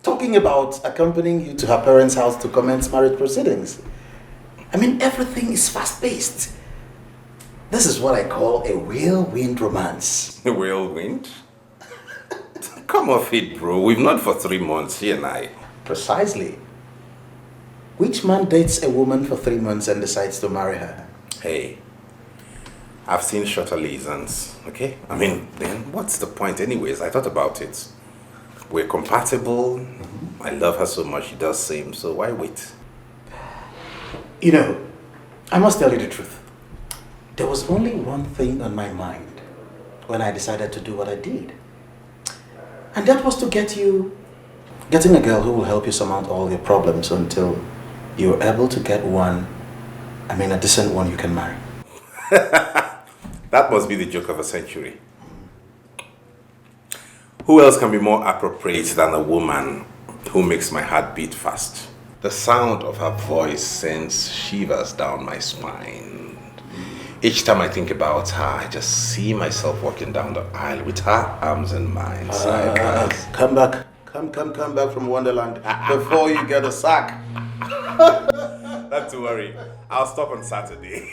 talking about accompanying you to her parents' house to commence marriage proceedings. I mean, everything is fast-paced. This is what I call a whirlwind romance. A whirlwind? Come off it, bro. We've known for 3 months, she and I. Precisely. Which man dates a woman for 3 months and decides to marry her? Hey, I've seen shorter liaisons, okay? I mean, then what's the point anyways? I thought about it. We're compatible. I love her so much, she does same, so why wait? You know, I must tell you the truth. There was only one thing on my mind when I decided to do what I did. And that was to getting a girl who will help you surmount all your problems until you're able to get a decent one you can marry. That must be the joke of a century. Who else can be more appropriate than a woman who makes my heart beat fast? The sound of her voice sends shivers down my spine. Each time I think about her, I just see myself walking down the aisle with her arms in mine. Come back. Come back from Wonderland before you get a sack. Not to worry. I'll stop on Saturday.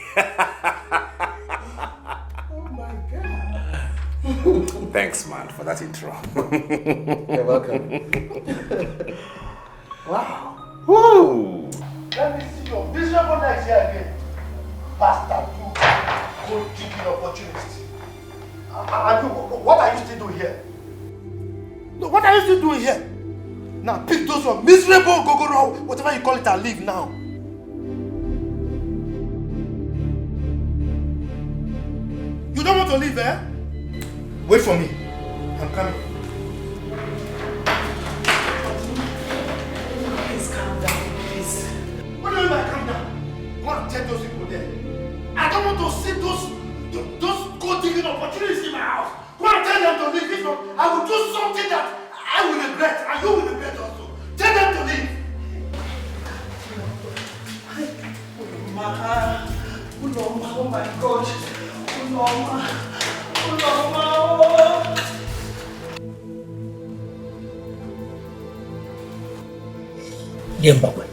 Oh my God. Thanks, man, for that intro. You're welcome. Wow. Whoa. Let me see your miserable next year again. Bastard, you go dig your opportunity. And what are you still doing here? No, what are you still doing here? Now pick those your miserable gogoro, whatever you call it, and leave now. You don't want to leave, eh? Wait for me. I'm coming. Please calm down, please. What do you mean by calm down? Go and check those people there. I don't want to see those gold-digging opportunities in my house. Go and tell them to leave. If not, I will do something that I will regret, and you will regret also. Tell them to leave. Uloma, oh my God. Uloma, oh. Diembakwe.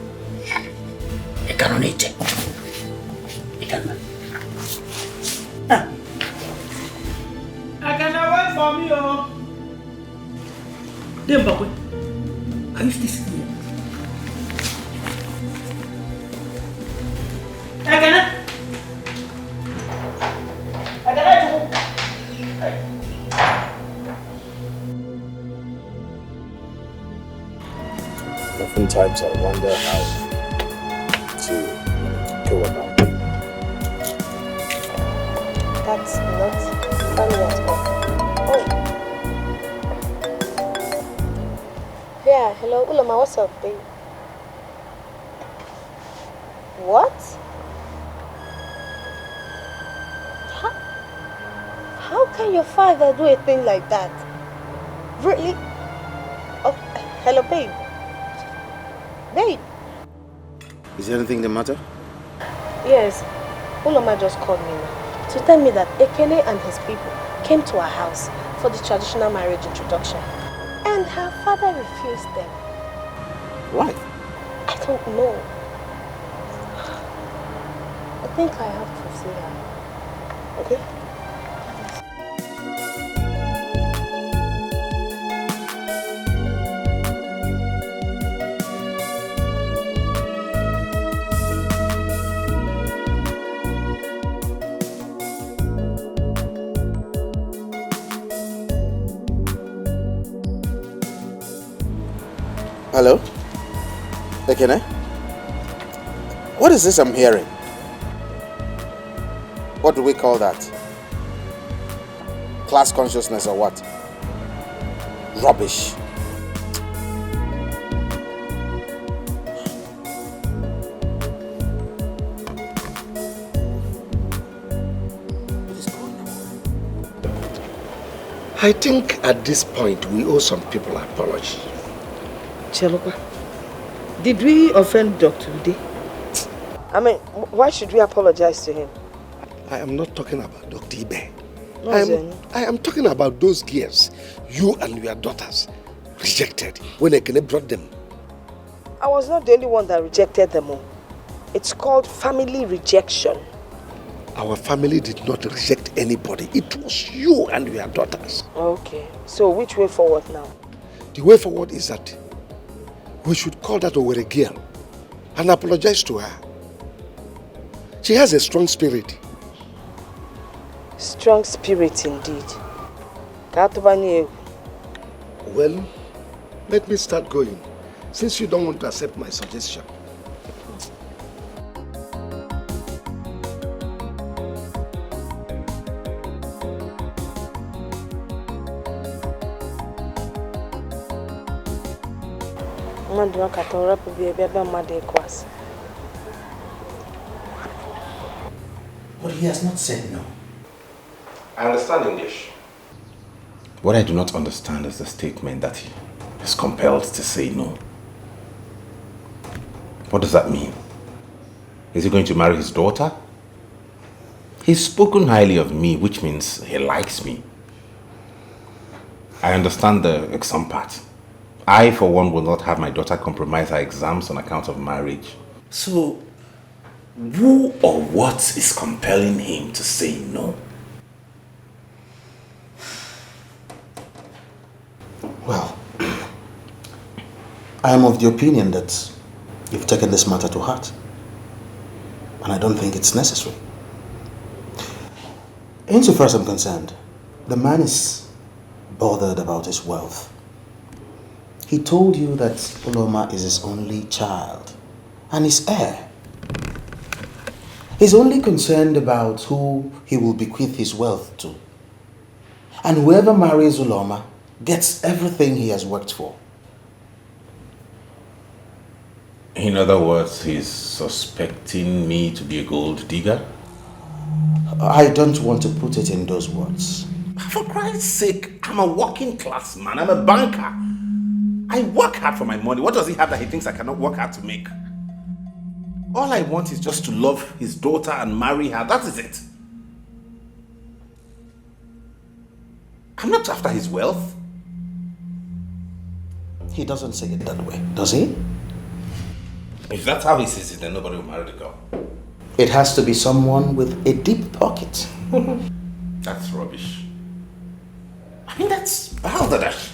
Ekanonite. Ekanonite. I can wait for me, oh. Diembakwe. Are you still sitting here? Oftentimes I wonder how to go about it. That's not funny at all. Oh. Yeah, hello, Uloma, what's up, babe? What? How can your father do a thing like that? Really? Oh, hello, babe. Babe. Is there anything the matter? Yes, Uloma just called me now to tell me that Ekene and his people came to our house for the traditional marriage introduction. And her father refused them. Why? I don't know. I think I have to see her. Okay? Hello? Ekene? What is this I'm hearing? What do we call that? Class consciousness or what? Rubbish. I think at this point we owe some people an apology. Chelopa, did we offend Dr. Ude? I mean, why should we apologize to him? I am not talking about Dr. Ibe. No, I am talking about those girls you and your daughters rejected when Ekene brought them. I was not the only one that rejected them all. It's called family rejection. Our family did not reject anybody. It was you and your daughters. Okay, so which way forward now? The way forward is that we should call that Owere girl and apologize to her. She has a strong spirit. Strong spirit indeed. Well, let me start going, since you don't want to accept my suggestion. But he has not said no. I understand English. What I do not understand is the statement that he is compelled to say no. What does that mean? Is he going to marry his daughter? He's spoken highly of me, which means he likes me. I understand the exam part. I, for one, will not have my daughter compromise her exams on account of marriage. So, who or what is compelling him to say no? Well, I am of the opinion that you've taken this matter to heart. And I don't think it's necessary. Insofar as I'm concerned, the man is bothered about his wealth. He told you that Uloma is his only child and his heir. He's only concerned about who he will bequeath his wealth to. And whoever marries Uloma gets everything he has worked for. In other words, he's suspecting me to be a gold digger? I don't want to put it in those words. For Christ's sake, I'm a working class man. I'm a banker. I work hard for my money. What does he have that he thinks I cannot work hard to make? All I want is just to love his daughter and marry her. That is it. I'm not after his wealth. He doesn't say it that way, does he? If that's how he sees it, then nobody will marry the girl. It has to be someone with a deep pocket. That's rubbish. I mean, that's balderdash.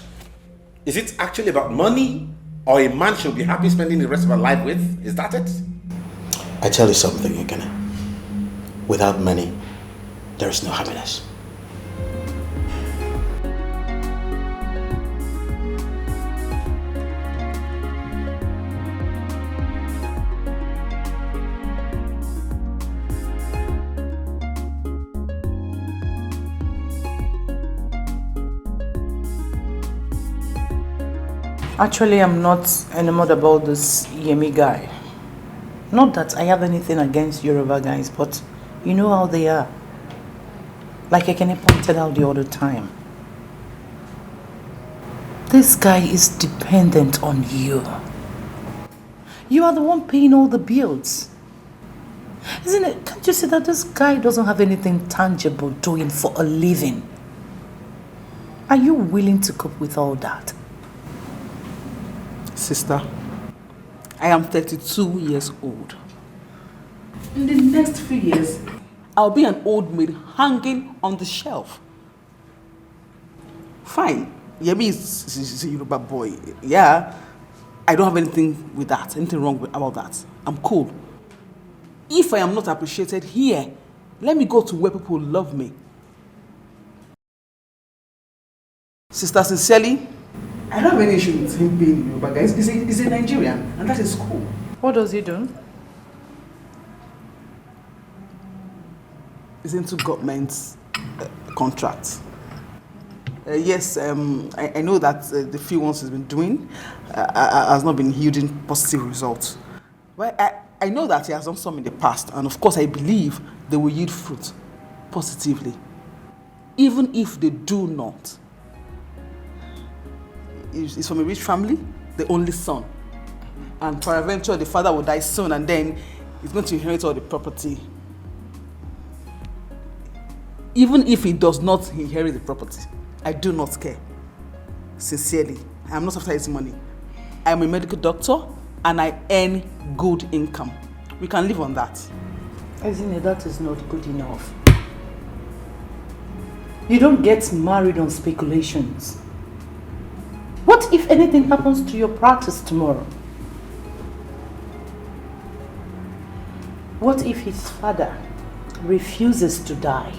Is it actually about money? Or a man should be happy spending the rest of her life with? Is that it? I tell you something, Ekene. Without money, there is no happiness. Actually, I'm not enamored about this Yemi guy. Not that I have anything against Yoruba guys, but you know how they are. Like Ekene pointed out the other time. This guy is dependent on you. You are the one paying all the bills. Isn't it? Can't you see that this guy doesn't have anything tangible doing for a living? Are you willing to cope with all that? Sister, I am 32 years old. In the next few years, I'll be an old maid hanging on the shelf. Fine, Yemi is a Yoruba boy. Yeah, I don't have anything with that, anything wrong about that. I'm cool. If I am not appreciated here, let me go to where people love me. Sister, sincerely, I don't have any issue with him being Yoruba, guys. He's a Nigerian, and that is cool. What does he do? He's into government contracts. Yes, I know that the few ones he's been doing has not been yielding positive results. Well, I know that he has done some in the past, and of course I believe they will yield fruit positively. Even if they do not. He's from a rich family, the only son. And peradventure, the father will die soon, and then he's going to inherit all the property. Even if he does not inherit the property, I do not care. Sincerely, I am not after his money. I am a medical doctor, and I earn good income. We can live on that. Isn't it? That is not good enough. You don't get married on speculations. What if anything happens to your practice tomorrow? What if his father refuses to die?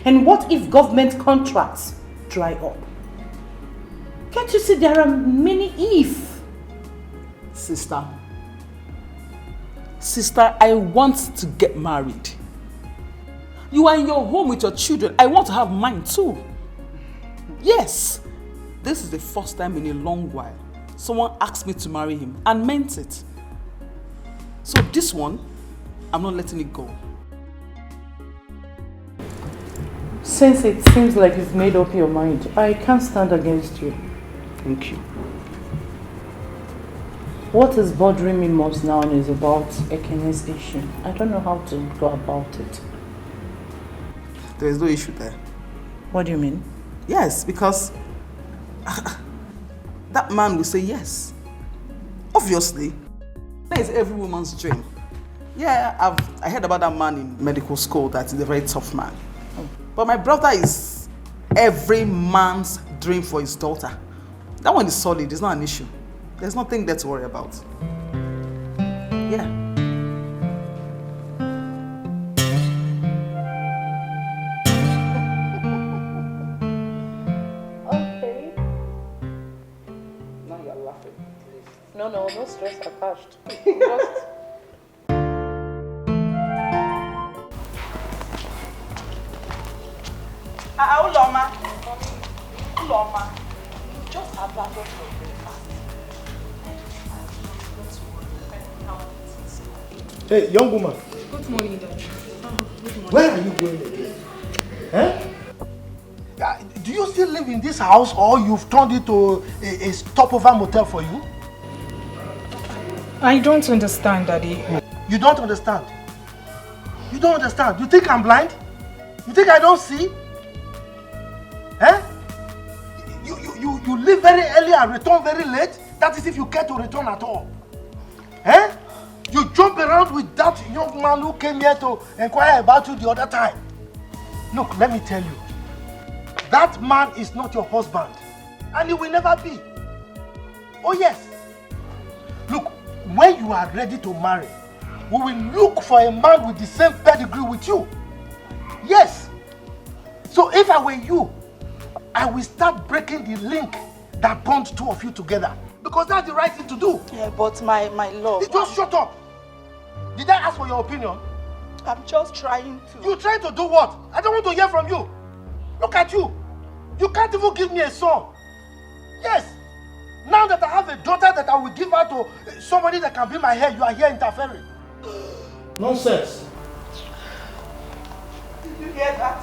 And what if government contracts dry up? Can't you see there are many if? Sister, I want to get married. You are in your home with your children. I want to have mine too. Yes. This is the first time in a long while someone asked me to marry him and meant it. So this one, I'm not letting it go. Since it seems like you've made up your mind, I can't stand against you. Thank you. What is bothering me most now is about Ekene's issue. I don't know how to go about it. There is no issue there. What do you mean? Yes, because that man will say yes. Obviously. That is every woman's dream. Yeah, I heard about that man in medical school that is a very tough man. But my brother is every man's dream for his daughter. That one is solid, it's not an issue. There's nothing there to worry about. Yeah. Okay. Now you're laughing. No stress attached. Just Uloma. Uloma. Just abandon your breakfast. Hey, young woman. Good morning, Dad. Where are you going again? Huh? Do you still live in this house or you've turned it to a stopover motel for you? I don't understand, Daddy. You don't understand? You don't understand? You think I'm blind? You think I don't see? Eh? You leave very early and return very late? That is if you care to return at all. Eh? You jump around with that young man who came here to inquire about you the other time. Look, let me tell you. That man is not your husband. And he will never be. Oh yes. Look, when you are ready to marry, we will look for a man with the same pedigree with you. Yes. So if I were you, I will start breaking the link that bonds two of you together. Because that's the right thing to do. Yeah, but my love. Just shut up. Did I ask for your opinion? I'm just trying to. You trying to do what? I don't want to hear from you. Look at you. You can't even give me a son. Yes. Now that I have a daughter that I will give her to somebody that can be my heir, you are here interfering. Nonsense. Did you hear that?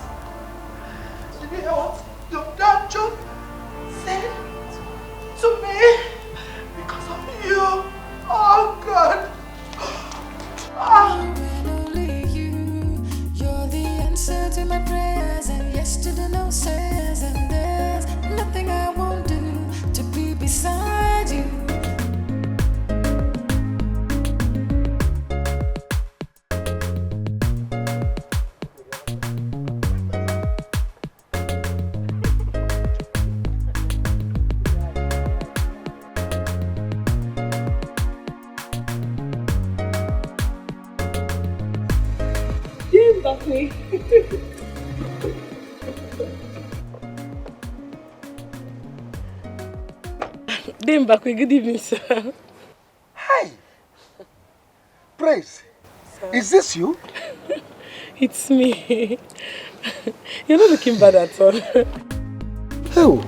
Did you hear what your dad just said to me? Because of you. Oh God. And only you, you're the answer to my prayers, and yes to the no says, and there's nothing I won't do to be beside you. Me. Dame Bakwe, good evening, sir. Hi. Praise. Sir. Is this you? It's me. You're not looking bad at all. Oh,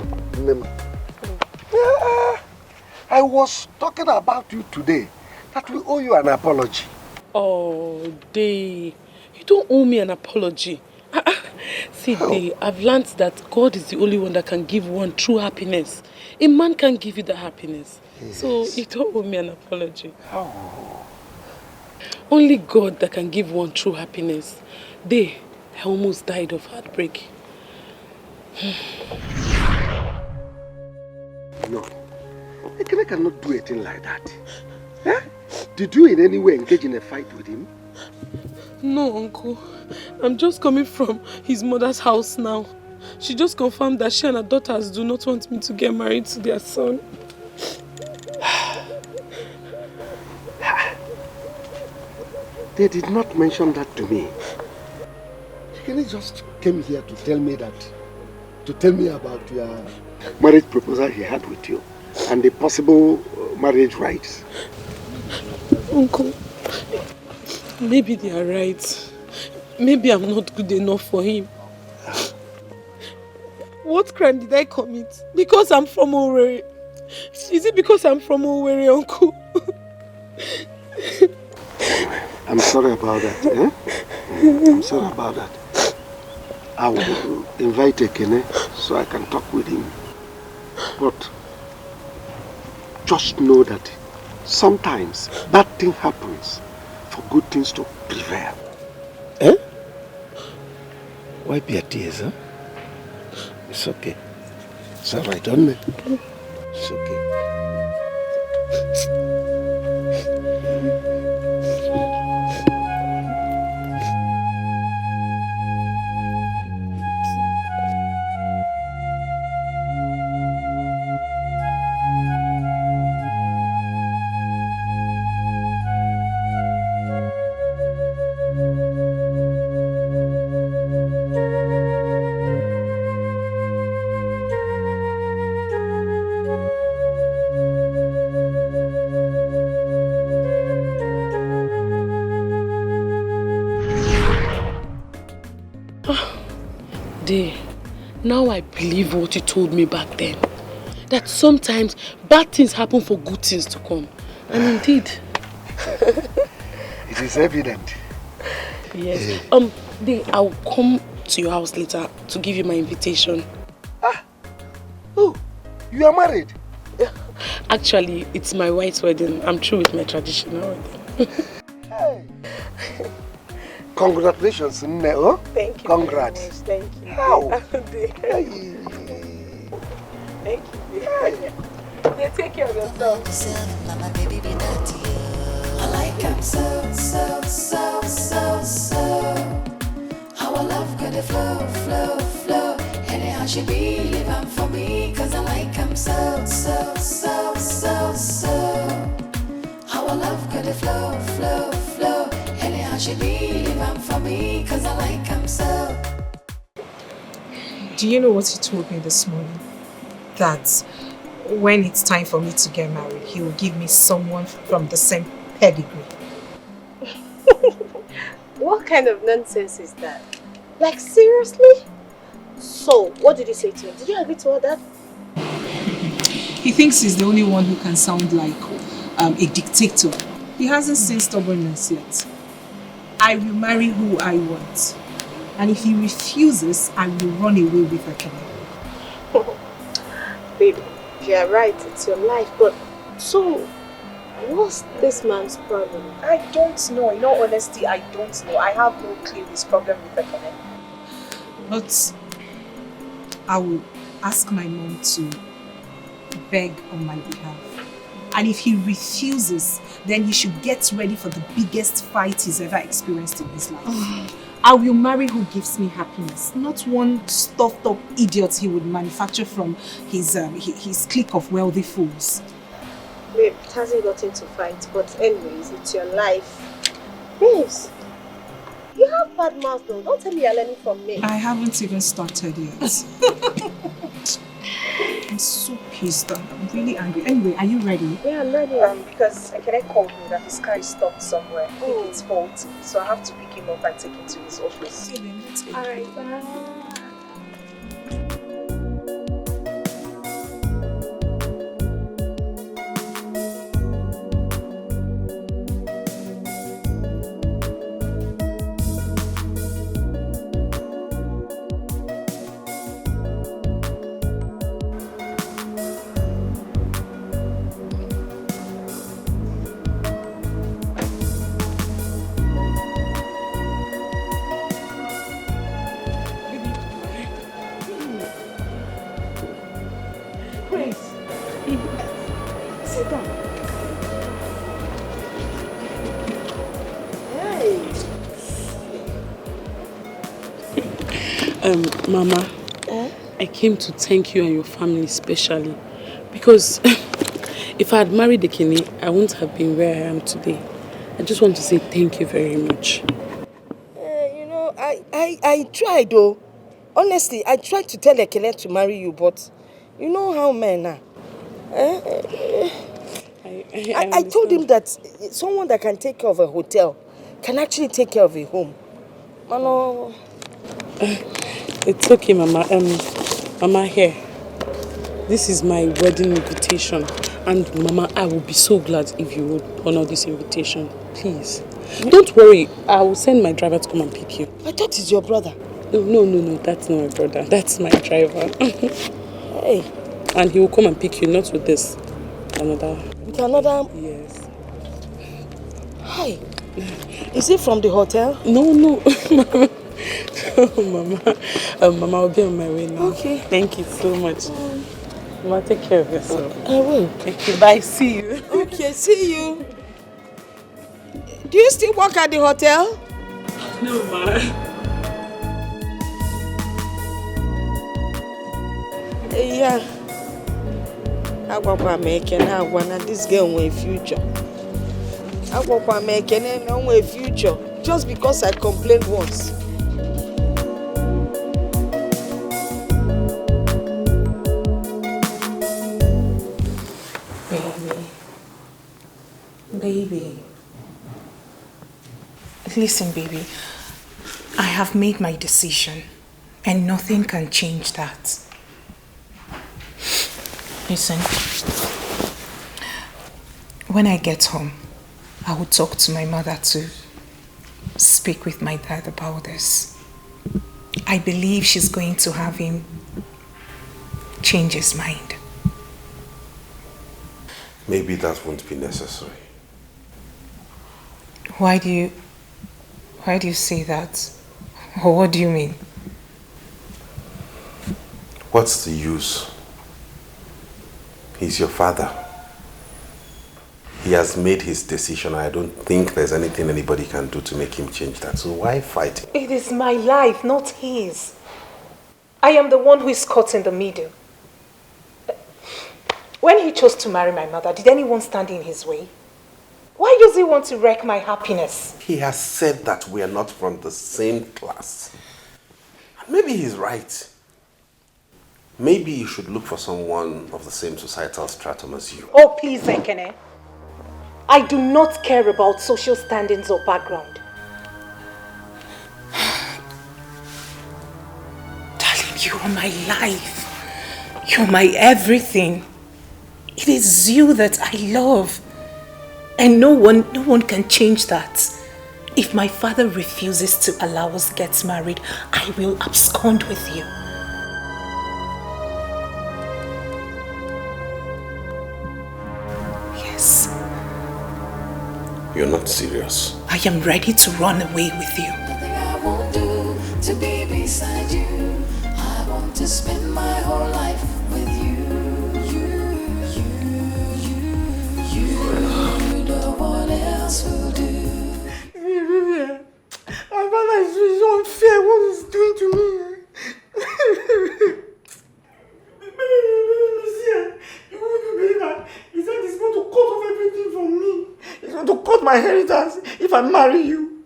I was talking about you today. That we owe you an apology. Oh, Day. You don't owe me an apology. See, Day, I've learned that God is the only one that can give one true happiness. A man can't give you that happiness. Yes. So you don't owe me an apology. Oh. Only God that can give one true happiness. Day, I almost died of heartbreak. No. I cannot do a thing like that. Eh? Did you in any way engage in a fight with him? No, Uncle. I'm just coming from his mother's house now. She just confirmed that she and her daughters do not want me to get married to their son. They did not mention that to me. He just came here to tell me about your marriage proposal he had with you and the possible marriage rights. Uncle, maybe they are right. Maybe I'm not good enough for him. What crime did I commit? Because I'm from Owerri. Is it because I'm from Owerri, Uncle? I'm sorry about that. Eh? I'm sorry about that. I will invite Ekene so I can talk with him. But just know that sometimes bad thing happens for good things to prevail. Eh? Wipe your tears, huh? It's okay. It's alright, don't it? It's okay. Now I believe what you told me back then. That sometimes bad things happen for good things to come. And indeed. It is evident. Yes. I'll come to your house later to give you my invitation. Oh, you are married? Actually, it's my white wedding. I'm through with my traditional wedding. Hey. Congratulations, Neo. Thank you. Congrats. Thank you. How? Thank you. Yeah, take care of yourself. Mama, baby, be dirty. I like him so. How I love got the flow. Anyhow she be living for me, cause I like him so. How I love got the flow. Anyhow she be living for me, cause I like him so. Do you know what he told me this morning? That when it's time for me to get married, he will give me someone from the same pedigree. What kind of nonsense is that? Like, seriously? So, what did you say to him? Did you agree to all that? He thinks he's the only one who can sound like a dictator. He hasn't seen stubbornness yet. I will marry who I want. And if he refuses, I will run away with Ekene. Baby, you are right, it's your life, but so, what's this man's problem? I don't know. In all honesty, I don't know. I have no clue his problem with Ekene. But I will ask my mom to beg on my behalf. And if he refuses, then he should get ready for the biggest fight he's ever experienced in his life. I will marry who gives me happiness, not one stuffed up idiot he would manufacture from his clique of wealthy fools. Babe, it hasn't got into fight, but anyways, it's your life. Babes, you have bad mouth though. Don't tell me you're learning from me. I haven't even started yet. I'm so pissed. I'm really angry. Anyway, are you ready? Yeah, I'm ready. Because Ekene called me that his car is stopped somewhere. I think it's faulty. So I have to pick him up and take him to his office. Okay, then let's go. Alright, bye. Mama, I came to thank you and your family especially because if I had married Ekene, I wouldn't have been where I am today. I just want to say thank you very much. You know, I tried though. Honestly, I tried to tell Ekene to marry you, but you know how men are. I told him that someone that can take care of a hotel can actually take care of a home. Mano. It's okay, Mama. Mama, here. This is my wedding invitation. And Mama, I will be so glad if you would honor this invitation. Please. Don't worry. I will send my driver to come and pick you. I thought it's your brother. No. That's not my brother. That's my driver. Hey. And he will come and pick you, not with this. Another. With another? Yes. Hi. Is it from the hotel? No. Mama. Mama, I'll be on my way now. Okay. Thank you so much. Mama, take care of yourself. I will. Thank you. Bye. See you. Okay, see you. Do you still work at the hotel? No, Ma. Yeah. This girl with a future. A future. Just because I complained once. Baby. Listen, baby. I have made my decision. And nothing can change that. Listen, when I get home, I will talk to my mother to speak with my dad about this. I believe she's going to have him change his mind. Maybe that won't be necessary. Why do you say that? Or what do you mean? What's the use? He's your father. He has made his decision. I don't think there's anything anybody can do to make him change that. So why fight? It is my life, not his. I am the one who is caught in the middle. When he chose to marry my mother, did anyone stand in his way? Why does he want to wreck my happiness? He has said that we are not from the same class. Maybe he's right. Maybe you should look for someone of the same societal stratum as you. Oh, please, Ekene. I do not care about social standings or background. Darling, you are my life. You're my everything. It is you that I love. And no one can change that. If my father refuses to allow us get married, I will abscond with you. Yes. You're not serious. I am ready to run away with you. Nothing I won't do to be beside you. I want to spend my whole life with you. No one else will do. My father is unfair what he's doing to me. You wouldn't believe that. He said he's going to cut off everything from me. He's going to cut my inheritance if I marry you.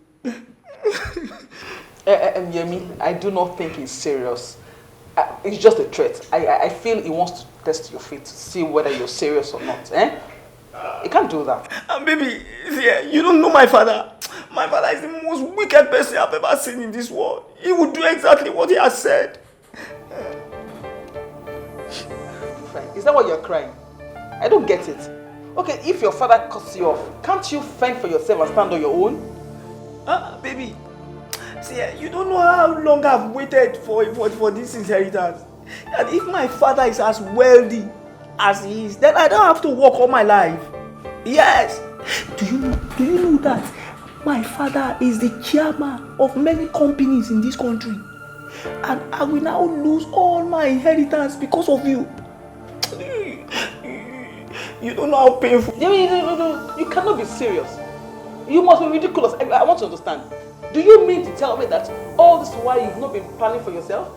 Yemi, I do not think he's serious. It's just a threat. I feel he wants to test your faith to see whether you're serious or not. He can't do that. And baby, yeah, you don't know my father. My father is the most wicked person I've ever seen in this world. He would do exactly what he has said. Is that why you're crying? I don't get it. Okay, if your father cuts you off, can't you fend for yourself and stand on your own? Baby, see, you don't know how long I've waited for this inheritance. And if my father is as wealthy as he is, then I don't have to work all my life. Yes. Do you know that my father is the chairman of many companies in this country? And I will now lose all my inheritance because of you. You don't know how painful. No, you cannot be serious. You must be ridiculous. I want to understand. Do you mean to tell me that all this while you've not been planning for yourself?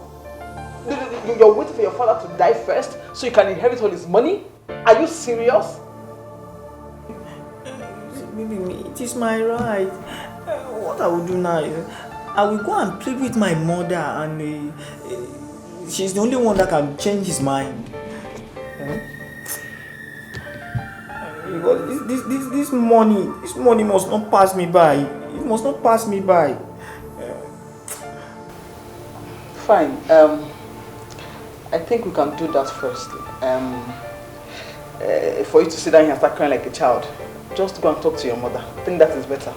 You're waiting for your father to die first so you can inherit all his money? Are you serious? Baby, it is my right. What I will do now is I will go and plead with my mother, and she's the only one that can change his mind. Because this money must not pass me by. It must not pass me by. Fine. I think we can do that first. For you to sit down here and start crying like a child, just go and talk to your mother. I think that is better.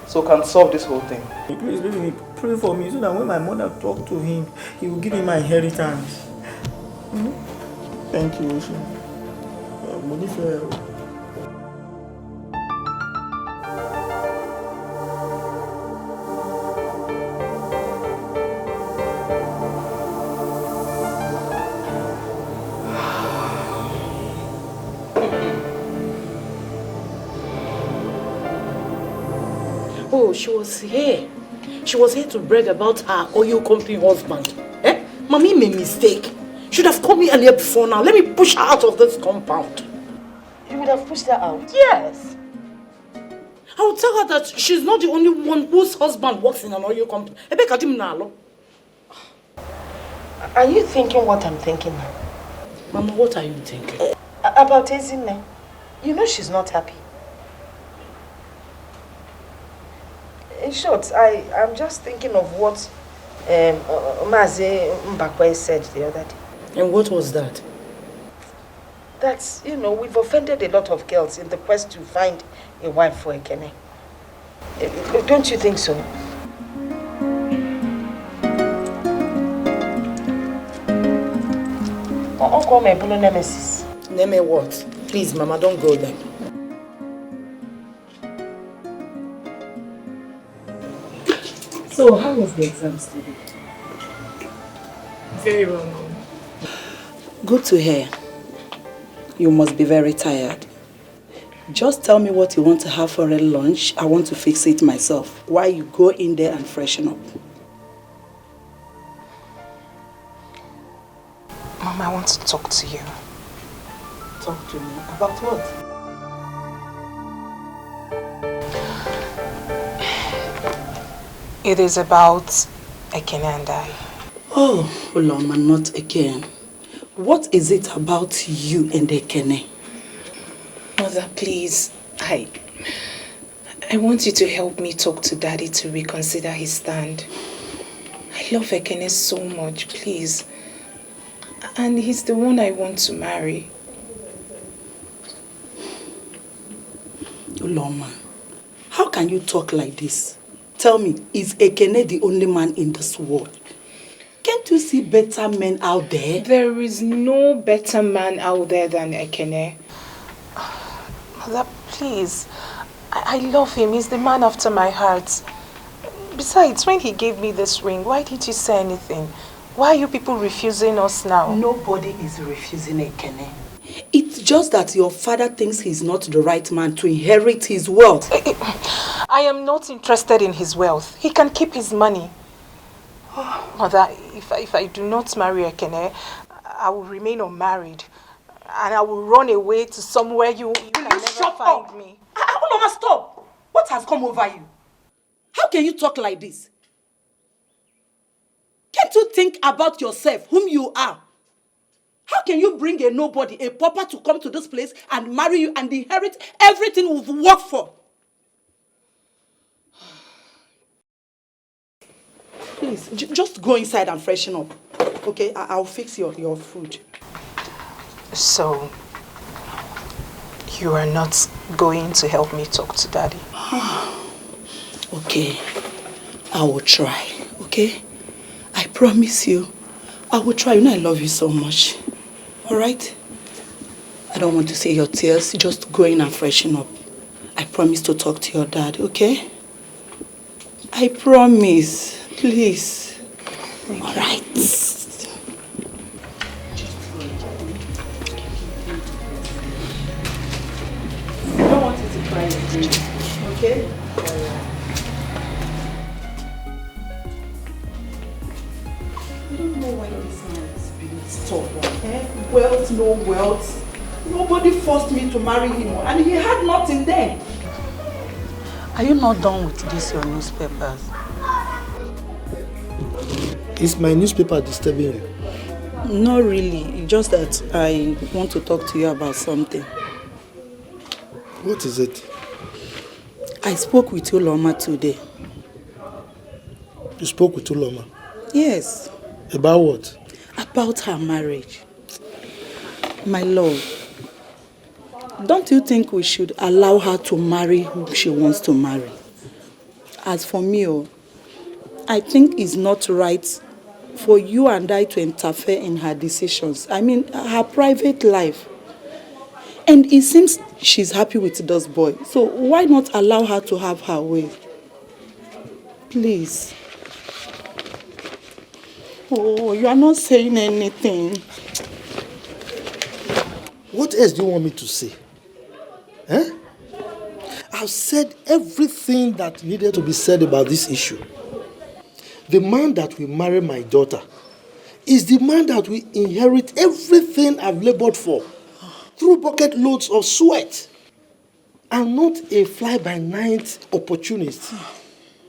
So we can solve this whole thing. Please, baby, pray for me so that when my mother talks to him, he will give me my inheritance. Thank you, Ocean. Oh, she was here. She was here to brag about her oil company husband. Mommy made a mistake. Should have called me earlier before now. Let me push her out of this compound. You would have pushed her out? Yes. I will tell her that she's not the only one whose husband works in an oil company. Are you thinking what I'm thinking now? Mama, what are you thinking? About Ezinne. You know she's not happy. In short, I'm just thinking of what Mazi Mbakwe said the other day. And what was that? That's, we've offended a lot of girls in the quest to find a wife for Ekene. Don't you think so? Uncle Mebuno Nemesis. Neme what? Please, Mama, don't go there. So, how was the exams today? Very well, Mom. Good to hear. You must be very tired. Just tell me what you want to have for a lunch. I want to fix it myself. While you go in there and freshen up. Mom, I want to talk to you. Talk to me? About what? It is about Ekene and I. Oh, Uloma, not again. What is it about you and Ekene? Mother, please, I want you to help me talk to Daddy to reconsider his stand. I love Ekene so much, please. And he's the one I want to marry. Uloma, how can you talk like this? Tell me, is Ekene the only man in this world? Can't you see better men out there? There is no better man out there than Ekene. Mother, please. I love him. He's the man after my heart. Besides, when he gave me this ring, why did you say anything? Why are you people refusing us now? Nobody is refusing Ekene. It's just that your father thinks he's not the right man to inherit his wealth. I am not interested in his wealth. He can keep his money. Mother, if I do not marry Ekene, I will remain unmarried. And I will run away to somewhere you can never find me. Uloma, stop! What has come over you? How can you talk like this? Can't you think about yourself, whom you are? How can you bring a nobody, a pauper, to come to this place and marry you and inherit everything we've worked for? Please, just go inside and freshen up. Okay, I'll fix your food. So, you are not going to help me talk to Daddy? Okay, I will try, okay? I promise you, I will try. I love you so much. Alright? I don't want to see your tears. Just go in and freshen up. I promise to talk to your dad, okay? I promise. Please. Alright. I don't want you to cry again, okay? I don't know why this man is being stubborn. Wealth, no wealth. Nobody forced me to marry him, and he had nothing then. Are you not done with this, your newspapers? Is my newspaper disturbing you? Not really. Just that I want to talk to you about something. What is it? I spoke with Uloma today. You spoke with Uloma? Yes. About what? About her marriage. My love, don't you think we should allow her to marry who she wants to marry? As for me, I think it's not right for you and I to interfere in her decisions. I mean, her private life. And it seems she's happy with this boy. So why not allow her to have her way? Please. Oh, you are not saying anything. What else do you want me to say? Eh? I've said everything that needed to be said about this issue. The man that will marry my daughter is the man that will inherit everything I've labored for through bucket loads of sweat. I'm not a fly-by-night opportunist.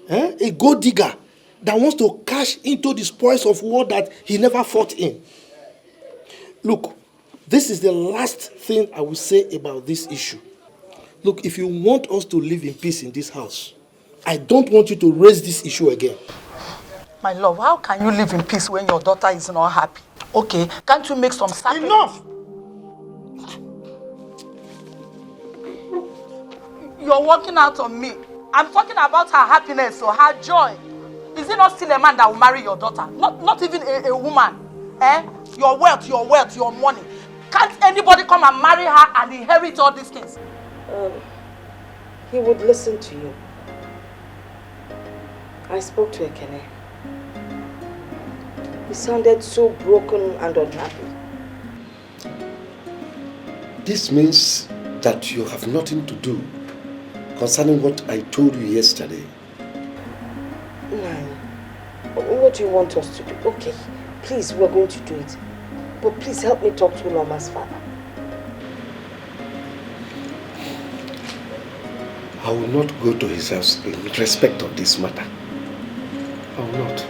A gold digger that wants to cash into the spoils of war that he never fought in. Look, this is the last thing I will say about this issue. Look, if you want us to live in peace in this house, I don't want you to raise this issue again. My love, how can you live in peace when your daughter is not happy? Okay, can't you make some sacrifice? Enough! You're working out on me. I'm talking about her happiness or her joy. Is it not still a man that will marry your daughter? Not even a woman. Eh? Your wealth, your money. Can't anybody come and marry her and inherit all these things? He would listen to you. I spoke to Ekene. He sounded so broken and unhappy. This means that you have nothing to do concerning what I told you yesterday. Nine, what do you want us to do? Okay, please, we're going to do it. But please help me talk to Uloma's father. I will not go to his house in respect of this matter. I will not.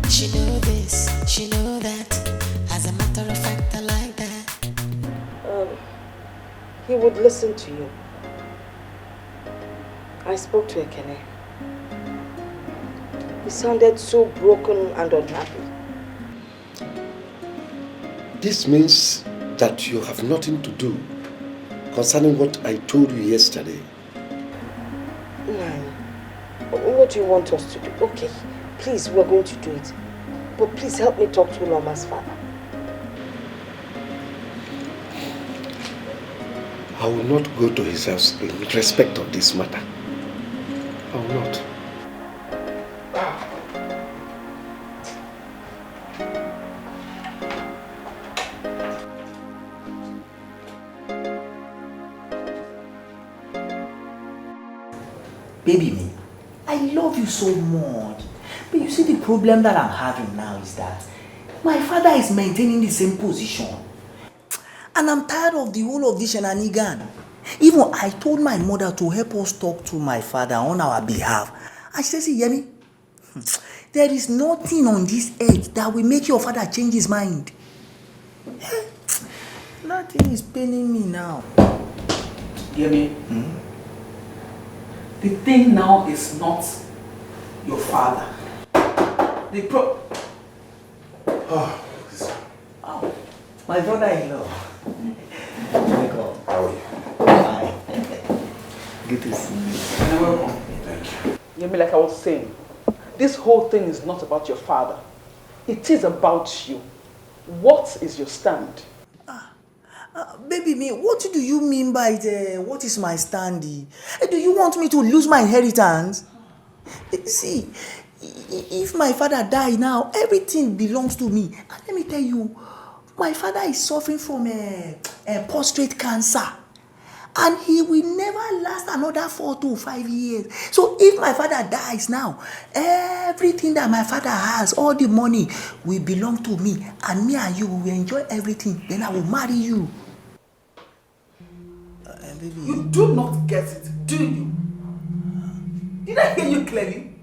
She know this, she know that. As a matter of fact, I like that. He would listen to you. I spoke to Ekene. He sounded so broken and unhappy. This means that you have nothing to do concerning what I told you yesterday. Nine, what do you want us to do? Okay, please, we're going to do it. But please help me talk to Uloma's father. I will not go to his house in respect of this matter. I will not. Baby me, I love you so much. But you see, the problem that I'm having now is that my father is maintaining the same position. And I'm tired of the whole of this shenanigan. Even I told my mother to help us talk to my father on our behalf. And she says, Yemi, there is nothing on this earth that will make your father change his mind. Nothing is paining me now. Yemi, the thing now is not your father. My brother-in-law. Welcome. How are you? Fine. Good to see you. And welcome. Thank you. Yemi, like I was saying, this whole thing is not about your father. It is about you. What is your stand? Baby me, what do you mean by what is my stand? Do you want me to lose my inheritance? See, if my father die now, everything belongs to me. And let me tell you, my father is suffering from a prostate cancer. And he will never last another 4 to 5 years. So if my father dies now, everything that my father has, all the money, will belong to me. And me and you will enjoy everything. Then I will marry you. Baby. You do not get it, do you? Did I hear you clearly?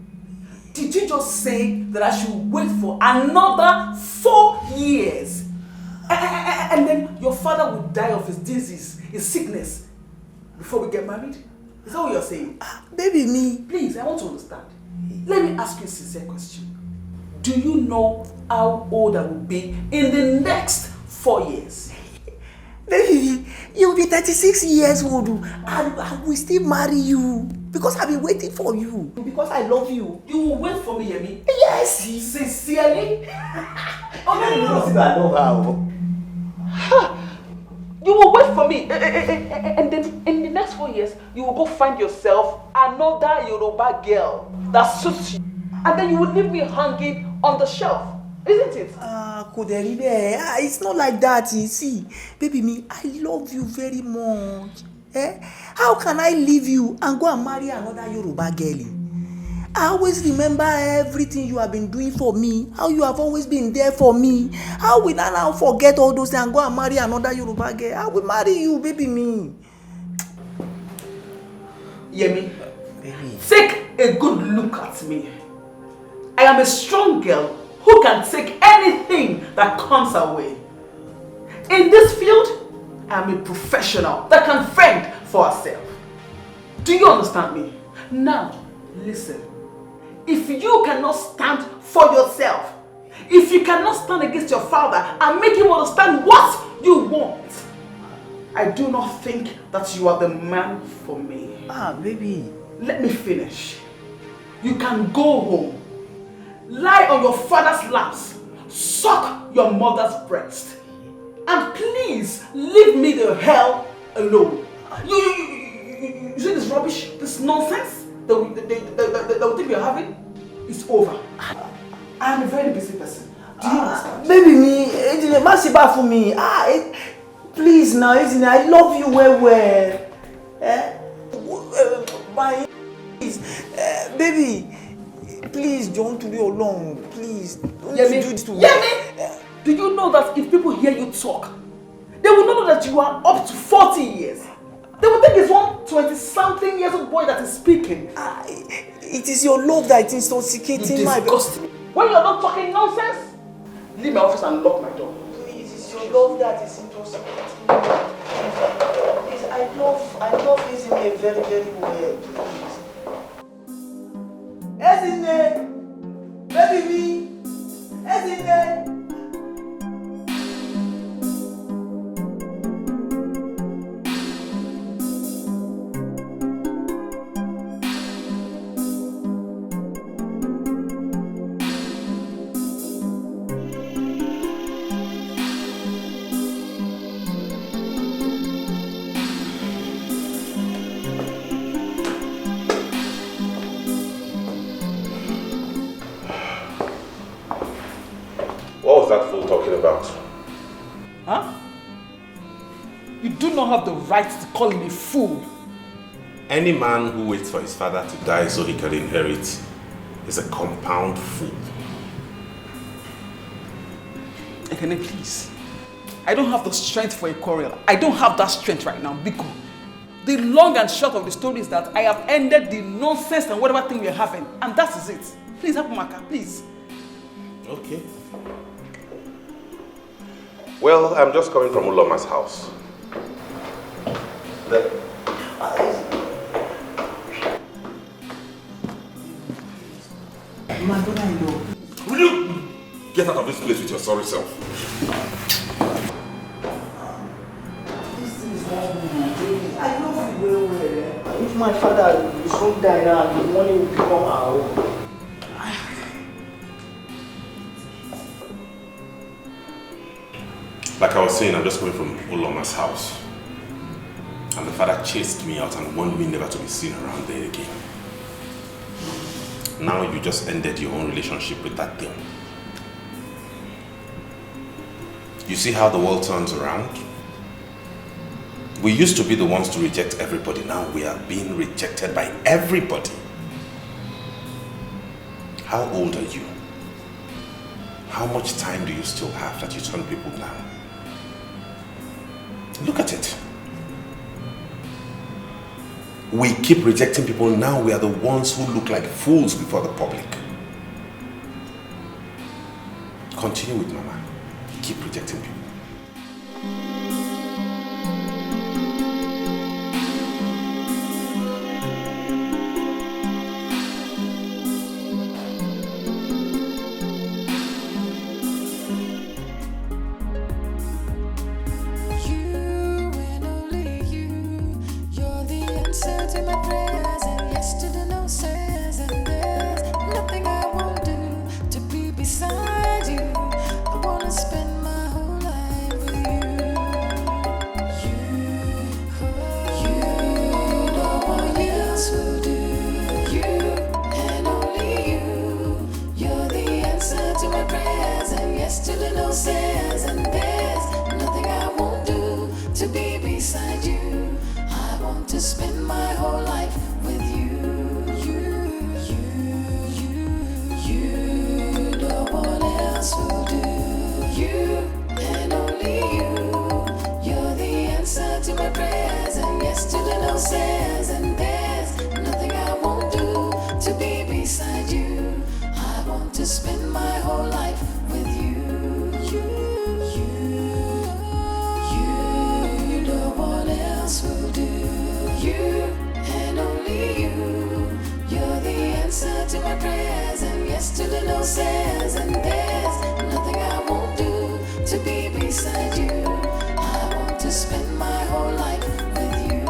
Did you just say that I should wait for another 4 years? And then your father will die of his disease, his sickness, before we get married? Is that what you're saying? Baby, me. Please, I want to understand. Let me ask you a sincere question. Do you know how old I will be in the next 4 years? Baby, you'll be 36 years old and I will still marry you because I've been waiting for you. Because I love you. You will wait for me, Yemi? Yes. Sincerely? Oh, no. I love her. You will wait for me, and then in the next 4 years, you will go find yourself another Yoruba girl that suits you, and then you will leave me hanging on the shelf, isn't it? It's not like that, you see. Baby me, I love you very much. How can I leave you and go and marry another Yoruba girl? I always remember everything you have been doing for me, how you have always been there for me. How will I now forget all those things and go and marry another Yoruba girl? I will marry you, baby me. Yemi, baby, take a good look at me. I am a strong girl who can take anything that comes our way. In this field, I'm a professional that can fend for herself. Do you understand me? Now, listen. If you cannot stand for yourself, if you cannot stand against your father and make him understand what you want, I do not think that you are the man for me. Baby. Let me finish. You can go home, lie on your father's laps, suck your mother's breast, and please leave me the hell alone. You see this rubbish, this nonsense that we think we're having? It's over. I am a very busy person. Do you understand? Baby, me, Masiba for me. Please now, I love you well. Baby, please don't do your long. Please, don't do this to me. Do you know that if people hear you talk, they will not know that you are up to 40 years? They will think it's one 20-something years old boy that is speaking. It is your love that is intoxicating my... When you're not talking nonsense, leave my office and lock my door. Please, it's your love that is intoxicating me. Please, I love Ezine very, very well. Please. Ezine! Baby me! Ezine! What was that fool talking about? Huh? You do not have the right to call him a fool. Any man who waits for his father to die so he can inherit is a compound fool. Ekene, please. I don't have the strength for a quarrel. I don't have that strength right now, Biko. The long and short of the story is that I have ended the nonsense and whatever thing we're having. And that is it. Please, Maka, please. Okay. Well, I'm just coming from Uloma's house. Will you get out of this place with your sorry self? I love you well. If my father is so die now, the money will become our own. Like I was saying, I'm just coming from Uloma's house. And the father chased me out and warned me never to be seen around there again. Now you just ended your own relationship with that thing. You see how the world turns around? We used to be the ones to reject everybody. Now we are being rejected by everybody. How old are you? How much time do you still have that you turn people down? Look at it. We keep rejecting people. Now we are the ones who look like fools before the public. Continue with Mama. Keep rejecting people. to be beside you. I want to spend my whole life with you.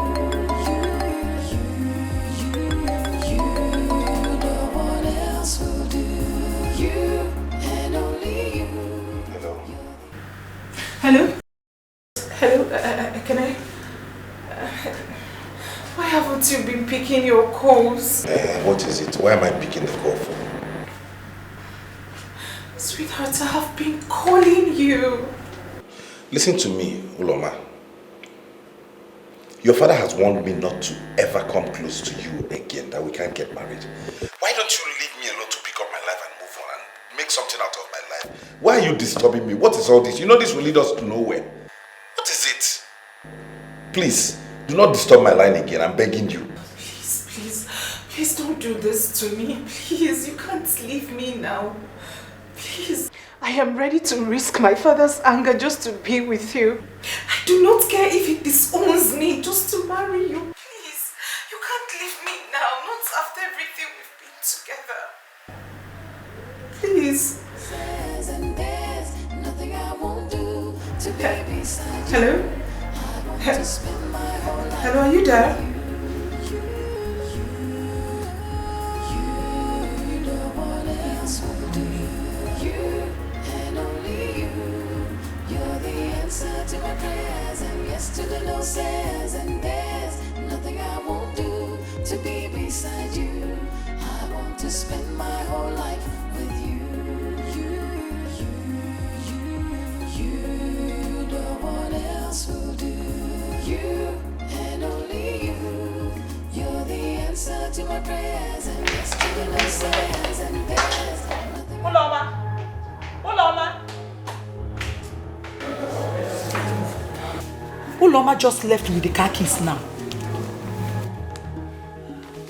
You, no one else will do. You and only you. Hello? Hello? Can I? Why haven't you been picking your calls? What is it? Why am I picking the call for? Sweetheart, I have been calling you. Listen to me, Uloma. Your father has warned me not to ever come close to you again, that we can't get married. Why don't you leave me alone to pick up my life and move on and make something out of my life? Why are you disturbing me? What is all this? You know this will lead us to nowhere. What is it? Please, do not disturb my line again. I'm begging you. Please don't do this to me. Please, you can't leave me now. Please. I am ready to risk my father's anger just to be with you. I do not care if it disowns me just to marry you. Please, you can't leave me now, not after everything we've been together. Please. Hello? Hello, are you there? To my prayers and yes to the no says, and there's nothing I won't do to be beside you. I want to spend my whole life with you. You, no one else will do. You and only you. You're the answer to my prayers and yes to the no says, and there's nothing. Uloma! Uloma! Uloma just left with the car keys now.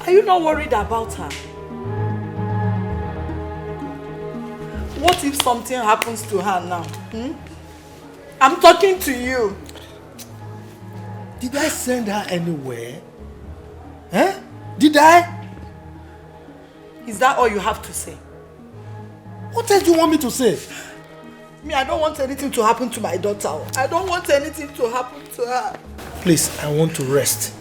Are you not worried about her? What if something happens to her now? I'm talking to you. Did I send her anywhere? Huh? Did I? Is that all you have to say? What else do you want me to say? Me, I don't want anything to happen to my daughter. I don't want anything to happen to her. Please, I want to rest.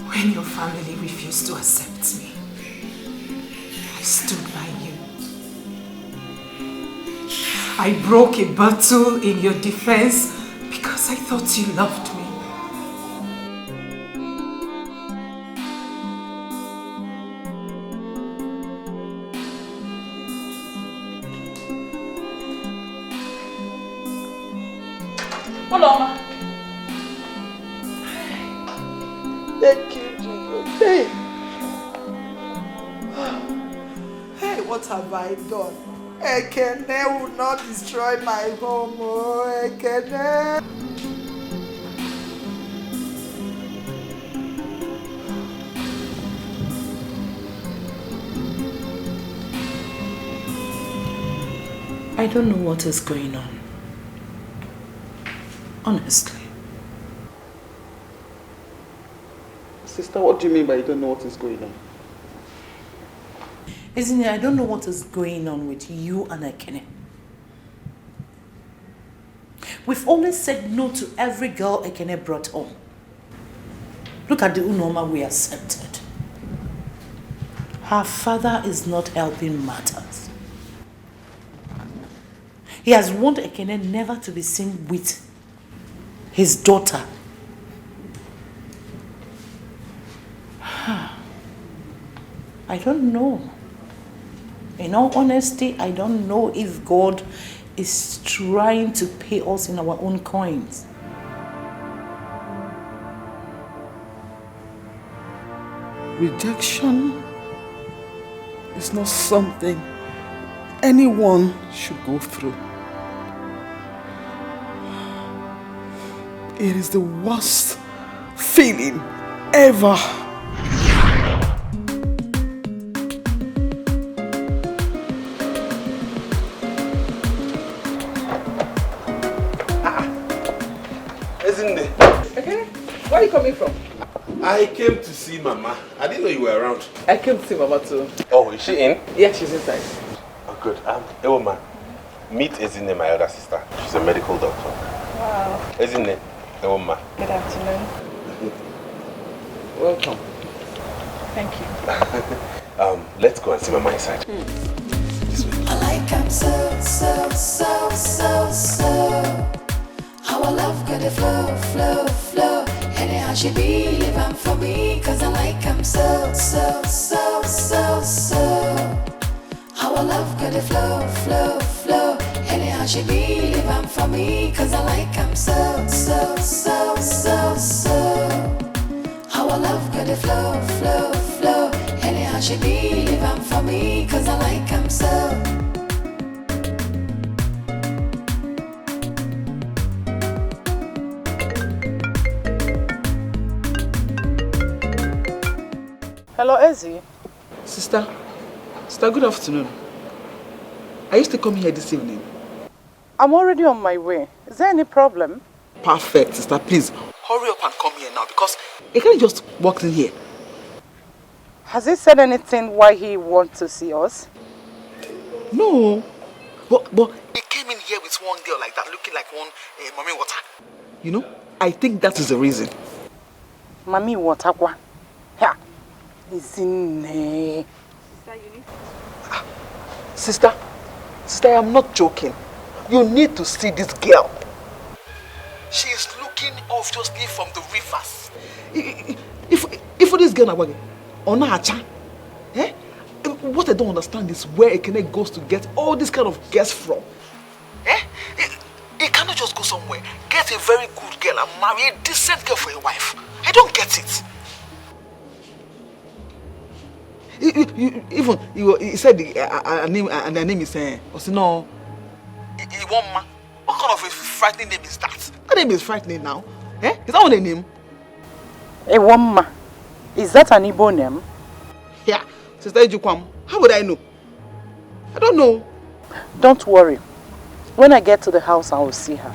When your family refused to accept me, I stood by you. I broke a battle in your defense because I thought you loved me. Uloma. Thank you, Jesus. Hey. Hey, what have I done? Ekene will not destroy my home. Oh, Ekene. I don't know what is going on. Honestly. Sister, what do you mean by you don't know what is going on? Isn't it? I don't know what is going on with you and Ekene. We've always said no to every girl Ekene brought home. Look at the Uloma we accepted. Her father is not helping matters. He has warned Ekene never to be seen with his daughter. I don't know. In all honesty, I don't know if God is trying to pay us in our own coins. Rejection is not something anyone should go through. It is the worst feeling ever. Isn't it? Okay, where are you coming from? I came to see Mama. I didn't know you were around. I came to see Mama too. Oh, is she in? Yeah, she's inside. Oh, good. Uloma, meet Ezine, my elder sister. She's a medical doctor. Wow. Ezine, Uloma. Good afternoon. Welcome. Thank you. Let's go and see Mama inside. I like him so. Our love got a flow. Anyhow she be living for me, cause I like him so. Our love got a flow. Anyhow she be living for me, cause I like him so. Our love got a flow. Anyhow she be living for me, cause I like him so. Hello, Ezzy. Sister, good afternoon. Are you still coming here this evening? I'm already on my way. Is there any problem? Perfect, sister. Please, hurry up and come here now because he can't just walk in here. Has he said anything why he wants to see us? No. But he came in here with one girl like that, looking like one mommy water. You know, I think that is the reason. Mommy water? Yeah. Is in there. Sister, I am not joking. You need to see this girl. She is looking obviously from the rivers. If this girl is on a cha, what I don't understand is where Ekene goes to get all this kind of girls from. He cannot just go somewhere, get a very good girl and marry a decent girl for a wife. I don't get it. Even he said the name is Osino Iwoma. What kind of a frightening name is that? That name is frightening now. Is that what a name? Iwoma. Is that an Igbo name? Yeah. Sister Ejukwam, how would I know? I don't know. Don't worry. When I get to the house, I will see her.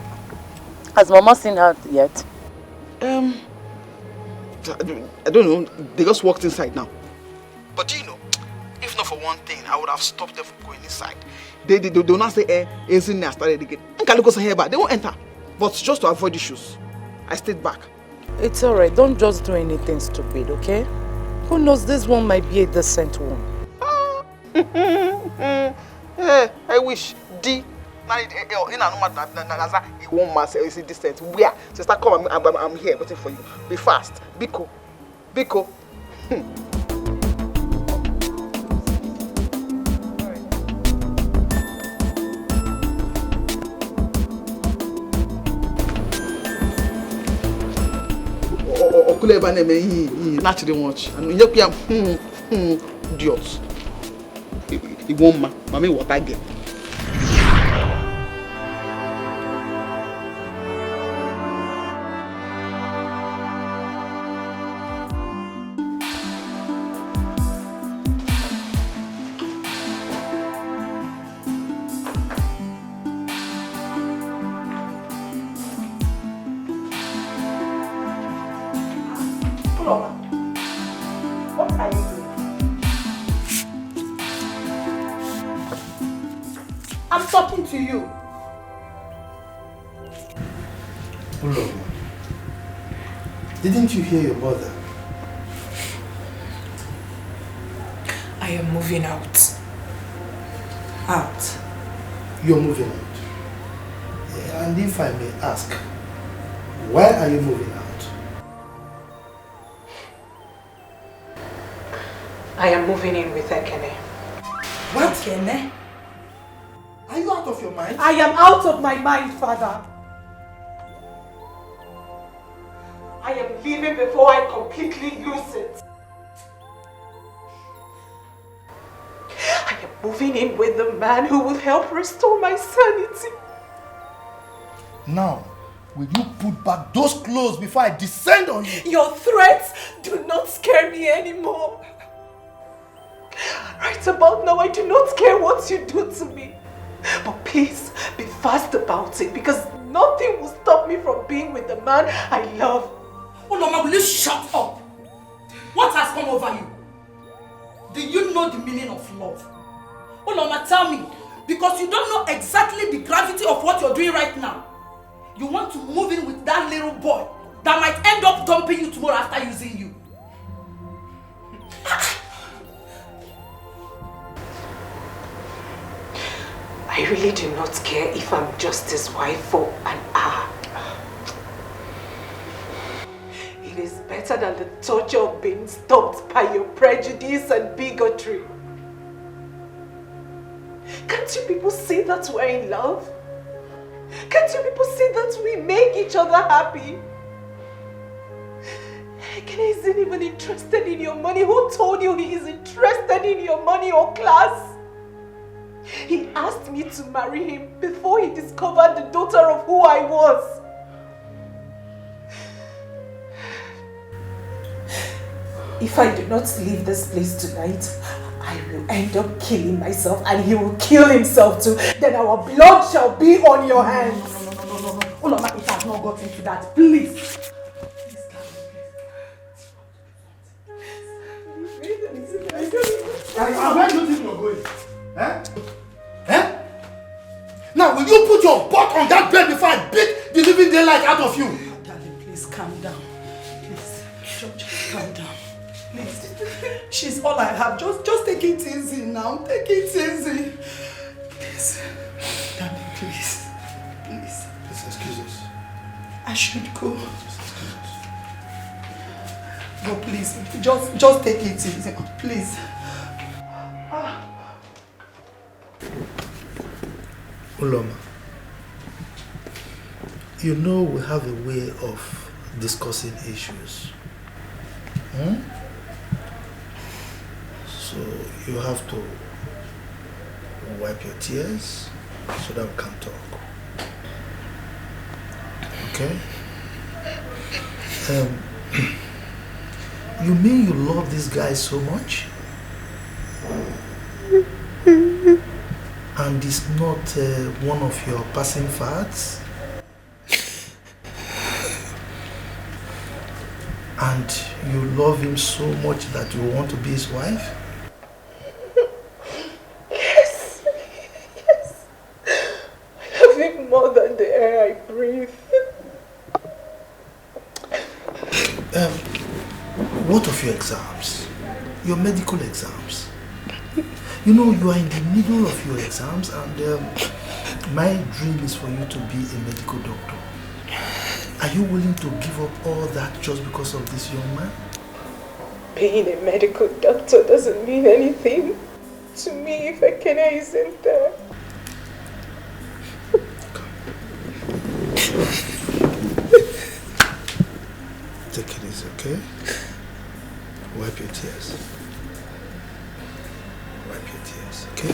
Has Mama seen her yet? I don't know. They just walked inside now. But do you know, if not for one thing, I would have stopped them from going inside. They do not say, isn't there started again. They won't enter. But just to avoid issues, I stayed back. It's alright. Don't just do anything stupid, okay? Who knows, this one might be a decent one. I wish. One man is decent. Where? Sister, come, I'm here waiting for you. Be fast. Biko. Naturally much. And you idiots. He won't mommy what I get. What are you doing? I'm talking to you. Uloma, didn't you hear your mother? I am moving out. Out? You're moving out? Yeah, and if I may ask, why are you moving out? I am moving in with Ekene. What? Ekene? Are you out of your mind? I am out of my mind, Father. I am leaving before I completely lose it. I am moving in with the man who will help restore my sanity. Now, will you put back those clothes before I descend on you? Your threats do not scare me anymore. Right about now, I do not care what you do to me. But please, be fast about it, because nothing will stop me from being with the man I love. Uloma, will you shut up? What has come over you? Do you know the meaning of love? Uloma, tell me, because you don't know exactly the gravity of what you're doing right now. You want to move in with that little boy that might end up dumping you tomorrow after using you. I really do not care if I'm just his wife for an hour. It is better than the torture of being stopped by your prejudice and bigotry. Can't you people see that we're in love? Can't you people see that we make each other happy? Ekene isn't even interested in your money. Who told you he is interested in your money or class? He asked me to marry him before he discovered the daughter of who I was. If I do not leave this place tonight, I will end up killing myself and he will kill himself too. Then our blood shall be on your hands. No. Uloma, it has not gotten to that. Please. Where do you think you're going? Eh? Now, will you put your butt on that bed before I beat the living daylight out of you? Darling, please calm down. Please, George, calm down. Please. She's all I have. Just take it easy now. Take it easy. Please. Darling, please. Please. Please excuse us. I should go. No, please. Just take it easy. Please. Uloma, you know we have a way of discussing issues. So you have to wipe your tears so that we can talk. Okay? You mean you love this guy so much? And it's not one of your passing fads? And you love him so much that you want to be his wife? Yes. I love him more than the air I breathe. What of your exams? Your medical exams? You know, you are in the middle of your exams and my dream is for you to be a medical doctor. Are you willing to give up all that just because of this young man? Being a medical doctor doesn't mean anything to me if Ekene isn't there. Take it easy, okay? Wipe your tears. Wipe your tears, okay?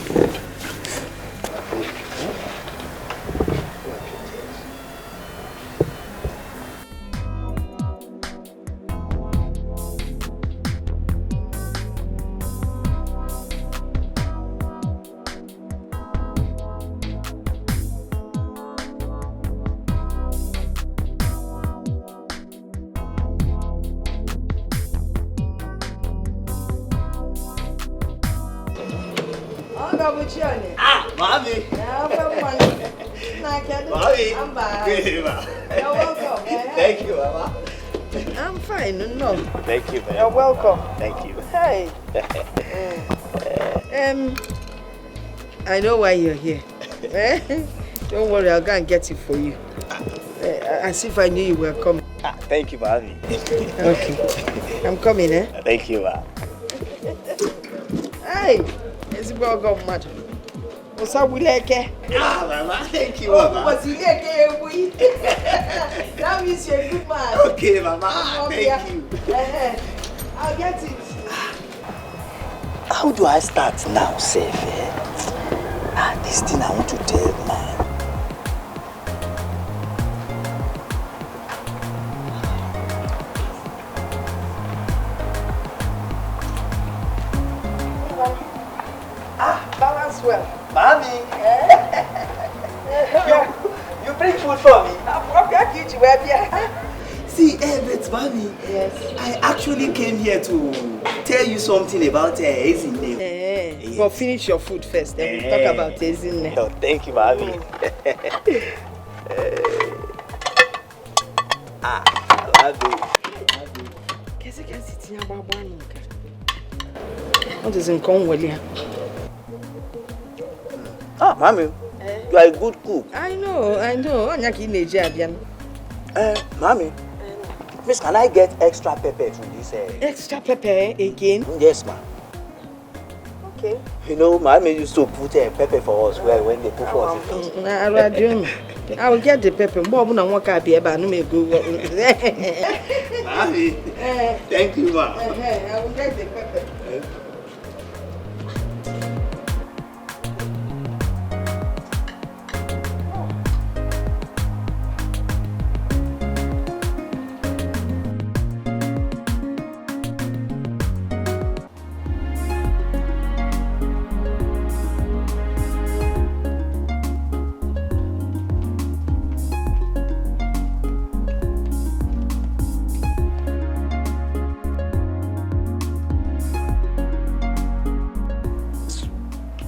Mommy. Mommy. I'm back. Good, Ma. You're welcome. Thank you, Mama. I'm fine. No. Thank you, man. You're welcome. Thank you. Hey. I know why you're here. Don't worry, I'll go and get it for you. As if I knew you were coming. Thank you, Mommy. Okay. I'm coming, Thank you, Ma. Hey, it's about God matter. What's up with like? Ah, Mama, thank you, Mama. What's it like? That means you're a good man. Okay, Mama, thank you. I'll get it. How do I start now, Seth? This thing I want to tell, man. Balance well. Mommy, you bring food for me? I'm going to eat you, baby. See, but Mommy, yes. I actually came here to tell you something about Ezine. Yes. Well, finish your food first, then we'll talk about Ezine. Oh, thank you, Mommy. What is in Conway? Ah, Mommy, you are a good cook. I know. Mommy, please, can I get extra pepper from this? Extra pepper again? Yes, ma'am. Okay. You know, Mommy used to put pepper for us when they cook for us. I will get the pepper. Mommy, thank you, ma'am. I will get the pepper.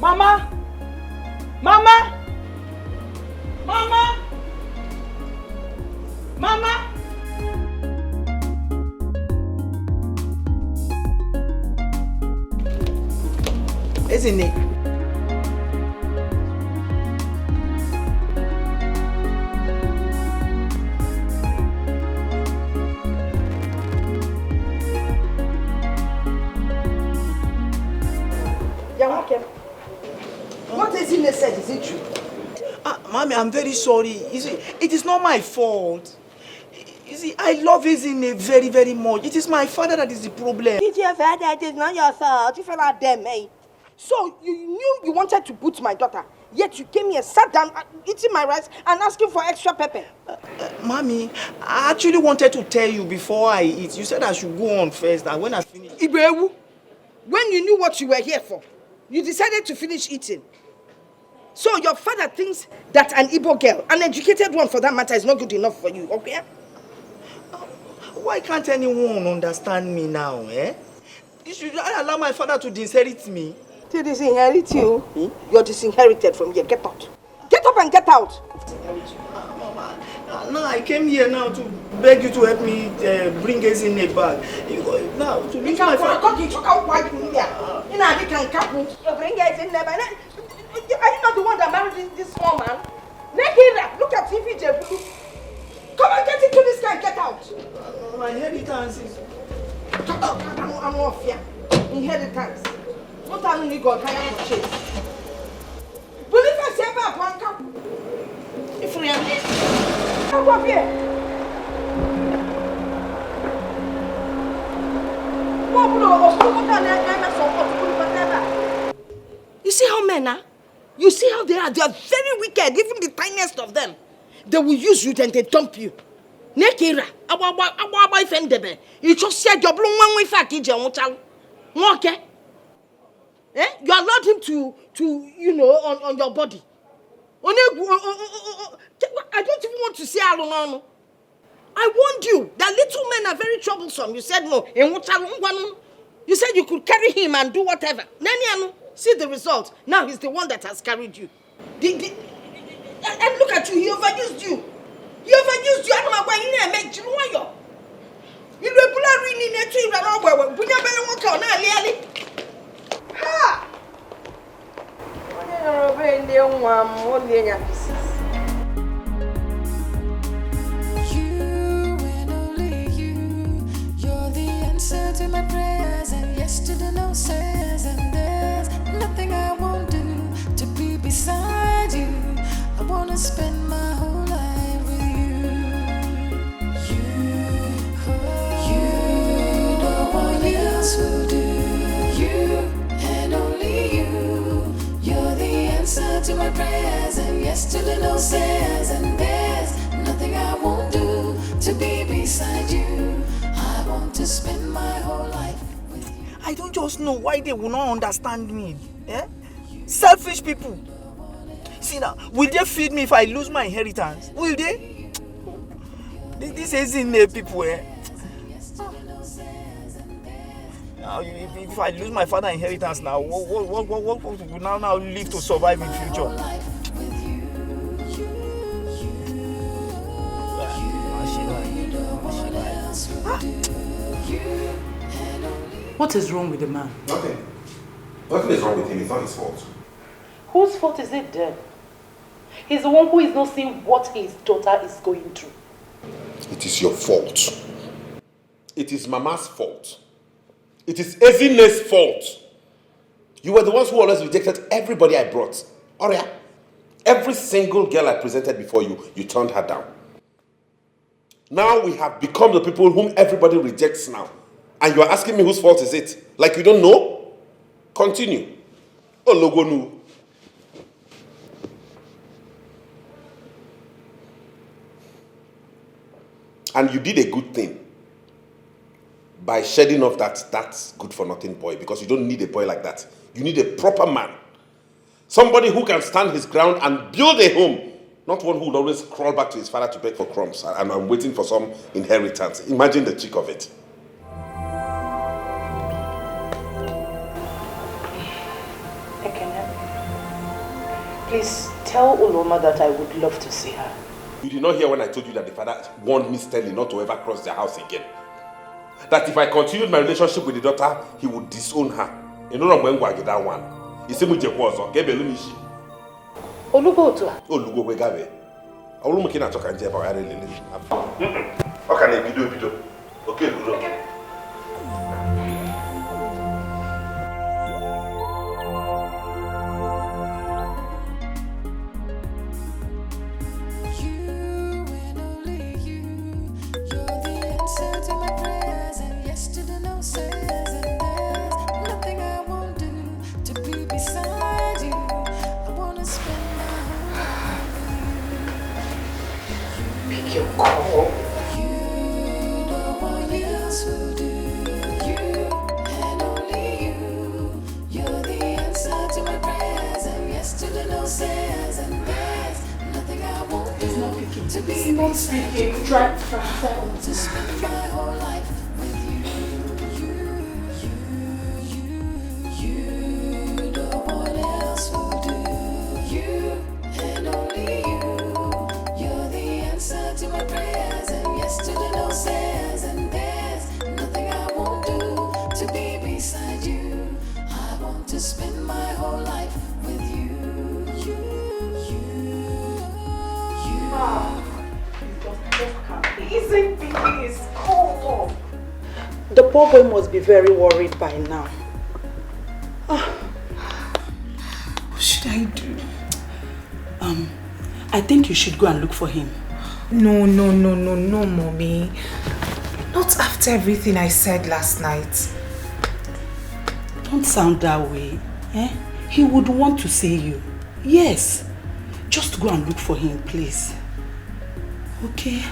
Mama! Mama! Mama! Mama! Isn't it? You're okay. What is in the said? Is it true? Mommy, I'm very sorry. You see, it is not my fault. You see, I love Ezine very, very much. It is my father that is the problem. It's your father, it is not your fault. You fell out them, eh? So you knew you wanted to put my daughter, yet you came here, sat down, eating my rice and asking for extra pepper. Mommy, I actually wanted to tell you before I eat. You said I should go on first, and when I finish... Ibewu, when you knew what you were here for, you decided to finish eating. So your father thinks that an Igbo girl, an educated one for that matter, is not good enough for you, okay? Why can't anyone understand me now, eh? You should allow my father to disinherit me. To disinherit you? You're disinherited from here. Get out. Get up and get out. Mama, now I came here now to beg you to help me bring Ezine back. Now, to reach my father... You bring Ezine back. Are you not the one that married this small man? Look at TV, Jebu. Come and get into this guy, get out. My inheritance is... I'm off here. Inheritance. What are you going to chase? Believe I say about one cup. If we are here. Come up here. You see how men are? You see how they are? They are very wicked, even the tiniest of them. They will use you, then they dump you. Nekira, our boyfriend, you just said your bloom one way fact, okay? You allowed him to you know, on your body. I don't even want to say alone. I warned you that little men are very troublesome. You said no. You said you could carry him and do whatever. See the result. Now he's the one that has carried you. And look at you, he overused you. He overused you. I don't know why you didn't make you. You regularly need to run over. We never want to ha! You and only you, you're the answer to my prayers and yes to the no says, and there's to my prayers and yes to the no says. And there's nothing I won't do to be beside you. I want to spend my whole life with you. I don't just know why they will not understand me. Eh? Selfish people. See now, will they feed me if I lose my inheritance? Will they? This isn't the people, eh? Now, if I lose my father's inheritance now, what will now live to survive in future? What is wrong with the man? Nothing. Nothing is wrong with him. It's not his fault. Whose fault is it then? He's the one who is not seeing what his daughter is going through. It is your fault. It is Mama's fault. It is Ezine's fault. You were the ones who always rejected everybody I brought. Oria, every single girl I presented before you, you turned her down. Now we have become the people whom everybody rejects now. And you are asking me whose fault is it? Like you don't know? Continue. Oh, Logonu. And you did a good thing by shedding off that good-for-nothing boy, because you don't need a boy like that. You need a proper man. Somebody who can stand his ground and build a home. Not one who will always crawl back to his father to beg for crumbs and I'm waiting for some inheritance. Imagine the cheek of it. Please tell Uloma that I would love to see her. You did not hear when I told you that the father warned me sternly not to ever cross their house again. That if I continued my relationship with the daughter, he would disown her. You know when I get that one. He said, "Olugo Otu. Olugo wegabe. Olu mukina toka nje ba yare lele. Okay, na bido. Okay, good. To spend my whole life with you. You, no one else will do. You and only you. You're the answer to my prayers and yes to the no says. And there's nothing I won't do to be beside you. I want to spend my whole life with you. Isn't this cold? The poor boy must be very worried by now. What should I do? I think you should go and look for him. No, Mommy. Not after everything I said last night. Don't sound that way. Eh? He would want to see you. Yes. Just go and look for him, please. Okay?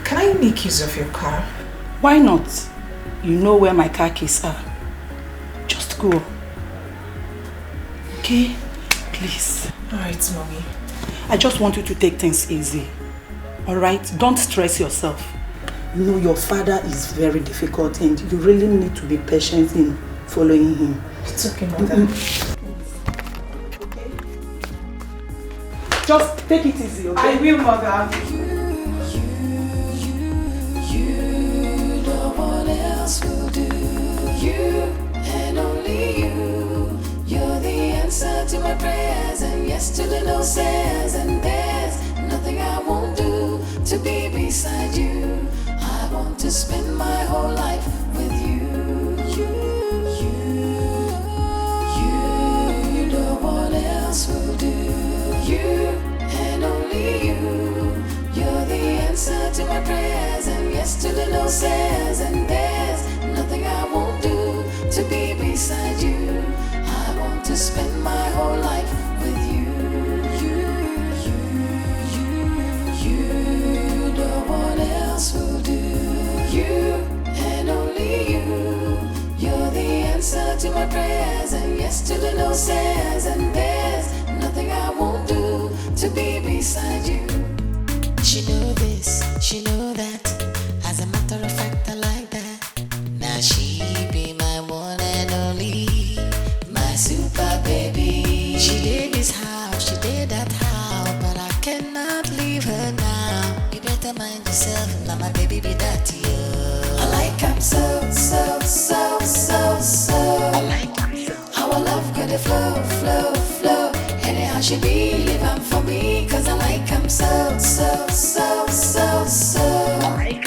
Can I make use of your car? Why not? You know where my car keys are. Just go. Okay? Please. Alright, Mommy. I just want you to take things easy. Alright? Don't stress yourself. You know your father is very difficult and you really need to be patient in following him. It's okay, Mother. Okay? Just take it easy, okay? I will, Mother. Will do. You and only you. You're the answer to my prayers and yes to the no says. And there's nothing I won't do to be beside you. I want to spend my whole life with you. You, no one else will do. You and only you. You're the answer to my prayers and yes to the no says. And there's nothing I won't do to be beside you. I want to spend answer to my prayers and yes to the no says, and there's nothing I won't do to be beside you. She know this, she know that. As a matter of fact, I like that. Now she be my one and only, my super baby. She did this house, she did that house, but I cannot leave her now. You better mind yourself, now my baby be that you. I like I'm so. I like how our love got to flow. Anyhow she be living for me, cause I like I'm so. I like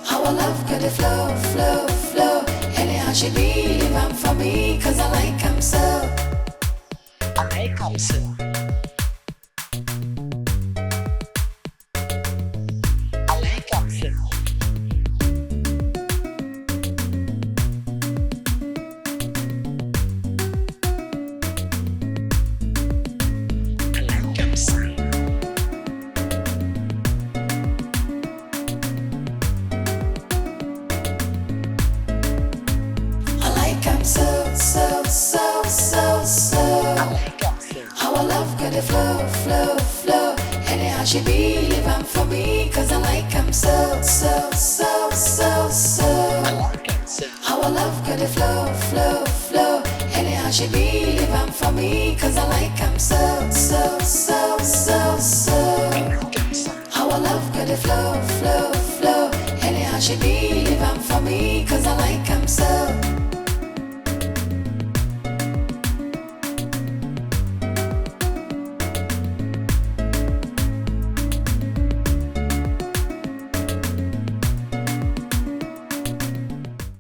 how our love got to flow. Anyhow she be living for me, cause I like I'm so. I like I'm so. I like I'm so. Flow. Anyhow she be living for me, cause I like I'm so. How our love got to flow. Anyhow she be living for me, cause I like I'm so. How our love got to flow. Anyhow she be living for me, cause I like I'm so.